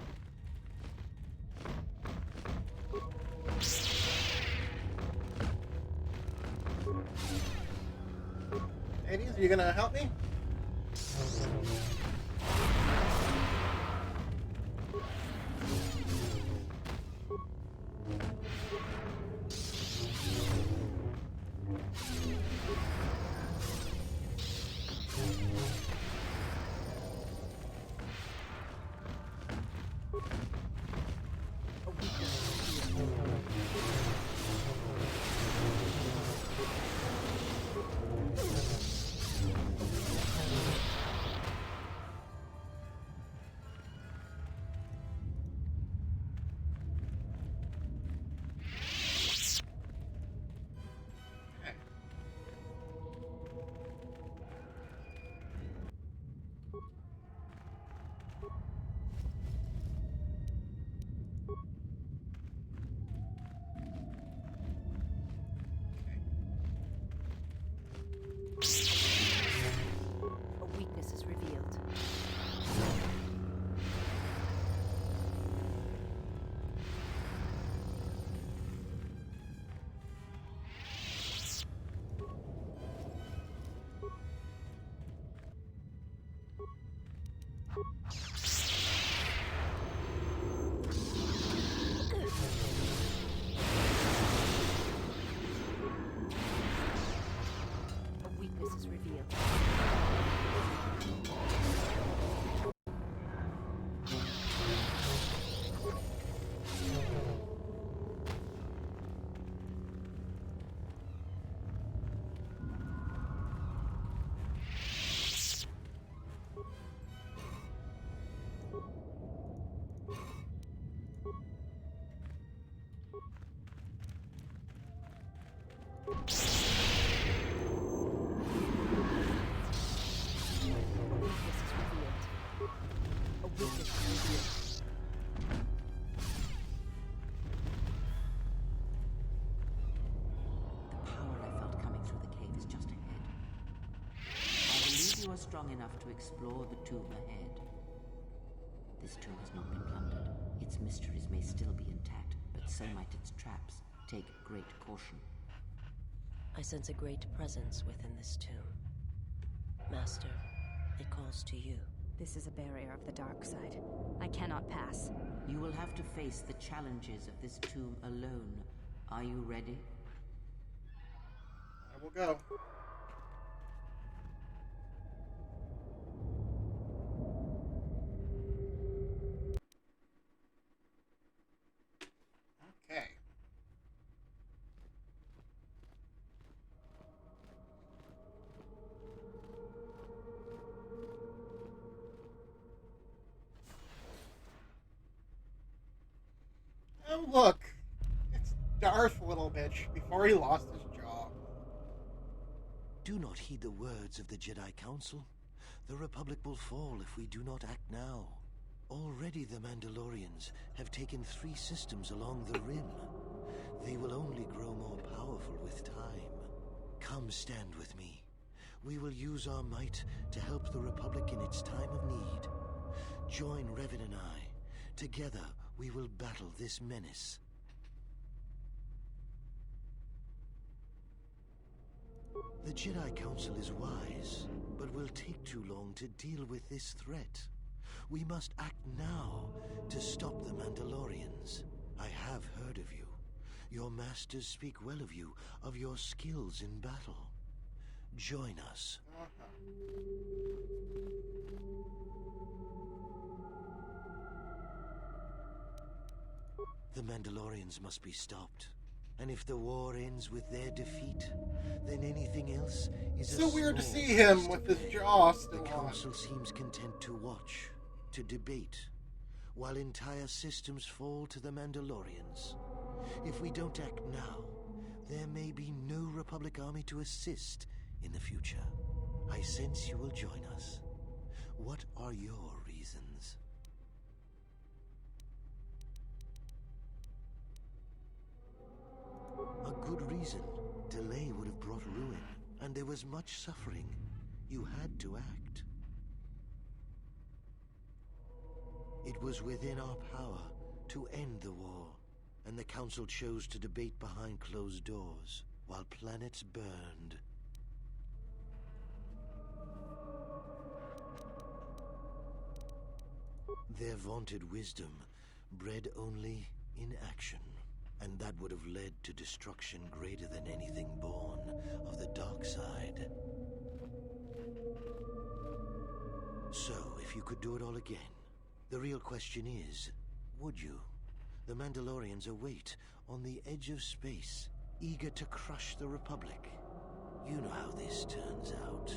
Ladies, are you gonna help me? A weakness is revealed. A weakness is revealed. You are strong enough to explore the tomb ahead. This tomb has not been plundered. Its mysteries may still be intact, but so might its traps. Take great caution. I sense a great presence within this tomb. Master, it calls to you. This is a barrier of the dark side. I cannot pass. You will have to face the challenges of this tomb alone. Are you ready? I will go. Okay. Oh, look. It's Darth, little bitch, before he lost his jaw. Do not heed the words of the Jedi Council. The Republic will fall if we do not act now. Already the Mandalorians have taken 3 systems along the rim. They will only grow more powerful with time. Come stand with me. We will use our might to help the Republic in its time of need. Join Revan and I. Together, we will battle this menace. The Jedi Council is wise, but will take too long to deal with this threat. We must act now to stop the Mandalorians. I have heard of you. Your masters speak well of you, of your skills in battle. Join us. The Mandalorians must be stopped. And if the war ends with their defeat, then anything else is so weird to see him with his jaw still on. The Council seems content to watch, to debate, while entire systems fall to the Mandalorians. If we don't act now, there may be no Republic army to assist in the future. I sense you will join us. What are your reasons? A good reason. Delay would have brought ruin, and there was much suffering. You had to act. It was within our power to end the war, and the Council chose to debate behind closed doors while planets burned. Their vaunted wisdom bred only inaction, and that would have led to destruction greater than anything born of the dark side. So, if you could do it all again, the real question is, would you? The Mandalorians await on the edge of space, eager to crush the Republic. You know how this turns out.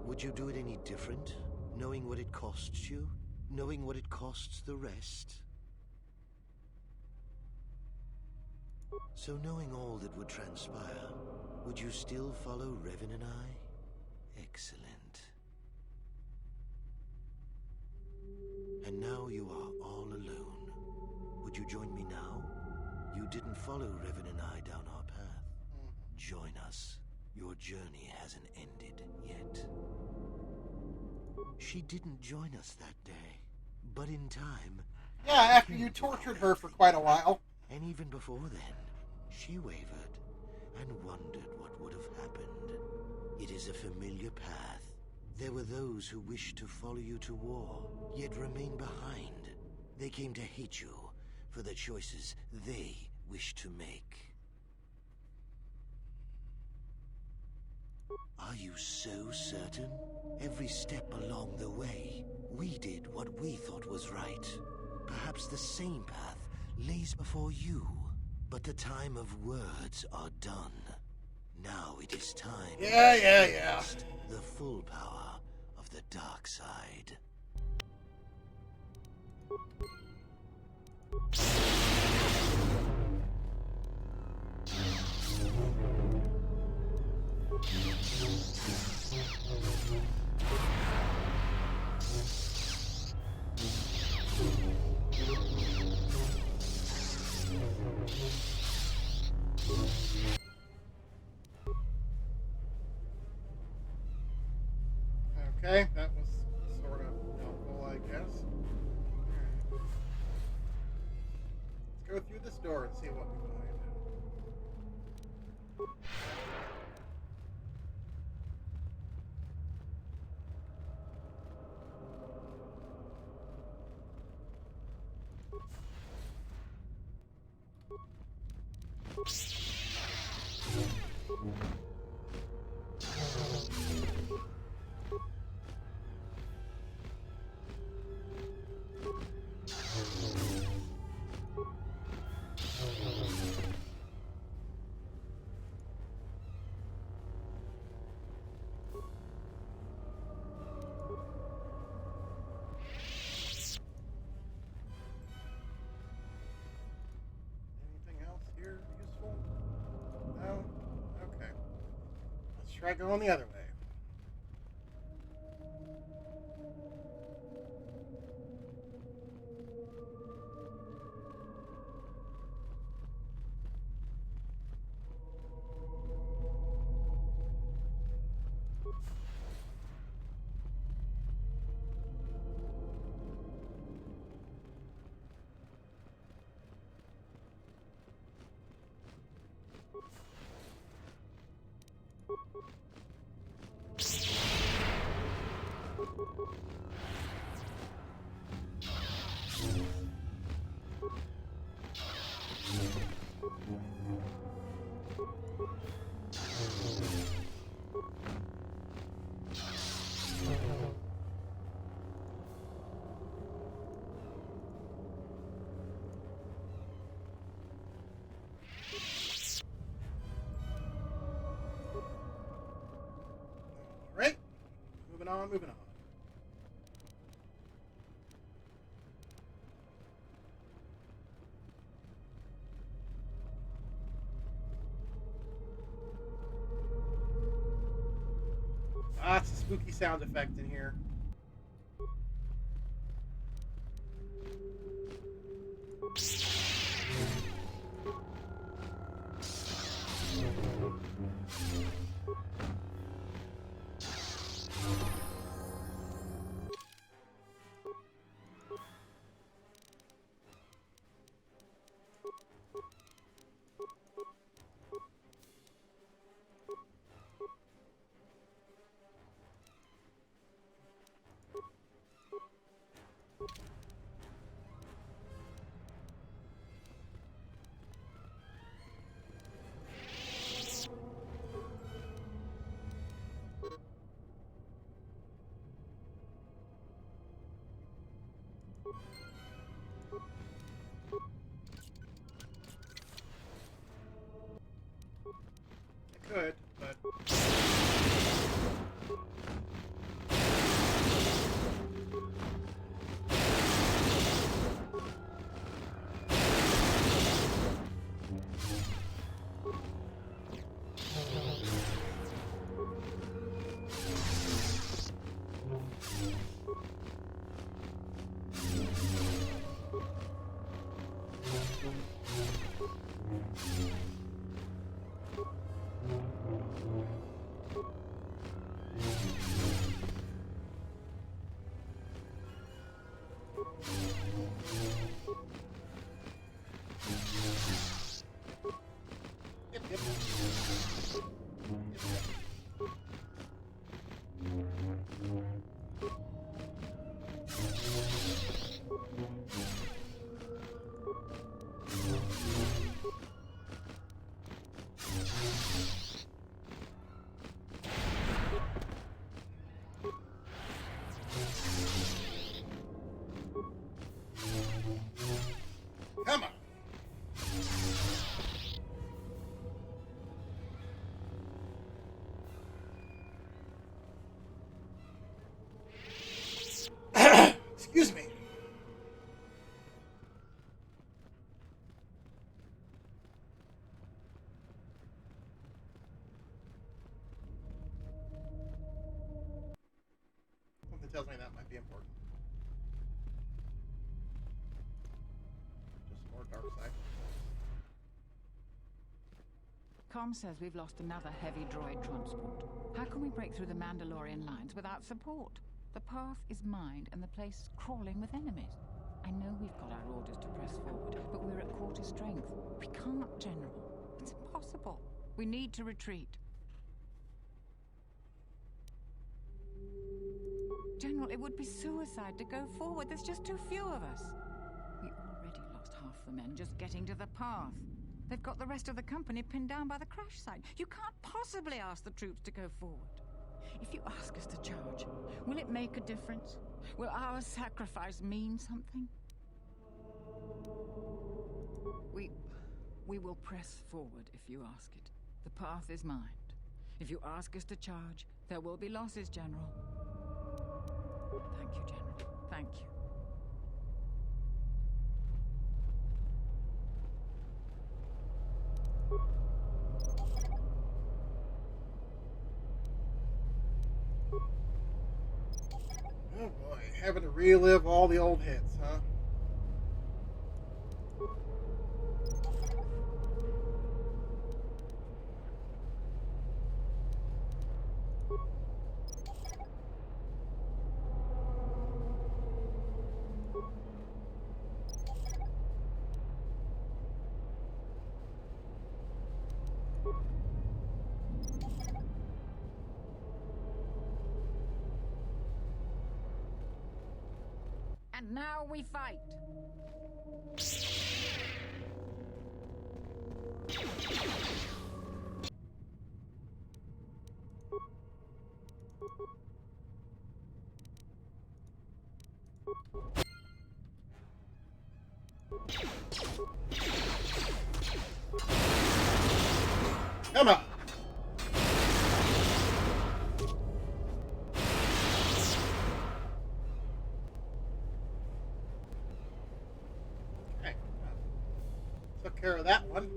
Would you do it any different, knowing what it costs you? Knowing what it costs the rest? So knowing all that would transpire, would you still follow Revan and I? Excellent. And now you are all alone. Would you join me now? You didn't follow Revan and I down our path. Join us. Your journey hasn't ended yet. She didn't join us that day, but in time... Yeah, after you tortured her for quite a while. And even before then, she wavered and wondered what would have happened. It is a familiar path. There were those who wished to follow you to war, yet remain behind. They came to hate you for the choices they wished to make. Are you so certain? Every step along the way, we did what we thought was right. Perhaps the same path lays before you, but the time of words are done. Now it is time to test the full power of the dark side. Okay, that was sort of helpful, I guess. Let's go through this door and see what we find. No? Okay. Let's try going the other way. Right? Moving on. Lots of spooky sound effect in here. tells me that might be important. Just more dark side. Com says we've lost another heavy droid transport. How can we break through the Mandalorian lines without support? The path is mined and the place is crawling with enemies. I know we've got our orders to press forward, but we're at quarter strength. We can't, General. It's impossible. We need to retreat. General, it would be suicide to go forward. There's just too few of us. We already lost half the men just getting to the path. They've got the rest of the company pinned down by the crash site. You can't possibly ask the troops to go forward. If you ask us to charge, will it make a difference? Will our sacrifice mean something? We will press forward if you ask it. The path is mined. If you ask us to charge, there will be losses, General. Thank you, General. Thank you. Oh boy, having to relive all the old hits, huh? And now we fight. Come on. Okay. Took care of that one.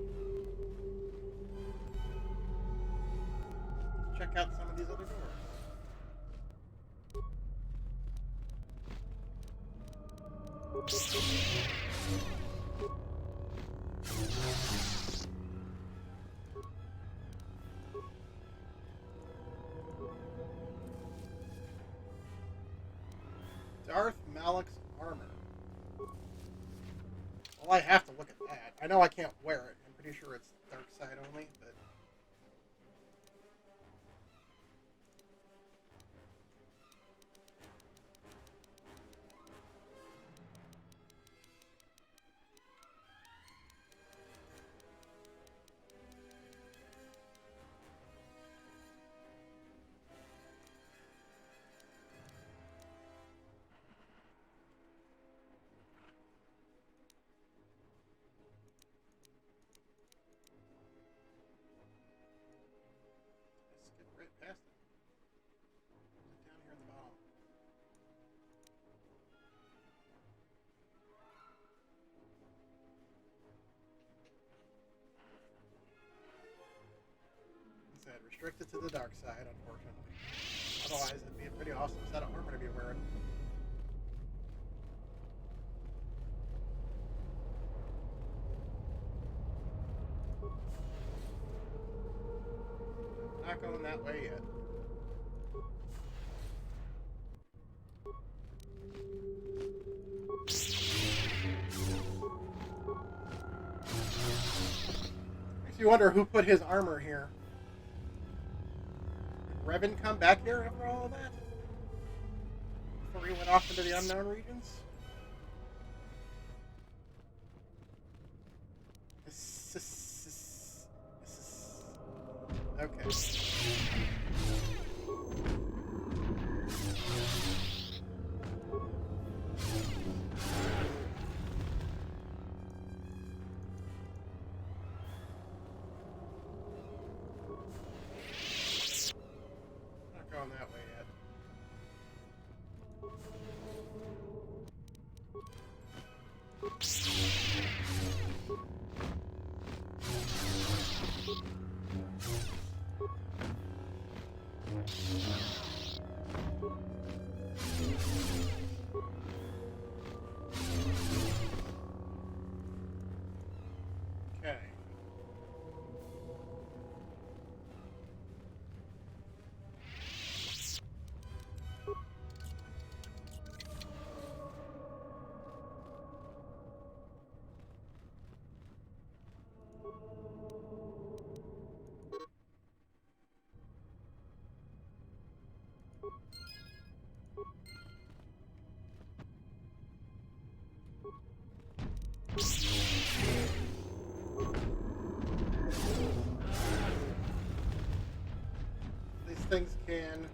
Let's check out some of these other doors. Darth Malak's armor. Well, I have to look at that. I know I can't wear it. I'm pretty sure it's dark side only, but... skip right past it. Is it down here in the bottom? It said restricted to the dark side, unfortunately. Otherwise, it'd be a pretty awesome set of armor to be wearing. Not going that way yet. Makes you wonder who put his armor here. Did Revan come back here after all of that? Before he went off into the unknown regions? Okay. Not going that way yet. These things can...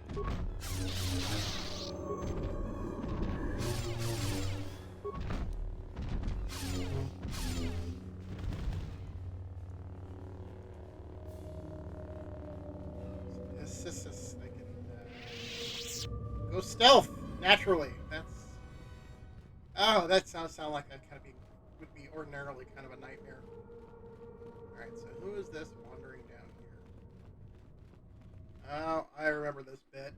They can go stealth naturally. That's... Oh, that sounds like that kind of would be ordinarily kind of a nightmare. Alright, so who is this wandering down here? Oh, I remember this bit.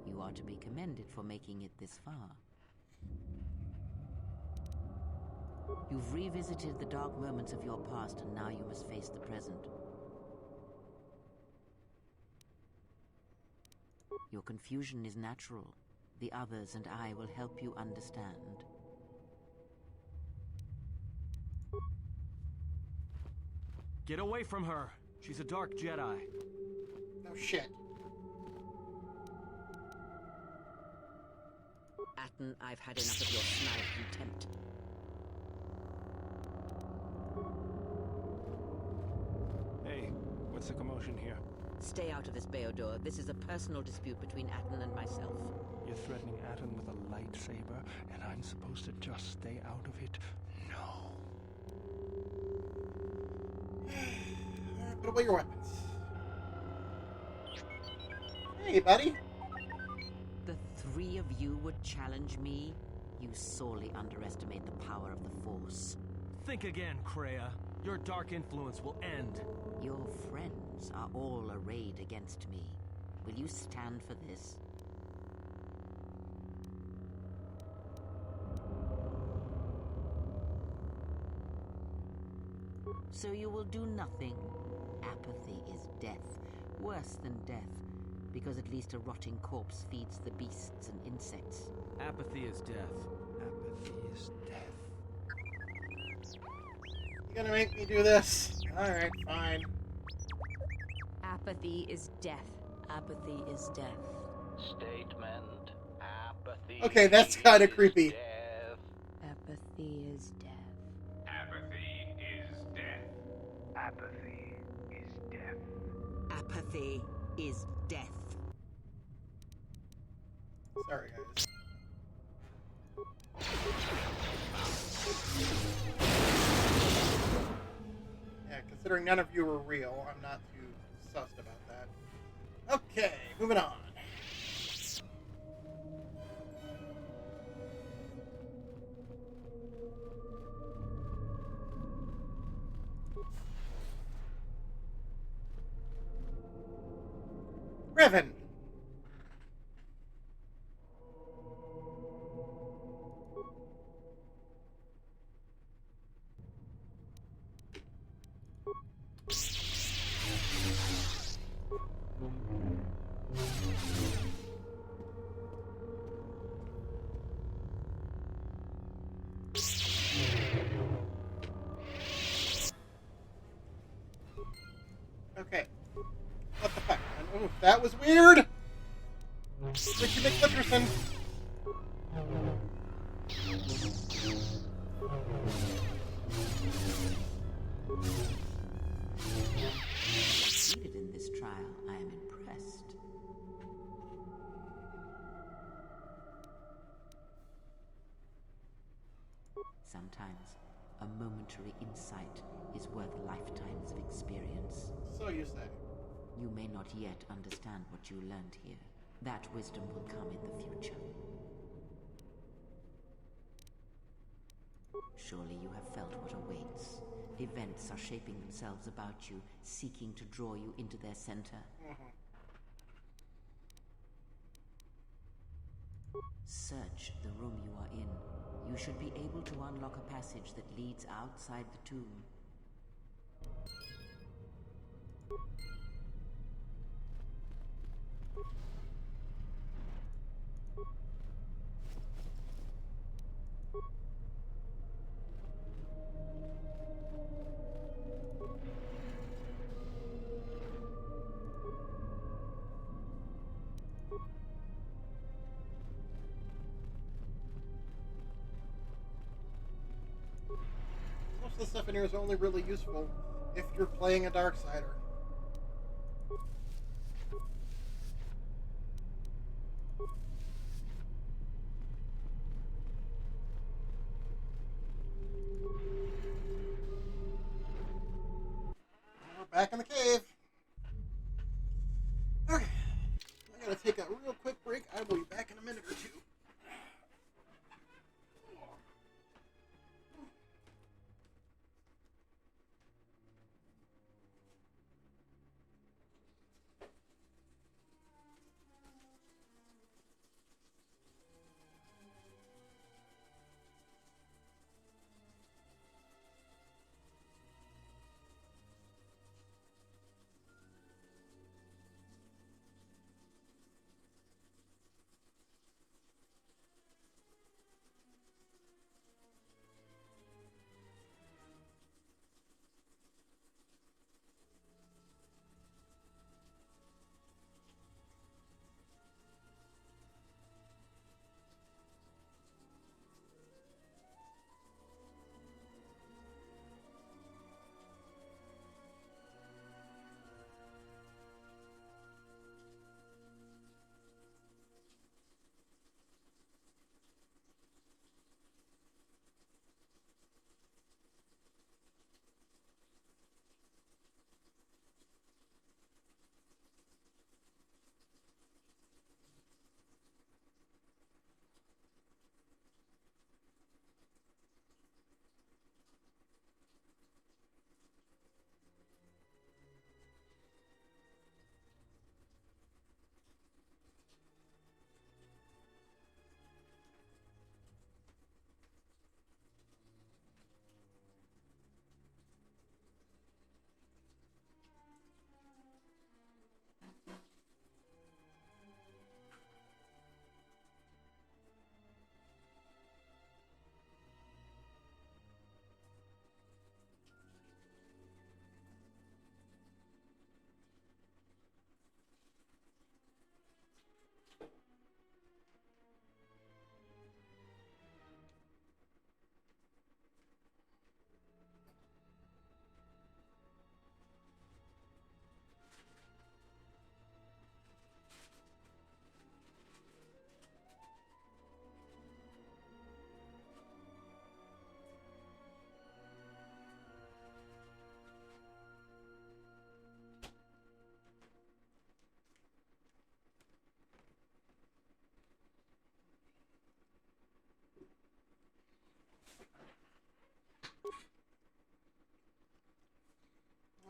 You are to be commended for making it this far. You've revisited the dark moments of your past, and now you must face the present. Your confusion is natural. The others and I will help you understand. Get away from her! She's a dark Jedi. No shit. Atten, I've had enough of your snide contempt. Hey, what's the commotion here? Stay out of this, Beodor. This is a personal dispute between Atten and myself. You're threatening Atten with a lightsaber, and I'm supposed to just stay out of it? No. Put away your weapons. Hey, buddy. The three of you would challenge me? You sorely underestimate the power of the Force. Think again, Kreia. Your dark influence will end. Your friends are all arrayed against me. Will you stand for this? So you will do nothing. Apathy is death. Worse than death, because at least a rotting corpse feeds the beasts and insects. Apathy is death. Apathy is death. You gonna make me do this? Alright, fine. Apathy is death. Apathy is death. Statement. Apathy. Okay, that's kind of creepy. Death. Apathy is death. Apathy is death. Apathy is death. Apathy is death. Sorry, guys. Yeah, considering none of you were real, I'm not too sussed about that. Okay, moving on. Revan. Okay. What the fuck? Ooh, that was weird! Ricky McClickerson. Succeeded in this trial, I am impressed. Sometimes a momentary insight is worth lifetimes of experience. So you say. You may not yet understand what you learned here. That wisdom will come in the future. Surely you have felt what awaits. Events are shaping themselves about you, seeking to draw you into their center. Search the room you are in. You should be able to unlock a passage that leads outside the tomb. of the stuff in here is only really useful if you're playing a Darksider. We're back in the cave. Okay. I gotta take a real quick break. I will be back in a minute or two.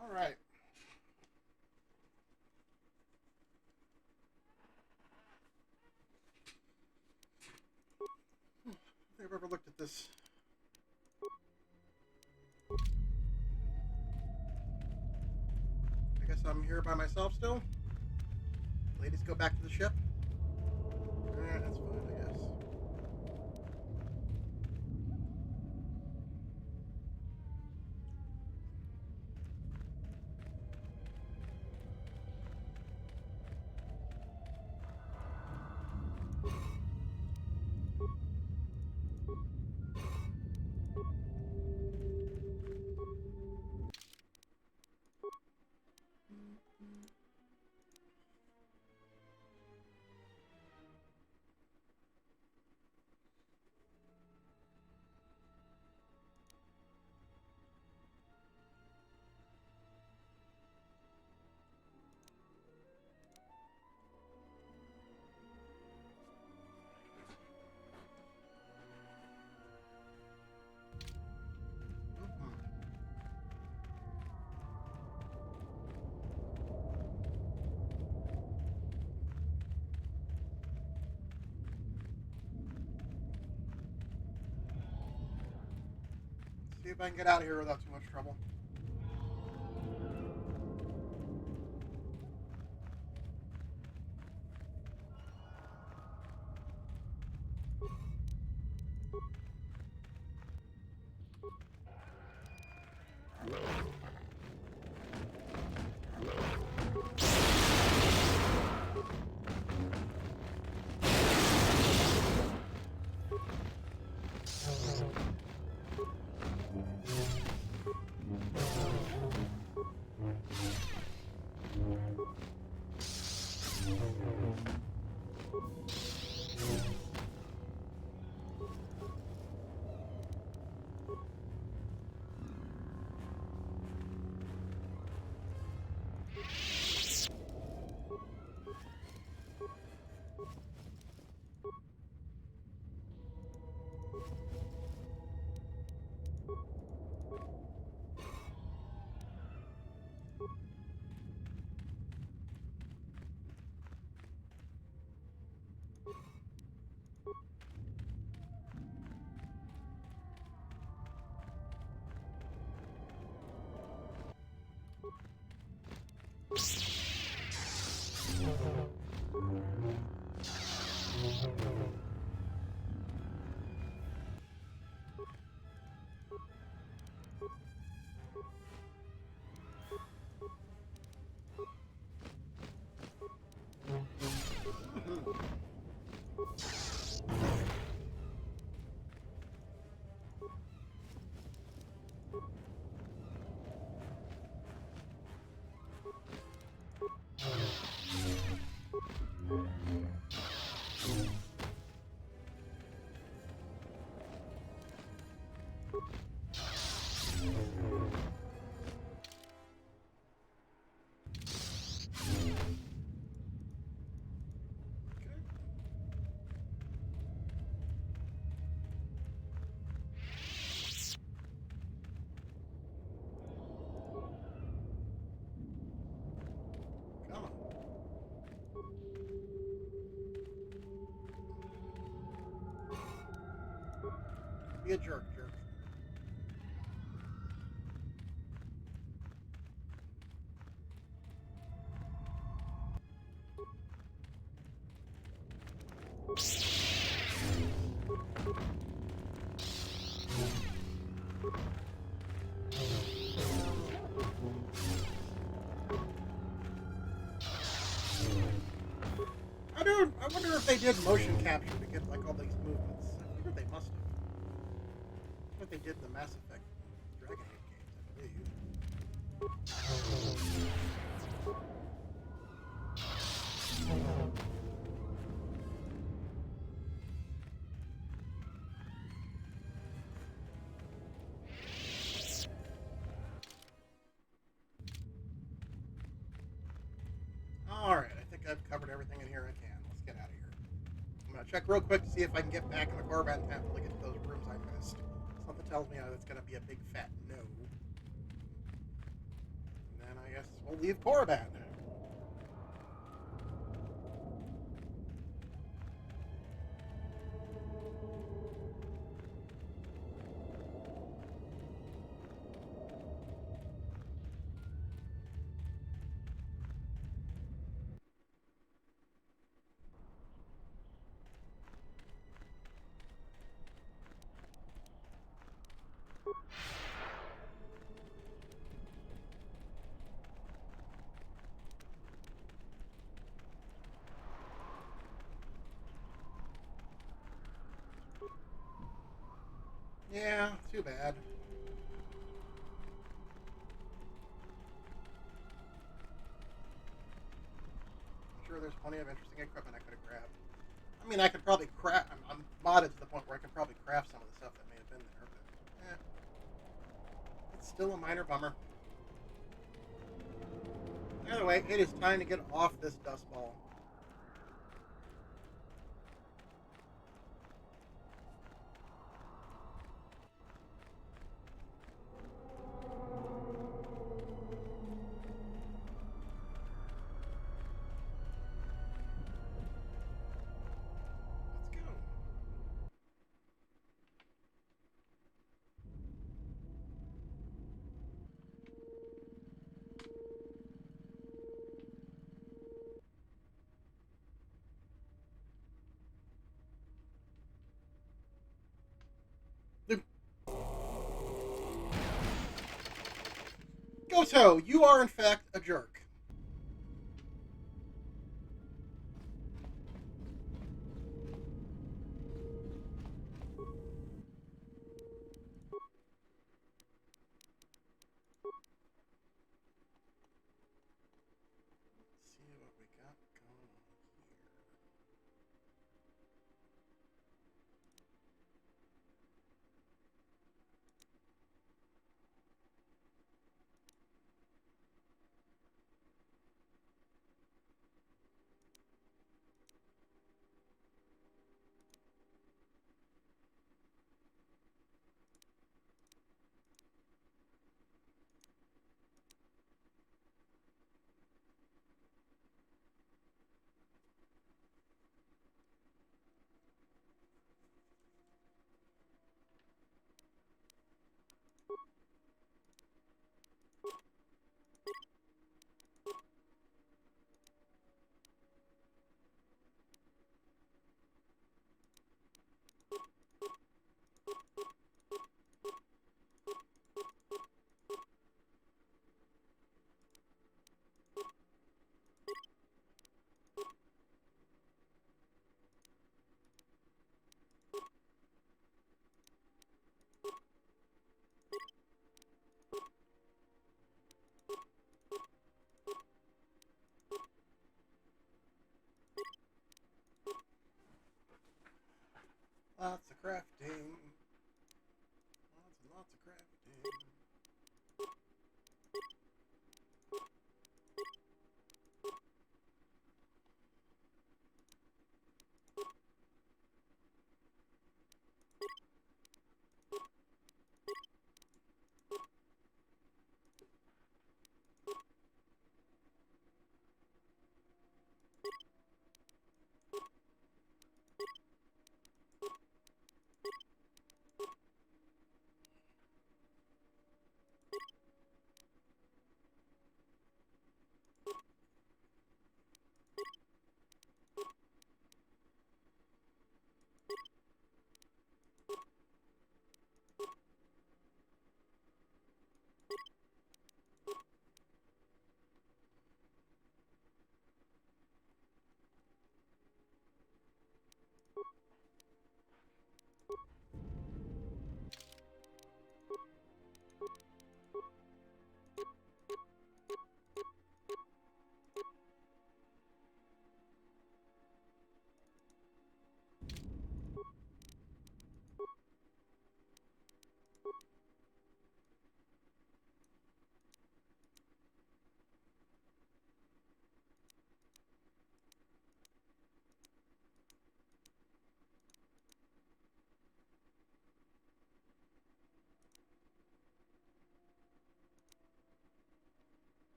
All right. If I've ever looked at this. I guess I'm here by myself still. Ladies, go back to the ship. That's fine, I guess. See if I can get out of here without too much trouble. Be a jerk. I wonder if they did motion capture to get like all these movements. I figure they must have. What they did in the Mass Effect Dragon Age games, I believe. Alright, I think I've covered everything in here I can. Let's get out of here. I'm going to check real quick to see if I can get back in the Korriban Temple to get to those rooms I missed. Something tells me that's going to be a big fat no. And then I guess we'll leave Korriban. Yeah, too bad. I'm sure there's plenty of interesting equipment I could have grabbed. I mean, I could probably craft... I'm modded to the point where I can probably craft some of the stuff that may have been there, but... It's still a minor bummer. Either way, it is time to get off this dust ball. Goto, you are in fact a jerk. Let's see what we got going on here.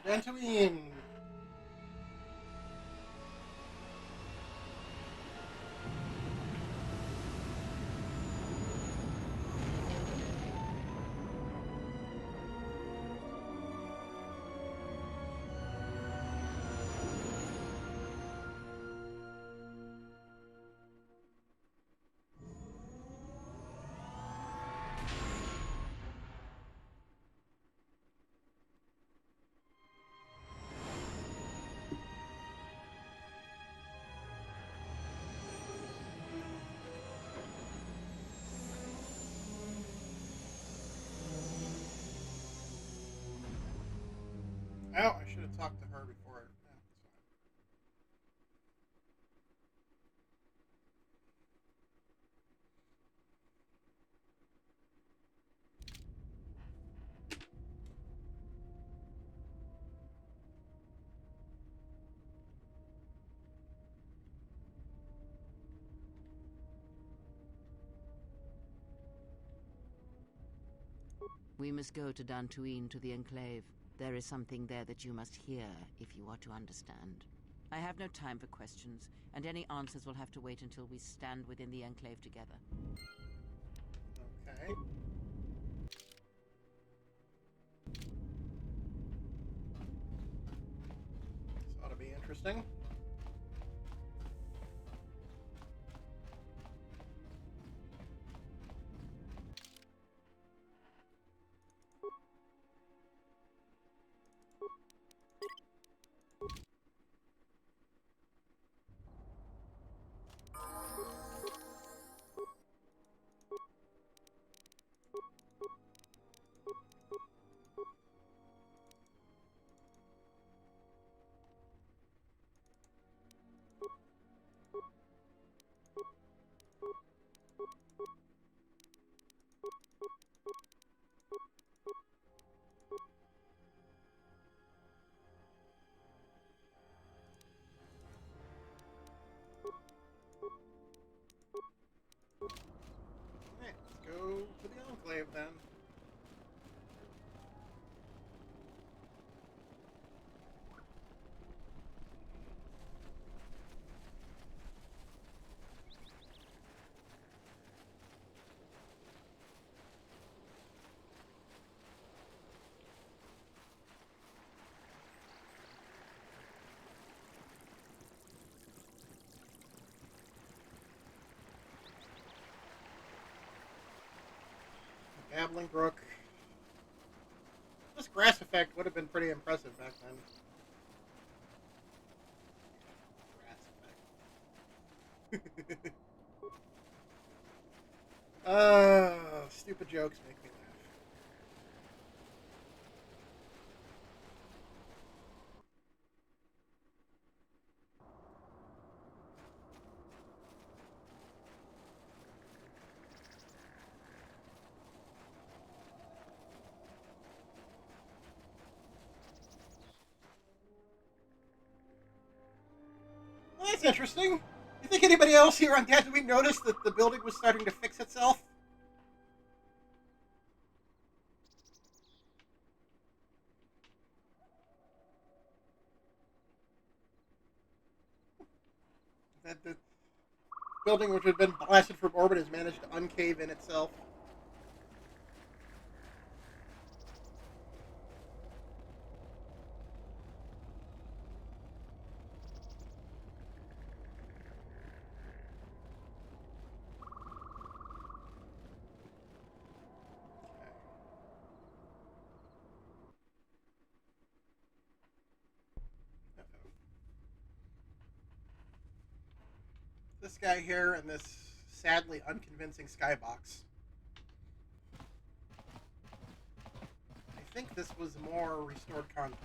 Dantooine! Oh, I should have talked to her before. Yeah, that's We must go to Dantooine, to the Enclave. There is something there that you must hear if you are to understand. I have no time for questions, and any answers will have to wait until we stand within the Enclave together. Okay. This ought to be interesting. Alright, let's go to the Enclave then. Babbling Brook. This grass effect would have been pretty impressive back then. Grass effect. Stupid jokes make me laugh. Well, that's interesting. You think anybody else here on Tatooine noticed that the building was starting to fix itself? That the building, which had been blasted from orbit, has managed to uncave in itself. This guy here and this sadly unconvincing skybox. I think this was more restored content.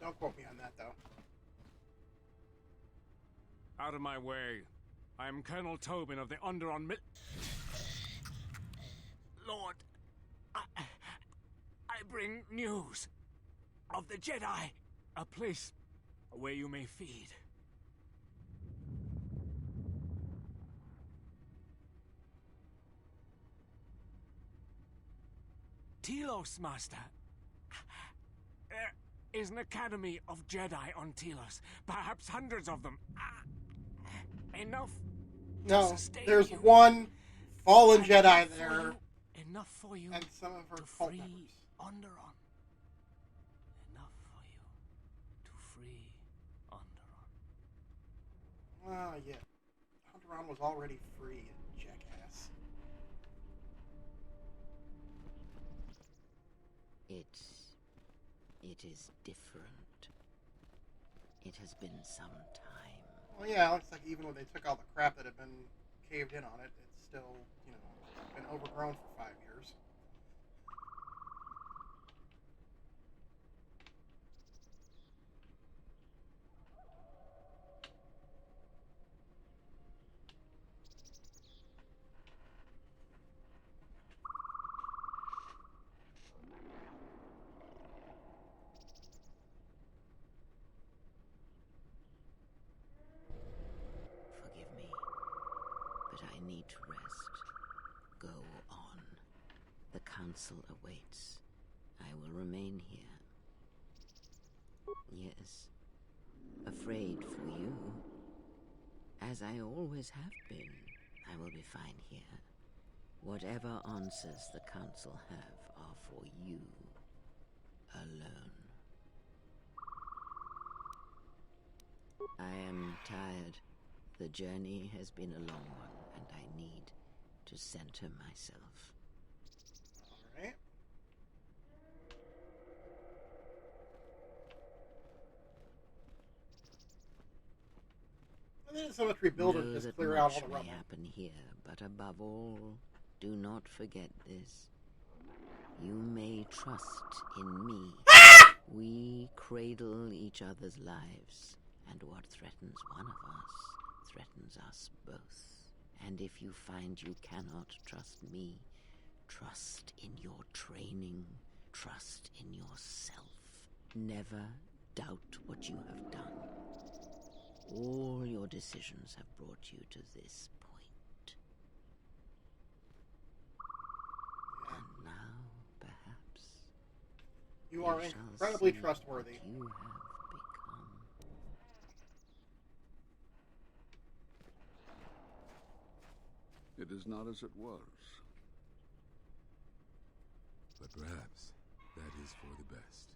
Don't quote me on that, though. Out of my way. I am Colonel Tobin of the Underon Lord, I bring news of the Jedi. A place where you may feed. Telos, Master. is an academy of Jedi on Telos. Perhaps hundreds of them. Enough to No, sustain there's you. one fallen And Jedi enough for there, you- Enough for you and some of her to cult free members. Onderon. Enough for you to free Onderon. Ah, yeah. Onderon was already free, you jackass. It is different. It has been some time. Well, yeah, it looks like even when they took all the crap that had been caved in on it, it's still, been overgrown for 5 years. Forgive me, but I need to rest. Go on. The council awaits. I will remain here. Yes, afraid for you. As I always have been, I will be fine here. Whatever answers the council have are for you alone. I am tired. The journey has been a long one, and I need to center myself. Alright. I think so much rebuilding Know just that clear out all much the may rubble. happen here, but above all, do not forget this. You may trust in me. We cradle each other's lives, and what threatens one of us threatens us both. And if you find you cannot trust me, trust in your training, trust in yourself. Never doubt what you have done. All your decisions have brought you to this point. And now, perhaps, You are shall incredibly see trustworthy. what you have become. It is not as it was. But perhaps that is for the best.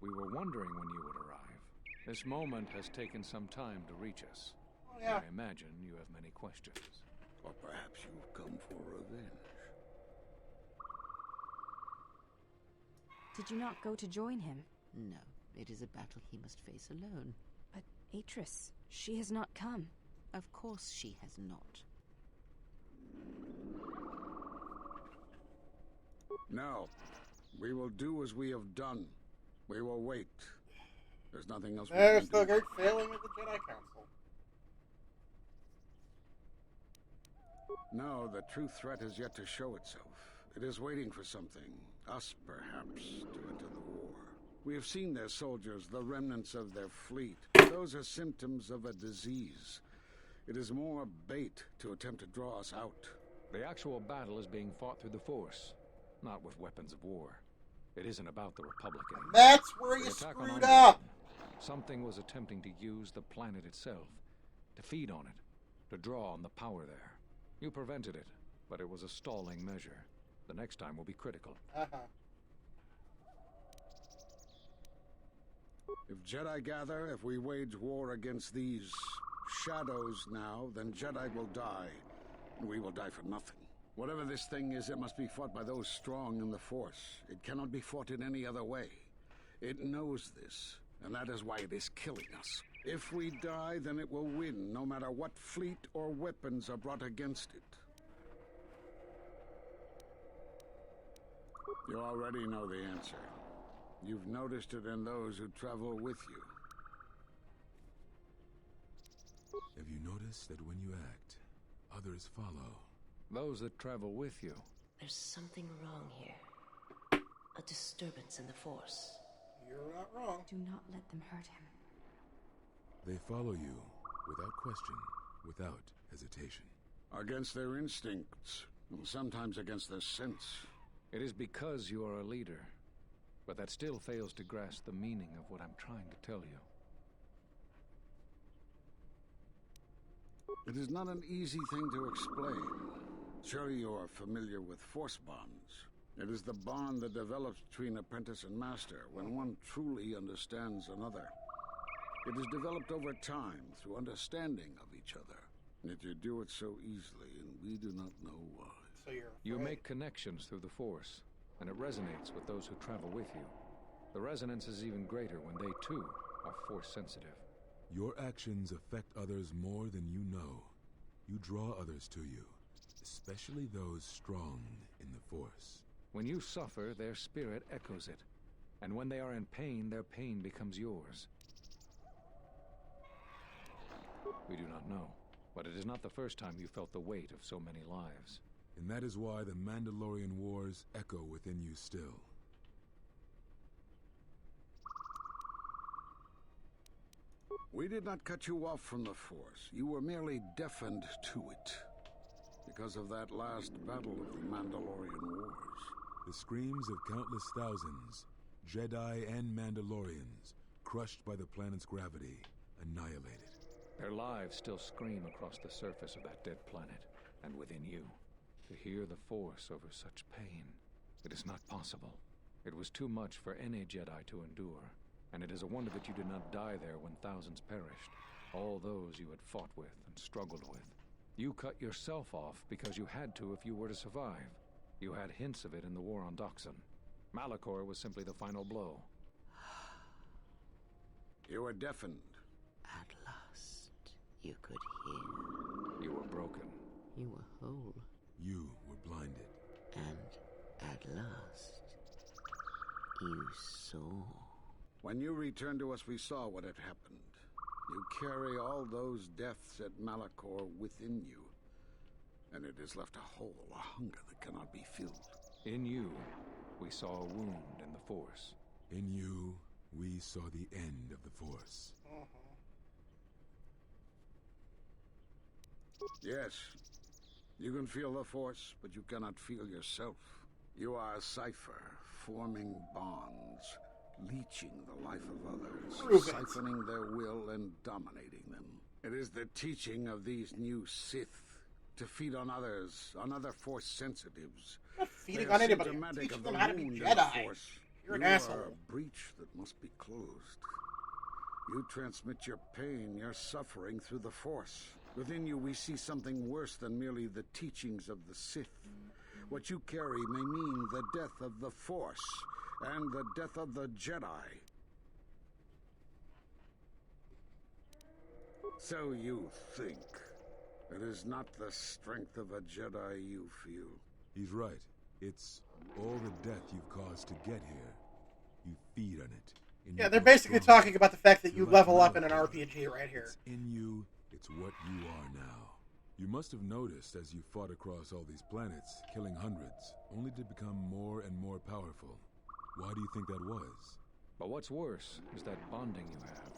We were wondering when you would arrive. This moment has taken some time to reach us. Oh, yeah. I imagine you have many questions. Or perhaps you've come for revenge. Did you not go to join him? No, it is a battle he must face alone. But Atris, she has not come. Of course she has not. No. We will do as we have done. We will wait. There's nothing else There's we the can do. great failing of the Jedi Council. No, the true threat has yet to show itself. It is waiting for something. Us, perhaps, to enter the war. We have seen their soldiers, the remnants of their fleet. Those are symptoms of a disease. It is more bait to attempt to draw us out. The actual battle is being fought through the Force, not with weapons of war. It isn't about the Republic anymore. That's where you The attack on screwed Onderon, up! Something was attempting to use the planet itself, to feed on it, to draw on the power there. You prevented it, but it was a stalling measure. The next time will be critical. Uh-huh. If Jedi gather, if we wage war against these shadows now, then Jedi will die. And we will die for nothing. Whatever this thing is, it must be fought by those strong in the Force. It cannot be fought in any other way. It knows this, and that is why it is killing us. If we die, then it will win, no matter what fleet or weapons are brought against it. You already know the answer. You've noticed it in those who travel with you. Have you noticed that when you act, others follow? Those that travel with you. There's something wrong here. A disturbance in the Force. You're not wrong. Do not let them hurt him. They follow you without question. without hesitation. Against their instincts, and sometimes against their sense. It is because you are a leader, but that still fails to grasp the meaning of what I'm trying to tell you. It is not an easy thing to explain. Surely you are familiar with force bonds. It is the bond that develops between apprentice and master when one truly understands another. It is developed over time through understanding of each other. Yet you do it so easily, and we do not know why. So you make connections through the Force, and it resonates with those who travel with you. The resonance is even greater when they, too, are Force-sensitive. Your actions affect others more than you know. You draw others to you, especially those strong in the Force. When you suffer, their spirit echoes it. And when they are in pain, their pain becomes yours. We do not know, but it is not the first time you felt the weight of so many lives. And that is why the Mandalorian Wars echo within you still. We did not cut you off from the Force. You were merely deafened to it. Because of that last battle of the Mandalorian Wars. The screams of countless thousands, Jedi and Mandalorians, crushed by the planet's gravity, annihilated. Their lives still scream across the surface of that dead planet, and within you. To hear the Force over such pain, it is not possible. It was too much for any Jedi to endure, and it is a wonder that you did not die there when thousands perished, all those you had fought with and struggled with. You cut yourself off because you had to if you were to survive. You had hints of it in the war on Doxon. Malachor was simply the final blow. You were deafened. At last, you could hear. You were broken. You were whole. You were blinded. And at last, you saw. When you returned to us, we saw what had happened. You carry all those deaths at Malachor within you. And it has left a hole, a hunger that cannot be filled. In you, we saw a wound in the Force. In you, we saw the end of the Force. Yes, you can feel the Force, but you cannot feel yourself. You are a cipher, forming bonds, leeching the life of others, siphoning their will and dominating them. It is the teaching of these new Sith to feed on others, on other Force sensitives. I'm not feeding on anybody. I'm teaching them how to be Jedi. You're an asshole. You are a breach that must be closed. You transmit your pain, your suffering through the Force. Within you, we see something worse than merely the teachings of the Sith. What you carry may mean the death of the Force and the death of the Jedi. So you think. It is not the strength of a Jedi you feel. He's right. It's all the death you've caused to get here. You feed on it. Yeah, they're basically talking about the fact that you level up in an RPG right here. It's in you. It's what you are now. You must have noticed as you fought across all these planets, killing hundreds, only to become more and more powerful. Why do you think that was? But what's worse is that bonding you have.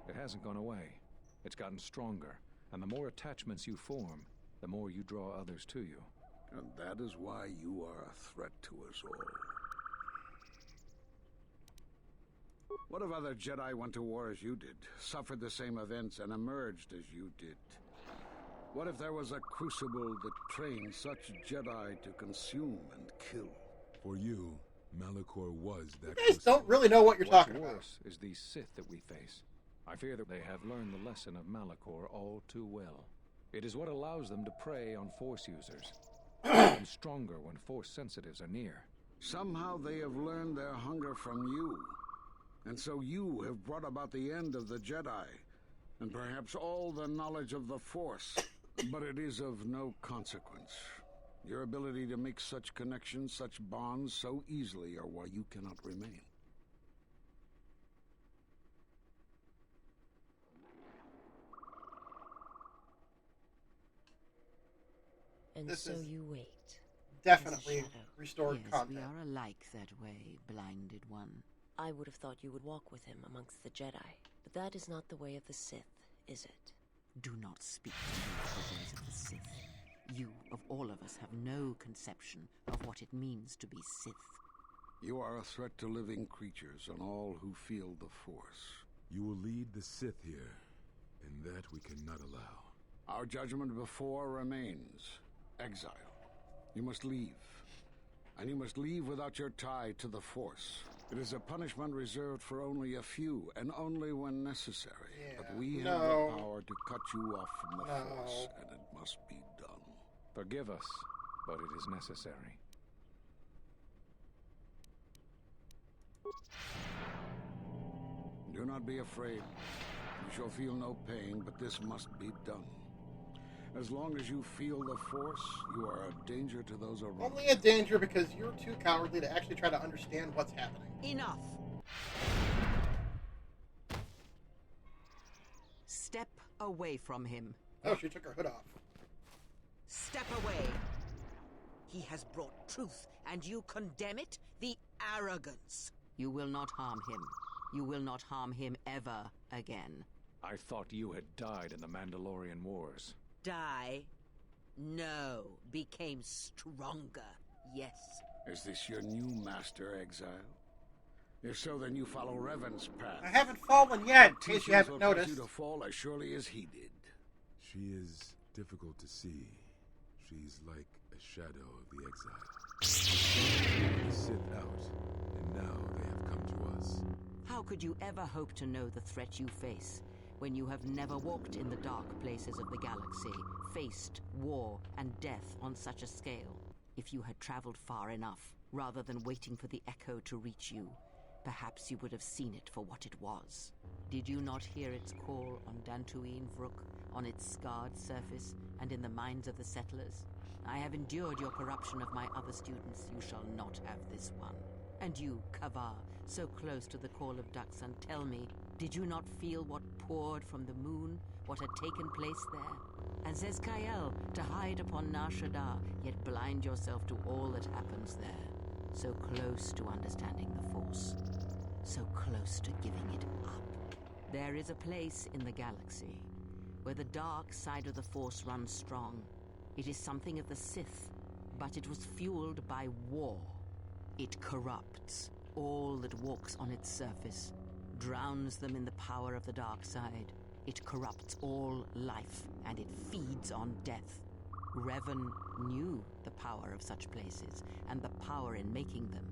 It hasn't gone away. It's gotten stronger, and the more attachments you form, the more you draw others to you. And that is why you are a threat to us all. What if other Jedi went to war as you did, suffered the same events, and emerged as you did? What if there was a crucible that trained such Jedi to consume and kill? For you, Malachor was that. You guys don't really know what you're talking about. What's worse is these Sith that we face. I fear that they have learned the lesson of Malachor all too well. It is what allows them to prey on Force users. And stronger when Force sensitives are near. Somehow they have learned their hunger from you. And so you have brought about the end of the Jedi, and perhaps all the knowledge of the Force. But it is of no consequence. Your ability to make such connections, such bonds so easily are why you cannot remain. And This so is you wait. Definitely as a shadow. restored Yes, content. we are alike that way, blinded one. I would have thought you would walk with him amongst the Jedi. But that is not the way of the Sith, is it? Do not speak to me of the ways of the Sith. You, of all of us, have no conception of what it means to be Sith. You are a threat to living creatures and all who feel the Force. You will lead the Sith here, and that we cannot allow. Our judgment before remains. Exile. You must leave. And you must leave without your tie to the Force. It is a punishment reserved for only a few, and only when necessary. Yeah. But we have the power to cut you off from the Force, and it must be done. Forgive us, but it is necessary. Do not be afraid. You shall feel no pain, but this must be done. As long as you feel the Force, you are a danger to those around. Only a danger because you're too cowardly to actually try to understand what's happening. Enough! Step away from him. Oh, she took her hood off. Step away. He has brought truth, and you condemn it? The arrogance. You will not harm him. You will not harm him ever again. I thought you had died in the Mandalorian Wars. Die? No. Became stronger. Yes. Is this your new master, Exile? If so, then you follow Revan's path. I haven't fallen yet, in case you haven't noticed. You to fall as surely as he did. She is difficult to see. She's like a shadow of the exile. The Sith out, and now they have come to us. How could you ever hope to know the threat you face when you have never walked in the dark places of the galaxy, faced war and death on such a scale? If you had traveled far enough, rather than waiting for the echo to reach you, perhaps you would have seen it for what it was. Did you not hear its call on Dantooine Vrook, on its scarred surface, and in the minds of the settlers? I have endured your corruption of my other students. You shall not have this one. And you, Kavar, so close to the call of Daxan, tell me, did you not feel what poured from the moon, what had taken place there? And says Kael to hide upon Nar Shaddaa, yet blind yourself to all that happens there. So close to understanding the Force. So close to giving it up. There is a place in the galaxy where the dark side of the Force runs strong. It is something of the Sith, but it was fueled by war. It corrupts all that walks on its surface, drowns them in the power of the dark side. It corrupts all life, and it feeds on death. Revan knew the power of such places, and the power in making them.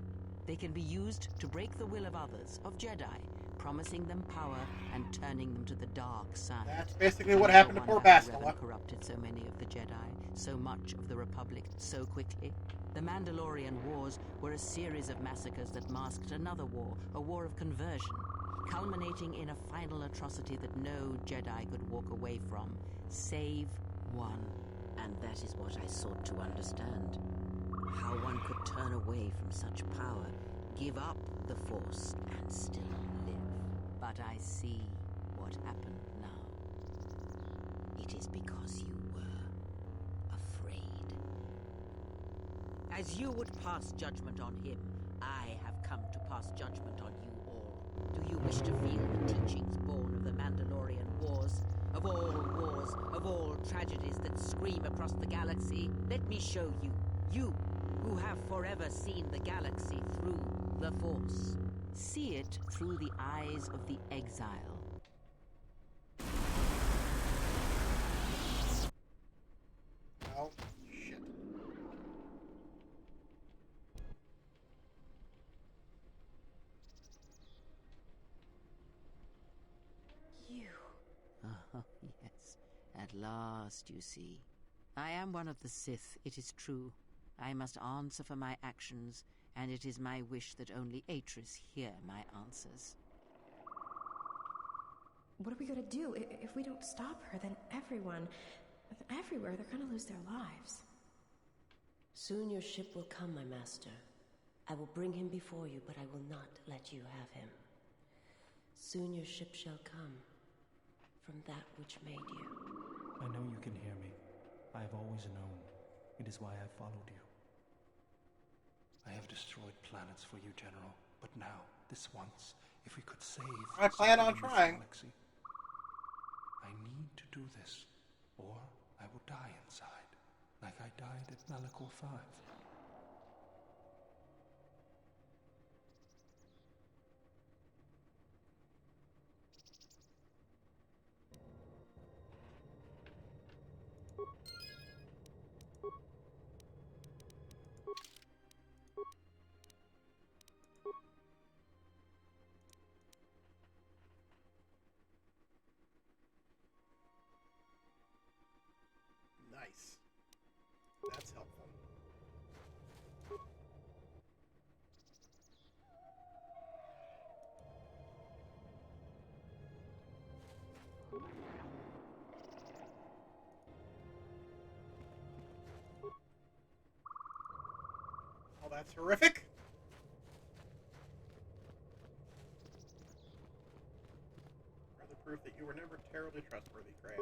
They can be used to break the will of others, of Jedi, promising them power and turning them to the dark side. That's basically what happened to poor Bastila. Revan corrupted so many of the Jedi, so much of the Republic, so quickly. The Mandalorian Wars were a series of massacres that masked another war, a war of conversion, culminating in a final atrocity that no Jedi could walk away from, save one. And that is what I sought to understand. How one could turn away from such power, give up the Force, and still live. But I see what happened now. It is because you were afraid. As you would pass judgment on him, I have come to pass judgment on you all. Do you wish to feel the teachings born of the Mandalorian Wars? Of all wars, of all tragedies that scream across the galaxy? Let me show you. You, who have forever seen the galaxy through the Force. See it through the eyes of the exile. Oh, shit. You. Oh, yes. At last, you see. I am one of the Sith, it is true. I must answer for my actions, and it is my wish that only Atris hear my answers. What are we gonna do? If we don't stop her, then everyone, everywhere, they're gonna lose their lives. Soon your ship will come, my master. I will bring him before you, but I will not let you have him. Soon your ship shall come from that which made you. I know you can hear me. I have always known. It is why I followed you. I have destroyed planets for you, General. But now, this once, if we could save... I plan on trying. Galaxy, I need to do this, or I will die inside, like I died at Malakor 5. Nice. That's helpful. Oh, that's horrific. Further proof that you were never terribly trustworthy, Crab.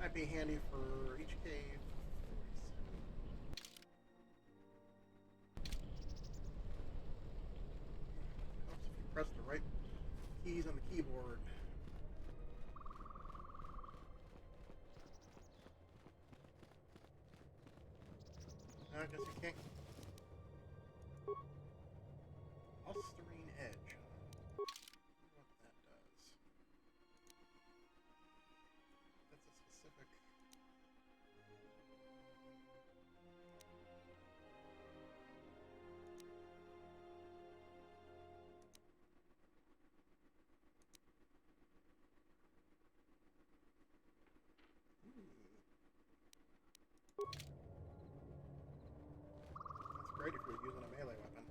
Might be handy for each cave. Helps if you press the right keys on the keyboard. I guess you can't. Ulsterine Edge. I wonder what that does. That's a specific. That's great if you're using a melee weapon.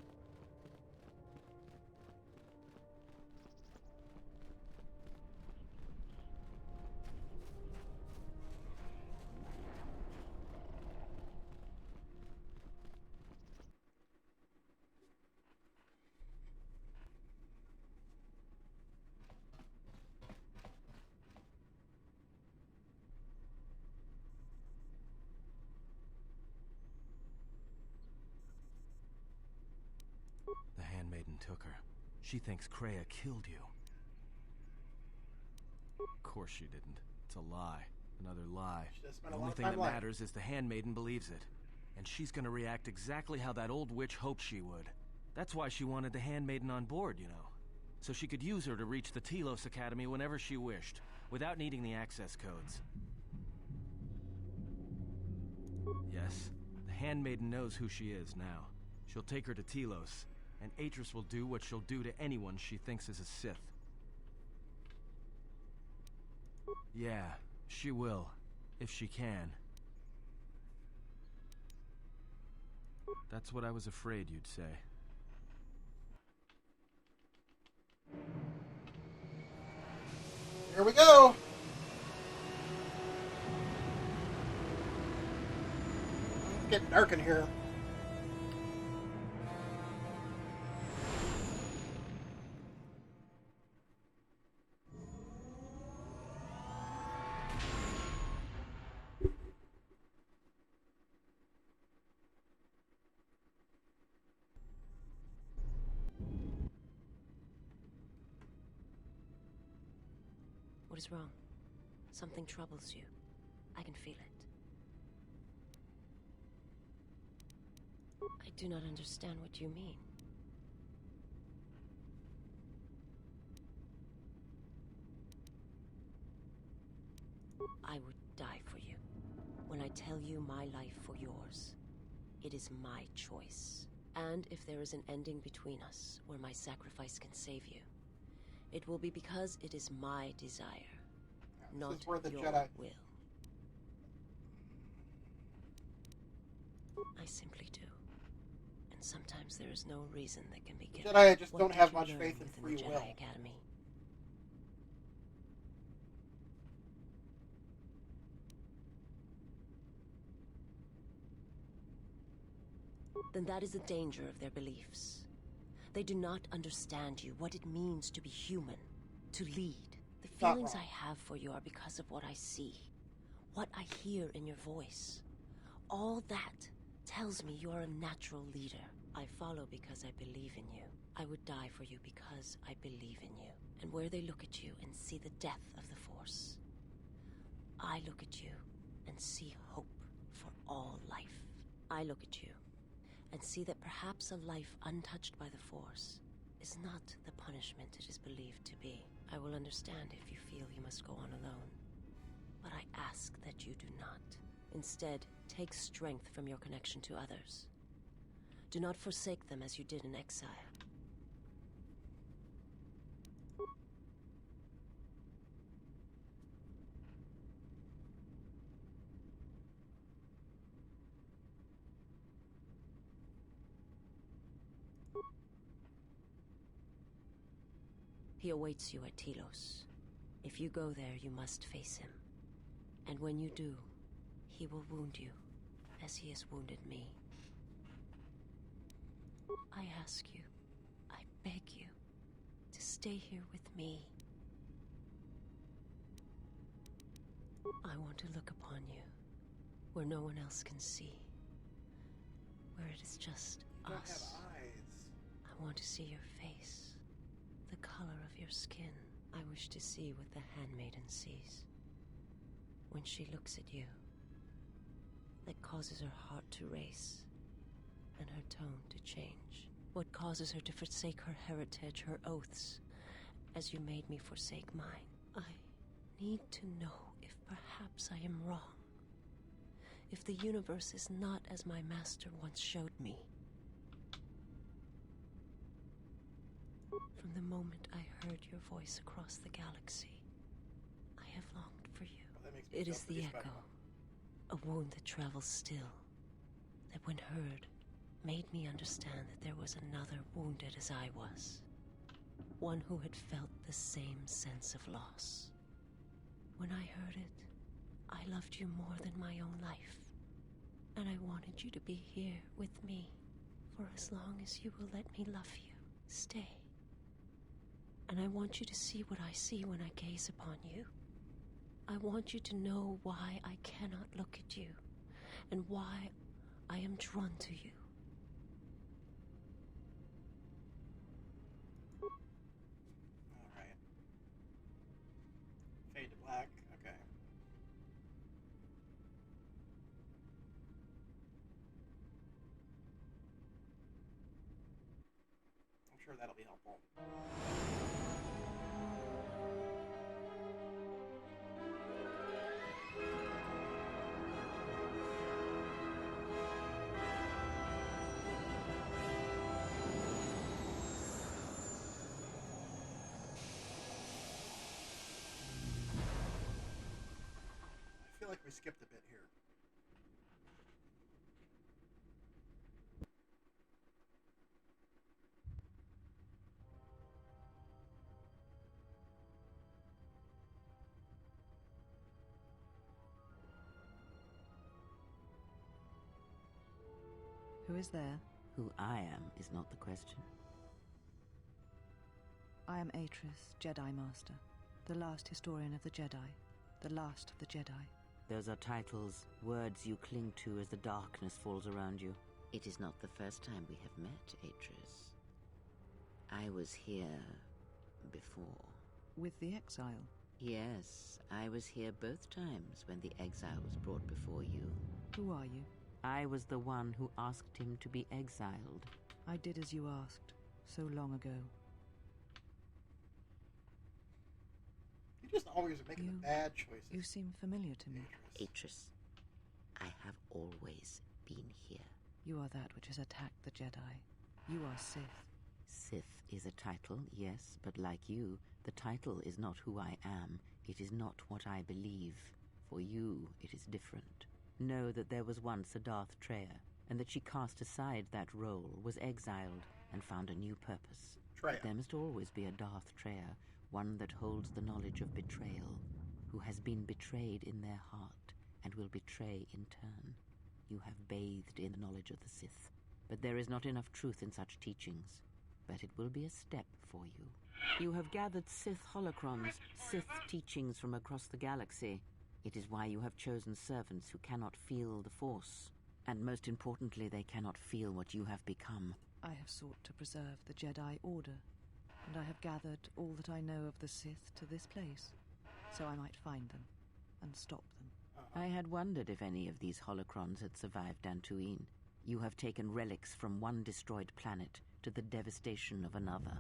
The handmaiden took her. She thinks Kreia killed you. Of course she didn't. It's a lie. Another lie. The only thing that matters is the handmaiden believes it. And she's gonna react exactly how that old witch hoped she would. That's why she wanted the handmaiden on board, you know. So she could use her to reach the Telos Academy whenever she wished, without needing the access codes. Yes, the handmaiden knows who she is now. She'll take her to Telos, and Atris will do what she'll do to anyone she thinks is a Sith. Yeah, she will, if she can. That's what I was afraid you'd say. Here we go! It's getting dark in here. What is wrong? Something troubles you. I can feel it. I do not understand what you mean. I would die for you. When I tell you my life for yours, it is my choice. And if there is an ending between us where my sacrifice can save you, it will be because it is my desire, not your Jedi. will. I simply do. And Sometimes there is no reason that can be given. Jedi just What don't did have you much learn faith in within free the Jedi will. Academy? Then that is the danger of their beliefs. They do not understand you, what it means to be human, to lead. The feelings I have for you are because of what I see, what I hear in your voice. All that tells me you are a natural leader. I follow because I believe in you. I would die for you because I believe in you. And where they look at you and see the death of the Force, I look at you and see hope for all life. I look at you and see that perhaps a life untouched by the Force is not the punishment it is believed to be. I will understand if you feel you must go on alone, but I ask that you do not. Instead, take strength from your connection to others. Do not forsake them as you did in exile. He awaits you at Telos. If you go there, you must face him. And when you do, he will wound you, as he has wounded me. I ask you, I beg you, to stay here with me. I want to look upon you, where no one else can see. Where it is just You don't us. have eyes. I want to see your face, the color of your skin. I wish to see what the handmaiden sees when she looks at you. That causes her heart to race and her tone to change. What causes her to forsake her heritage, her oaths, as you made me forsake mine. I need to know if perhaps I am wrong. If the universe is not as my master once showed me. From the moment I heard your voice across the galaxy, I have longed for you. Well, that makes me It feel is the pretty echo, special. a wound that travels still, that when heard, made me understand that there was another wounded as I was. One who had felt the same sense of loss. When I heard it, I loved you more than my own life. And I wanted you to be here with me for as long as you will let me love you. Stay. And I want you to see what I see when I gaze upon you. I want you to know why I cannot look at you, and why I am drawn to you. Alright. Fade to black. Okay. I'm sure that'll be helpful. I feel like we skipped a bit here. Who is there? Who I am is not the question. I am Atris, Jedi Master, the last historian of the Jedi, the last of the Jedi. Those are titles, words you cling to as the darkness falls around you. It is not the first time we have met, Atris. I was here before. With the exile? Yes, I was here both times when the exile was brought before you. Who are you? I was the one who asked him to be exiled. I did as you asked, so long ago. You just always are making the bad choices. You seem familiar to me. Atris, I have always been here. You are that which has attacked the Jedi. You are Sith. Sith is a title, yes, but like you, the title is not who I am. It is not what I believe. For you, it is different. Know that there was once a Darth Treya, and that she cast aside that role, was exiled, and found a new purpose. Treya. There must always be a Darth Treya, one that holds the knowledge of betrayal, who has been betrayed in their heart, and will betray in turn. You have bathed in the knowledge of the Sith, but there is not enough truth in such teachings. But it will be a step for you. You have gathered Sith holocrons, Sith teachings from across the galaxy. It is why you have chosen servants who cannot feel the Force. And most importantly, they cannot feel what you have become. I have sought to preserve the Jedi Order, and I have gathered all that I know of the Sith to this place, so I might find them and stop them. I had wondered if any of these holocrons had survived Dantooine. You have taken relics from one destroyed planet to the devastation of another.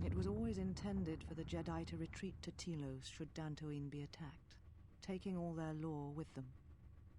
It was always intended for the Jedi to retreat to Telos should Dantooine be attacked, taking all their lore with them.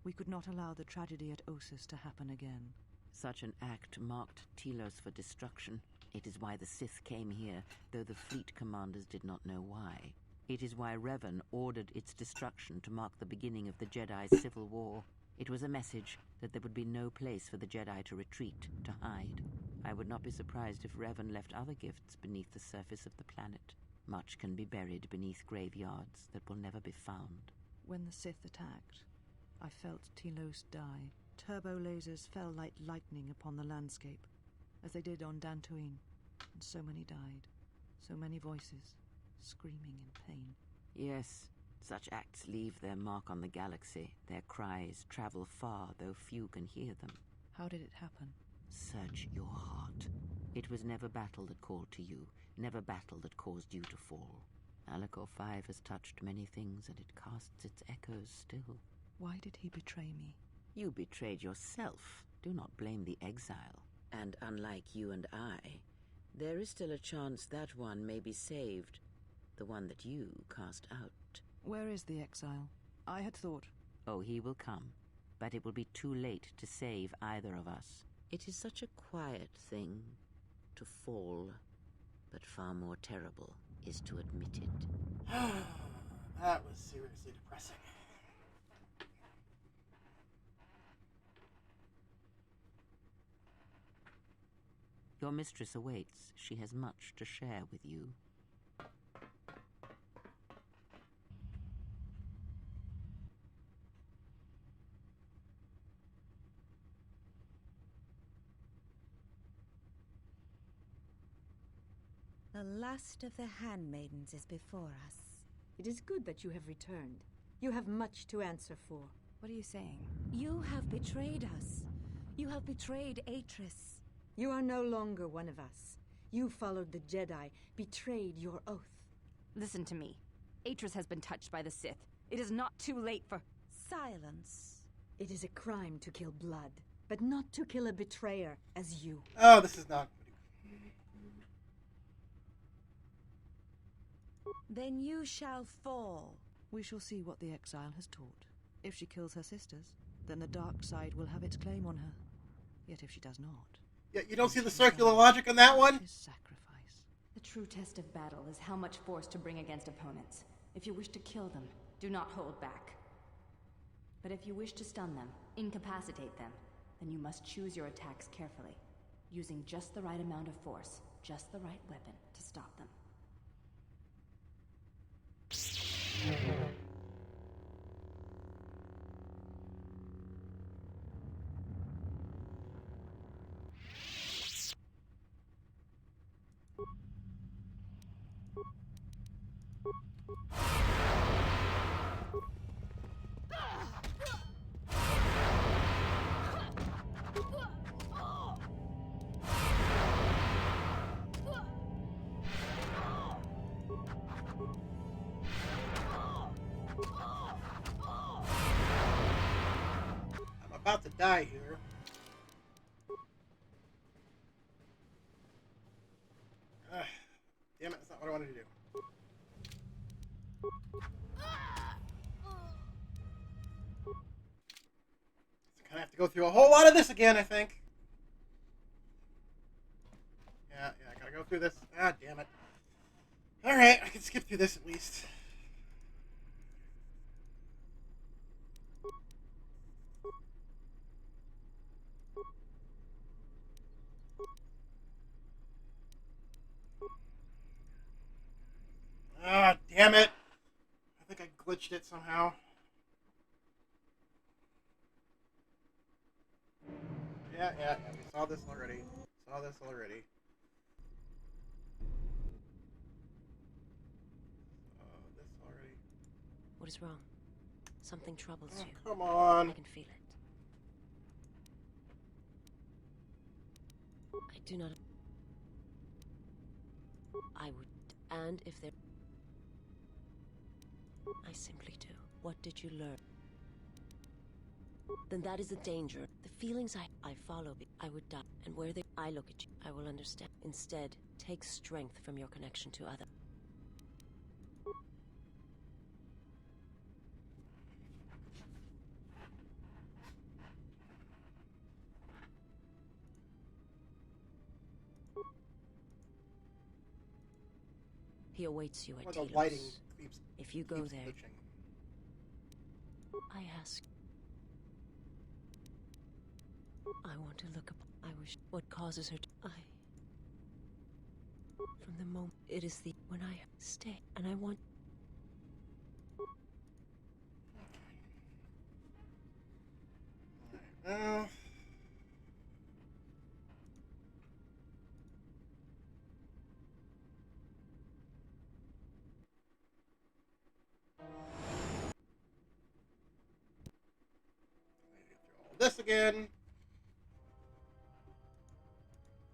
We could not allow the tragedy at Ossus to happen again. Such an act marked Telos for destruction. It is why the Sith came here, though the fleet commanders did not know why. It is why Revan ordered its destruction to mark the beginning of the Jedi's civil war. It was a message that there would be no place for the Jedi to retreat, to hide. I would not be surprised if Revan left other gifts beneath the surface of the planet. Much can be buried beneath graveyards that will never be found. When the Sith attacked, I felt Telos die. Turbo lasers fell like lightning upon the landscape, as they did on Dantooine, and so many died. So many voices, screaming in pain. Yes, such acts leave their mark on the galaxy. Their cries travel far, though few can hear them. How did it happen? Search your heart. It was never battle that called to you, never battle that caused you to fall. Malak 5 has touched many things, and it casts its echoes still. Why did he betray me? You betrayed yourself. Do not blame the exile. And unlike you and I, there is still a chance that one may be saved. The one that you cast out. Where is the exile? I had thought... Oh, he will come. But it will be too late to save either of us. It is such a quiet thing to fall, but far more terrible is to admit it. That was seriously depressing. Your mistress awaits. She has much to share with you. The last of the handmaidens is before us. It is good that you have returned. You have much to answer for. What are you saying? You have betrayed us. You have betrayed Atris. You are no longer one of us. You followed the Jedi, betrayed your oath. Listen to me. Atris has been touched by the Sith. It is not too late for... Silence. It is a crime to kill blood, but not to kill a betrayer as you. Oh, this is not... Then you shall fall. We shall see what the exile has taught. If she kills her sisters, then the dark side will have its claim on her. Yet if she does not... Yeah, you don't see the circular logic on that one? Sacrifice. The true test of battle is how much force to bring against opponents. If you wish to kill them, do not hold back. But if you wish to stun them, incapacitate them, then you must choose your attacks carefully, using just the right amount of force, just the right weapon to stop them. About to die here. Damn it, that's not what I wanted to do. So kind of have to go through a whole lot of this again, I think. Yeah, I gotta go through this. Ah, damn it. Alright, I can skip through this at least. Damn it! I think I glitched it somehow. Yeah. We saw this already. What is wrong? Something troubles you. Come on. I can feel it. I do not... I would... And if there... I simply do. What did you learn? Then that is the danger. The feelings I follow, I would die. And where I look at you, I will understand. Instead, take strength from your connection to others. He awaits you at the lighting Telos. If you go there, glitching. I ask. I want to look up. I wish. What causes her to... From the moment... It is the... When I stay. And I want... Well... This again.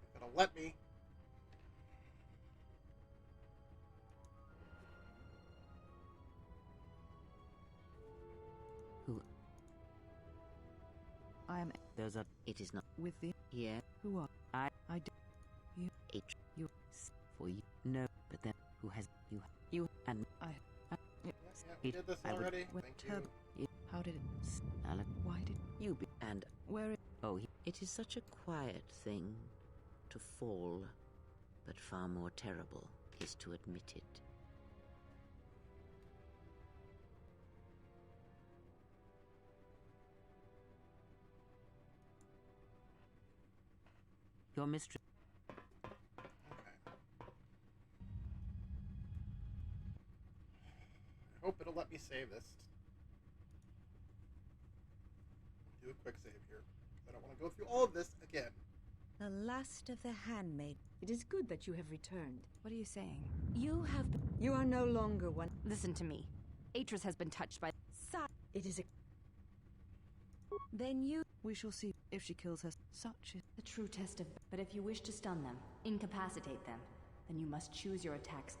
If it'll let me. Who? I am. There's a. It is not. With the. Yeah. Who are? I do. You. H. You. For you. No. But then. Who has. You. You. And. We did this already. Thank you. How did it? Malak. Why did you be? And. Where it? Oh, it is such a quiet thing to fall, but far more terrible is to admit it. Your mistress. I hope it'll let me save this. Do a quick save here. I don't want to go through all of this again. The last of the handmaid. It is good that you have returned. What are you saying? You have... You are no longer one... Listen to me. Atris has been touched by... It is a... Then you... We shall see if she kills her. Such is... The true test of... But if you wish to stun them, incapacitate them, then you must choose your attacks.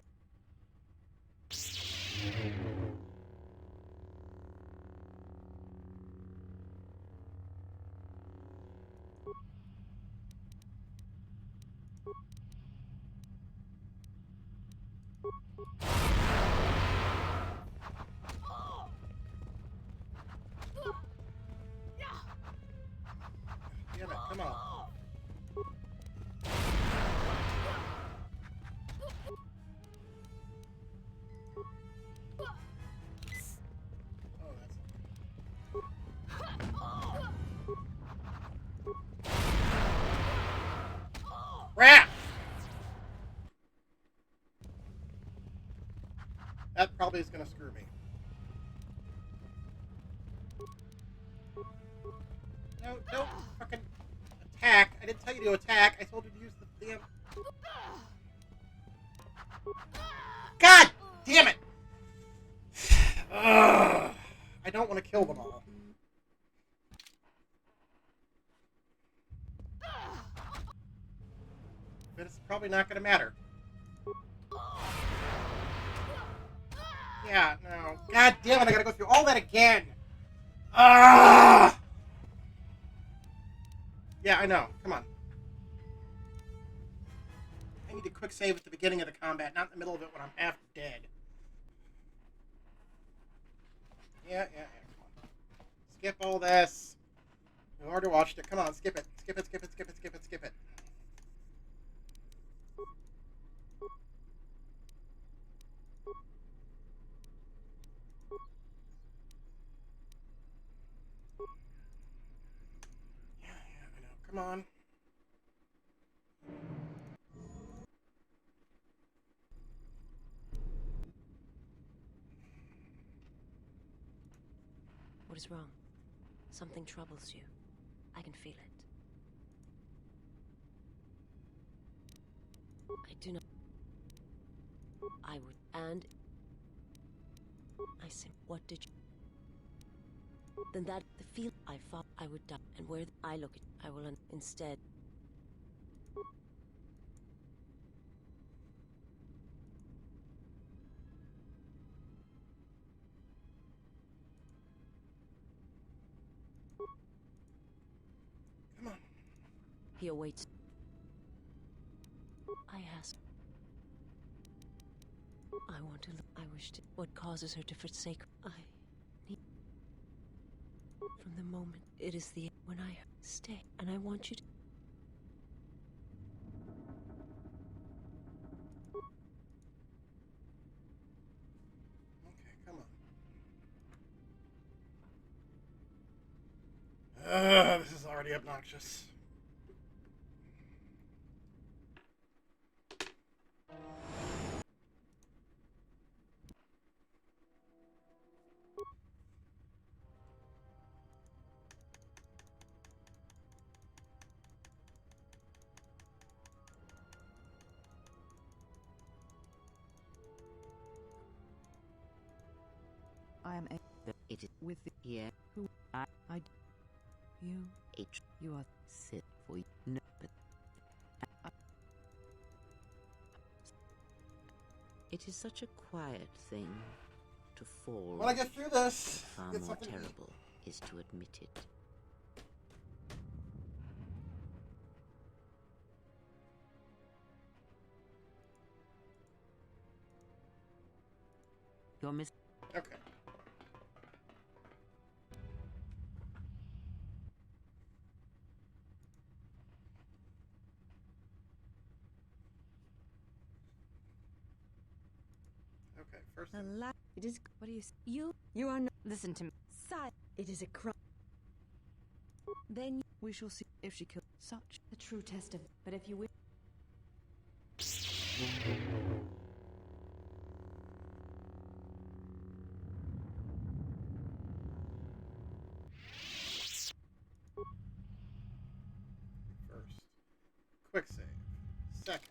Damn it, come on. Crap! That probably is going to screw me. No, don't fucking attack. I didn't tell you to attack. I told you to use the damn... God damn it! I don't want to kill them all. But it's probably not going to matter. Yeah, no. God damn it, I gotta go through all that again! Yeah, I know. Come on. I need a quick save at the beginning of the combat, not in the middle of it when I'm half dead. Yeah, come on. Skip all this. You already watched it. Come on, skip it. Skip it. Yeah, I know. Come on. What is wrong? Something troubles you. I can feel it. I do not... I would... And... I sim... What did you... Then that... The feel I thought I would die. And where I look at... I will instead... Come on. He awaits. I ask. I want to. I wish to. What causes her to forsake? I need. From the moment it is the when I stay, and I want you to. Okay, come on. This is already obnoxious. I am a... It is with the... here. Who? I... You... H. You are... Sith for you. No, but... It is such a quiet thing to fall. When I get through this, far get more something to eat. terrible is to admit it. You're Okay. Okay, first thing. It is... What do you... You are not... Listen to me. Side. It is a crime. Then we shall see if she kills such The true test of... But if you wish... First. Quick save. Second.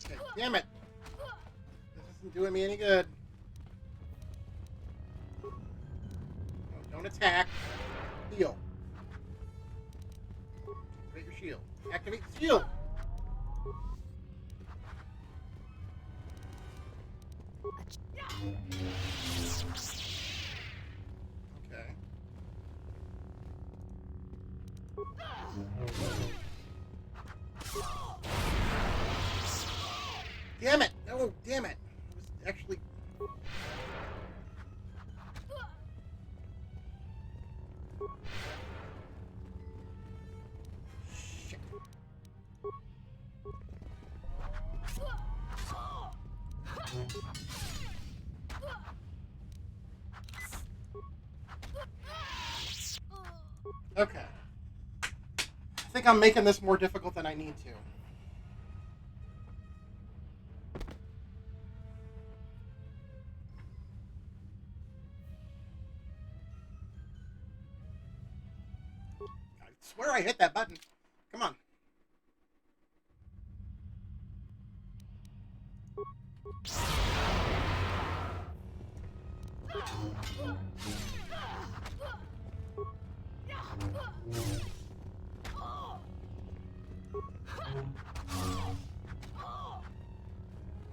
Okay, damn it! This isn't doing me any good. No, don't attack. Heal. Activate your shield. Activate the shield! Okay. Damn it! No, damn it! I was actually... Shit. Okay. I think I'm making this more difficult than I need to. I swear I hit that button. Come on.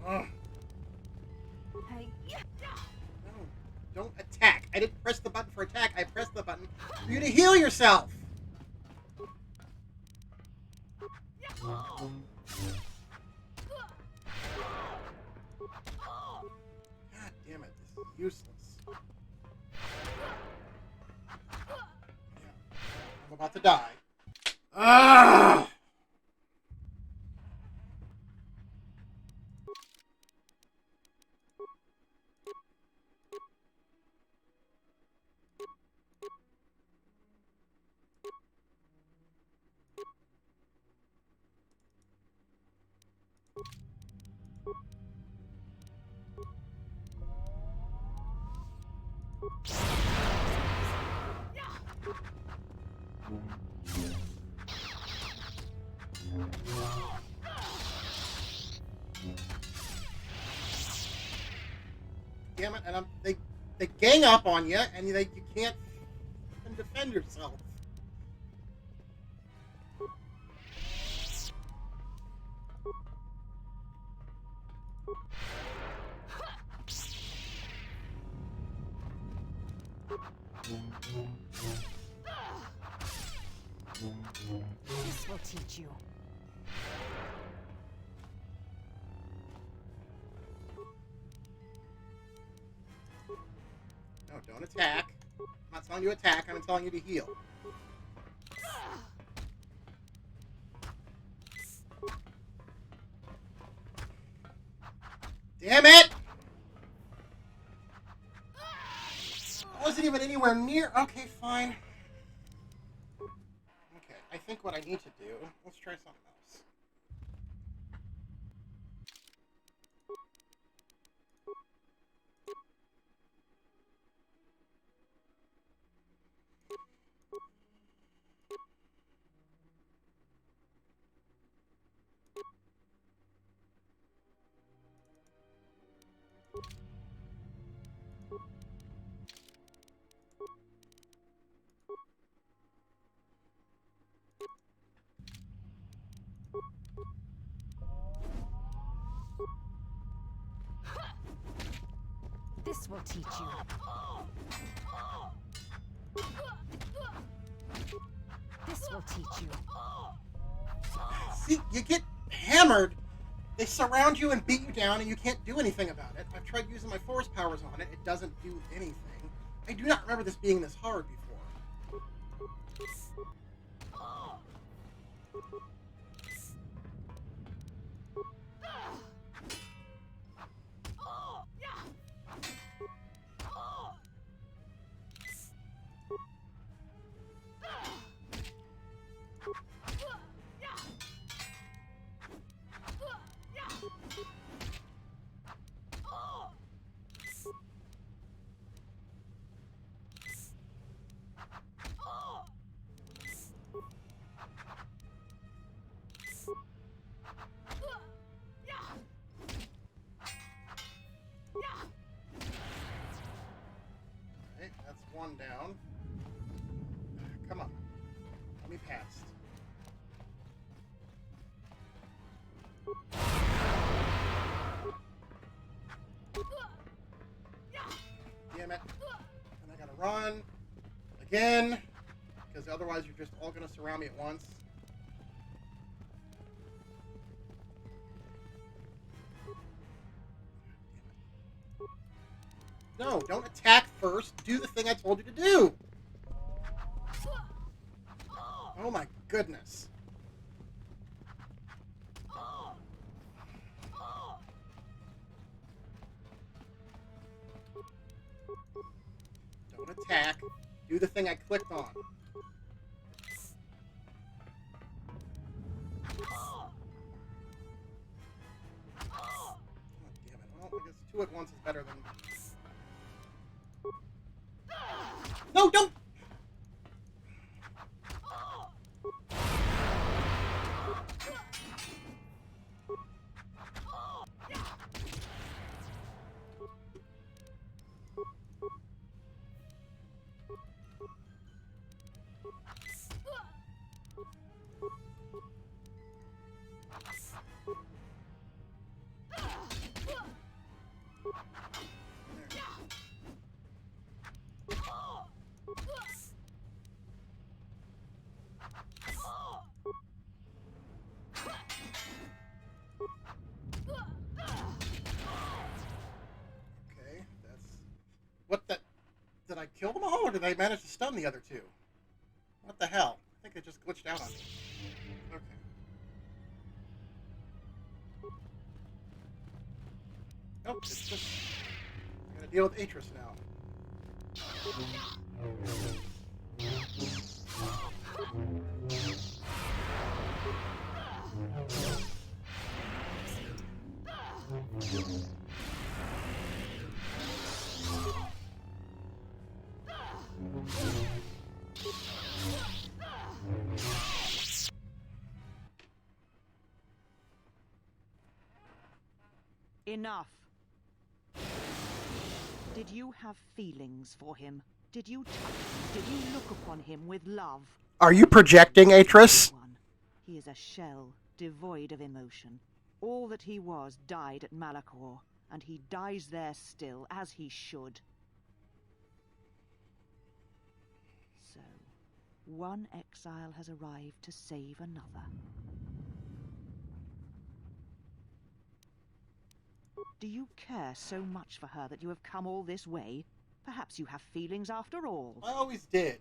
Ugh. I didn't press the button for attack. I pressed the button for you to heal yourself. God damn it, this is useless. Yeah, I'm about to die. Ah! Damn it, and they gang up on you, and you can't defend yourself. This will teach you. No, don't attack. I'm not telling you to attack, I'm telling you to heal. Damn it! I wasn't even anywhere near. Okay, fine. Okay, I think what I need to do. Let's try something else. This will teach you. This will teach you. See, you get hammered. They surround you and beat you down, and you can't do anything about it. I've tried using my force powers on it. It doesn't do anything. I do not remember this being this hard before. Okay, that's one down. Come on. Let me past. Damn it. And I gotta run. Again. Because otherwise you're just all gonna surround me at once. No, don't attack first. Do the thing I told you to do. Oh my goodness. Don't attack. Do the thing I clicked on. Oh, damn it. Well, I guess two at once is better than... No, don't! Did I kill them all, or did I manage to stun the other two? What the hell? I think it just glitched out on me. Okay. Nope, it's just... I gotta deal with Atris now. Enough. Did you have feelings for him? Did you touch him? Did you look upon him with love? Are you projecting, Atris? He is a shell, devoid of emotion. All that he was died at Malakor, and he dies there still, as he should. So, one exile has arrived to save another. Do you care so much for her that you have come all this way? Perhaps you have feelings after all. I always did.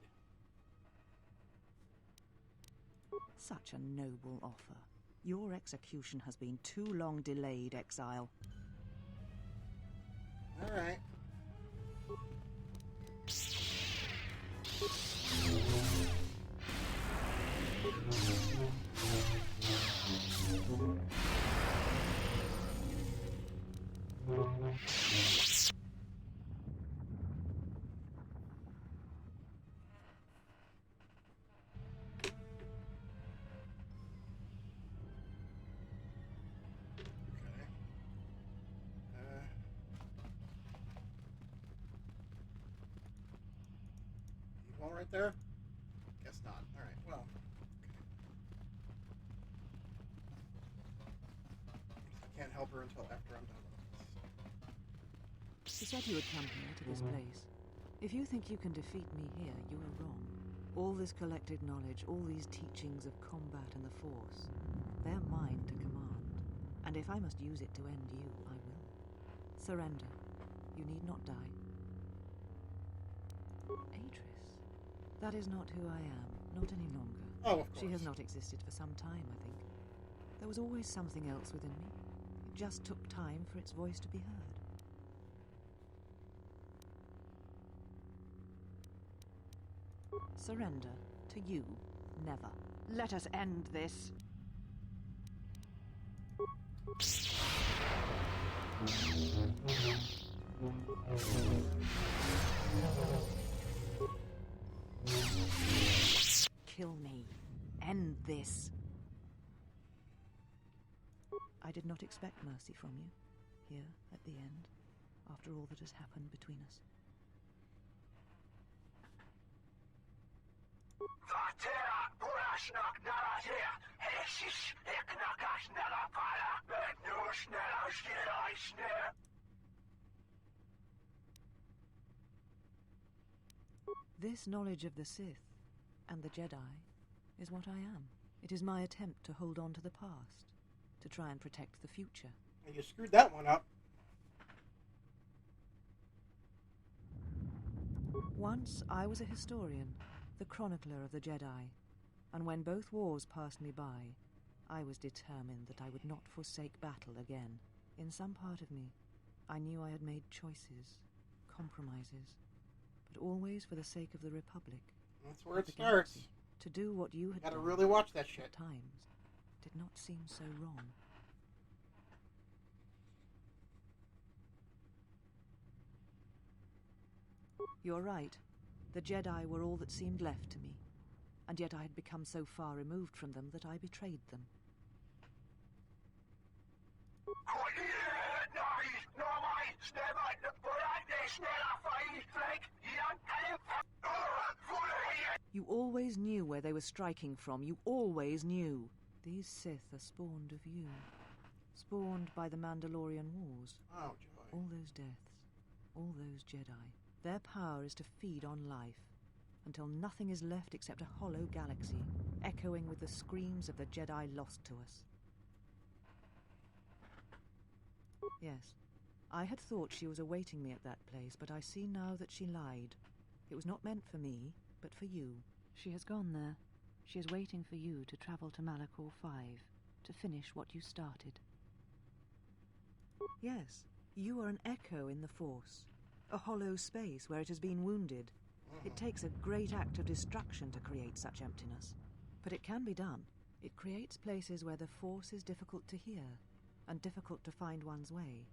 Such a noble offer. Your execution has been too long delayed, Exile. All right. Right there? Guess not. Alright, well. Okay. I can't help her until after I'm done with this. She said you would come here to this place. If you think you can defeat me here, you are wrong. All this collected knowledge, all these teachings of combat and the Force, they're mine to command. And if I must use it to end you, I will. Surrender. You need not die. Atris. That is not who I am, not any longer. Oh, of course. She has not existed for some time, I think. There was always something else within me. It just took time for its voice to be heard. Surrender to you, never. Let us end this. Kill me. End this. I did not expect mercy from you, here at the end, after all that has happened between us. This knowledge of the Sith and the Jedi is what I am. It is my attempt to hold on to the past, to try and protect the future. And you screwed that one up. Once I was a historian, the chronicler of the Jedi, and when both wars passed me by, I was determined that I would not forsake battle again. In some part of me, I knew I had made choices, compromises, but always for the sake of the Republic. That's where it starts. Galaxy. To do what you had done, done, really watch that shit. At times, did not seem so wrong. You're right. The Jedi were all that seemed left to me, and yet I had become so far removed from them that I betrayed them. You always knew where they were striking from. You always knew. These Sith are spawned of you. Spawned by the Mandalorian Wars. Oh, joy. All those deaths. All those Jedi. Their power is to feed on life, until nothing is left except a hollow galaxy, echoing with the screams of the Jedi lost to us. Yes, I had thought she was awaiting me at that place, but I see now that she lied. It was not meant for me, but for you. She has gone there. She is waiting for you to travel to Malakor 5, to finish what you started. Yes, you are an echo in the Force, a hollow space where it has been wounded. It takes a great act of destruction to create such emptiness, but it can be done. It creates places where the Force is difficult to hear, and difficult to find one's way,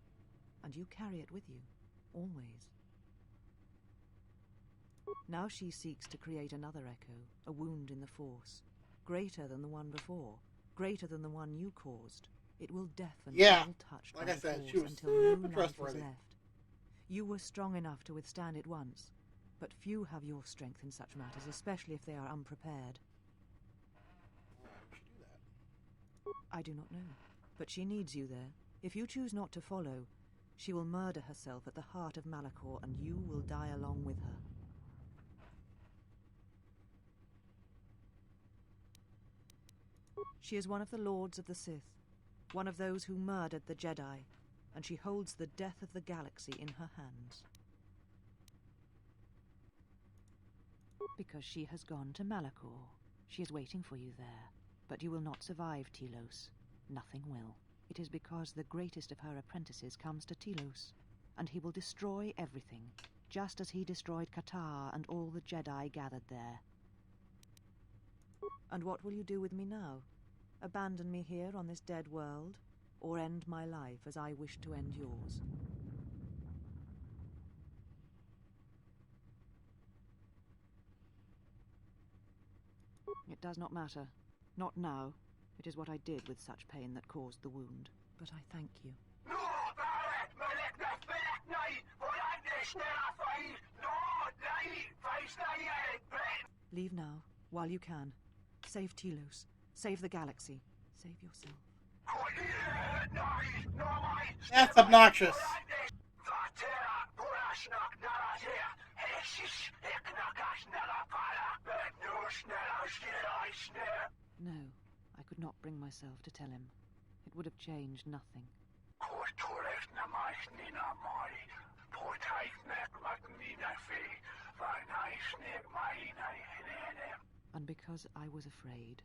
and you carry it with you, always. Now she seeks to create another echo, a wound in the Force, greater than the one before, greater than the one you caused. It will deafen all touched by the Force until no life is left. You were strong enough to withstand it once, but few have your strength in such matters, especially if they are unprepared. Why would she do that? I do not know, but she needs you there. If you choose not to follow, she will murder herself at the heart of Malakor, and you will die along with her. She is one of the Lords of the Sith, one of those who murdered the Jedi, and she holds the death of the galaxy in her hands. Because she has gone to Malakor. She is waiting for you there. But you will not survive, Telos. Nothing will. It is because the greatest of her apprentices comes to Telos, and he will destroy everything, just as he destroyed Kotor and all the Jedi gathered there. And what will you do with me now? Abandon me here on this dead world, or end my life as I wish to end yours? It does not matter. Not now. It is what I did with such pain that caused the wound. But I thank you. Leave now, while you can. Save Telos. Save the galaxy. Save yourself. That's obnoxious. No, I could not bring myself to tell him. It would have changed nothing. And because I was afraid.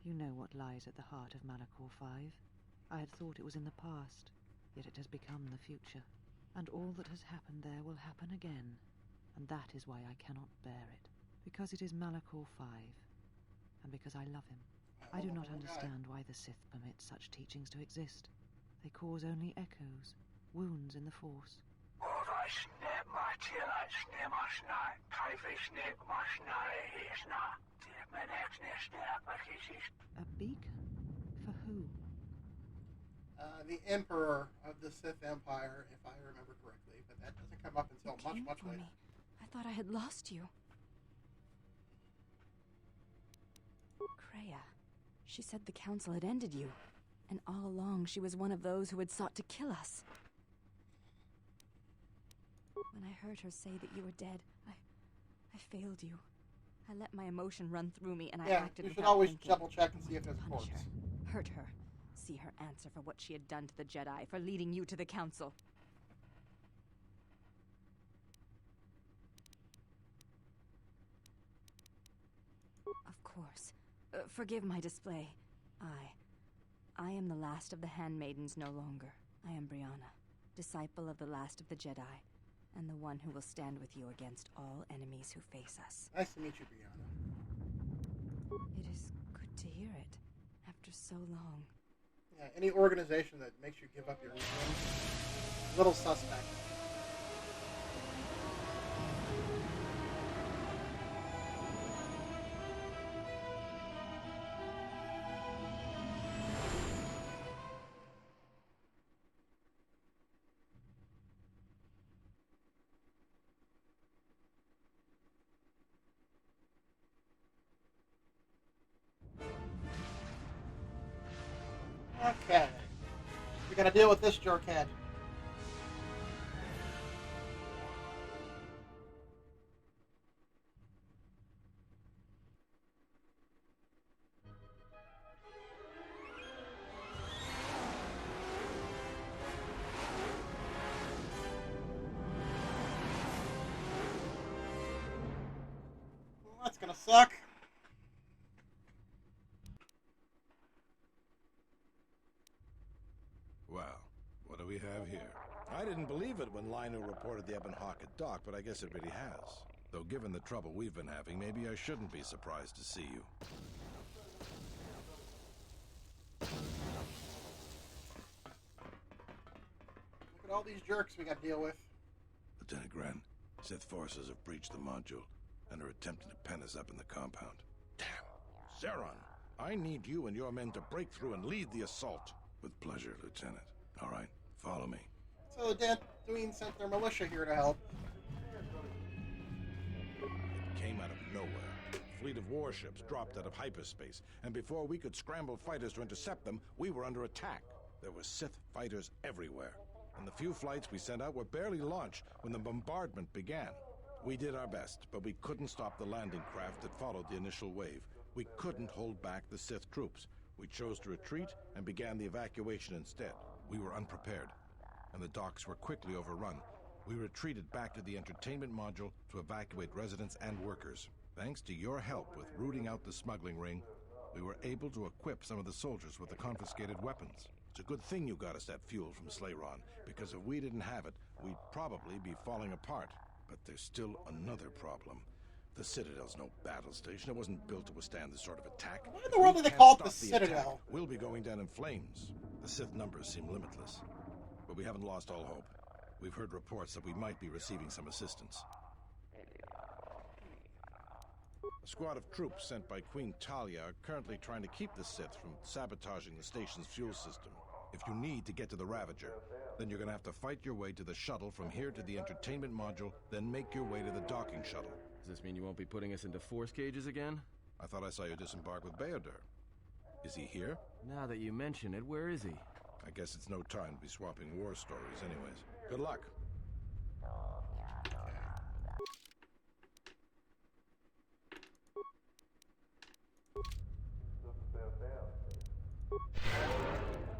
You know what lies at the heart of Malakor 5. I had thought it was in the past, yet it has become the future. And all that has happened there will happen again. And that is why I cannot bear it. Because it is Malakor 5. And because I love him. I do not understand why the Sith permit such teachings to exist. They cause only echoes, wounds in the Force. A beacon? For who? The Emperor of the Sith Empire, if I remember correctly, but that doesn't come up until much later. I thought I had lost you. Kreia. She said the Council had ended you, and all along she was one of those who had sought to kill us. When I heard her say that you were dead, I failed you. I let my emotion run through me, and I acted you should without always thinking. double check and see if there's a corpse. Hurt her. See her answer for what she had done to the Jedi, for leading you to the Council. Of course. Forgive my display. I am the last of the handmaidens no longer. I am Brianna, disciple of the last of the Jedi, and the one who will stand with you against all enemies who face us. Nice to meet you, Brianna. It is good to hear it, after so long. Yeah, any organization that makes you give up your religion, little suspect. Okay. We're gonna deal with this jerkhead. That's gonna suck. Well, what do we have here? I didn't believe it when Lino reported the Ebonhawk at dock, but I guess it really has. Though given the trouble we've been having, maybe I shouldn't be surprised to see you. Look at all these jerks we got to deal with. Lieutenant Gren, Sith forces have breached the module and are attempting to pen us up in the compound. Damn! Zeron, I need you and your men to break through and lead the assault. With pleasure, Lieutenant. All right, follow me. So Dantooine sent their militia here to help. It came out of nowhere. A fleet of warships dropped out of hyperspace, and before we could scramble fighters to intercept them, we were under attack. There were Sith fighters everywhere, and the few flights we sent out were barely launched when the bombardment began. We did our best, but we couldn't stop the landing craft that followed the initial wave. We couldn't hold back the Sith troops. We chose to retreat and began the evacuation instead. We were unprepared, and the docks were quickly overrun. We retreated back to the entertainment module to evacuate residents and workers. Thanks to your help with rooting out the smuggling ring, we were able to equip some of the soldiers with the confiscated weapons. It's a good thing you got us that fuel from Slayron, because if we didn't have it, we'd probably be falling apart. But there's still another problem. The Citadel's no battle station. It wasn't built to withstand this sort of attack. Why in the world do they call it the Citadel? We'll be going down in flames. The Sith numbers seem limitless. But we haven't lost all hope. We've heard reports that we might be receiving some assistance. A squad of troops sent by Queen Talia are currently trying to keep the Sith from sabotaging the station's fuel system. If you need to get to the Ravager, then you're going to have to fight your way to the shuttle from here to the entertainment module, then make your way to the docking shuttle. Does this mean you won't be putting us into force cages again? I thought I saw you disembark with Beodur. Is he here? Now that you mention it, where is he? I guess it's no time to be swapping war stories anyways. Good luck.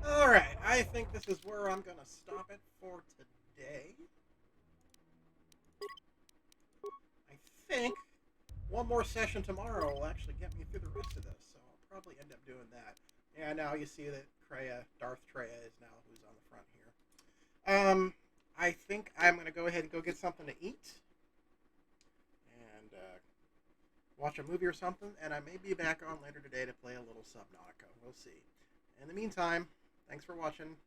Alright, I think this is where I'm going to stop it for today. I think one more session tomorrow will actually get me through the rest of this, so I'll probably end up doing that. Yeah, now you see that Darth Treya is now who's on the front here. I think I'm going to go ahead and go get something to eat. And watch a movie or something, and I may be back on later today to play a little Subnautica. We'll see. In the meantime, thanks for watching.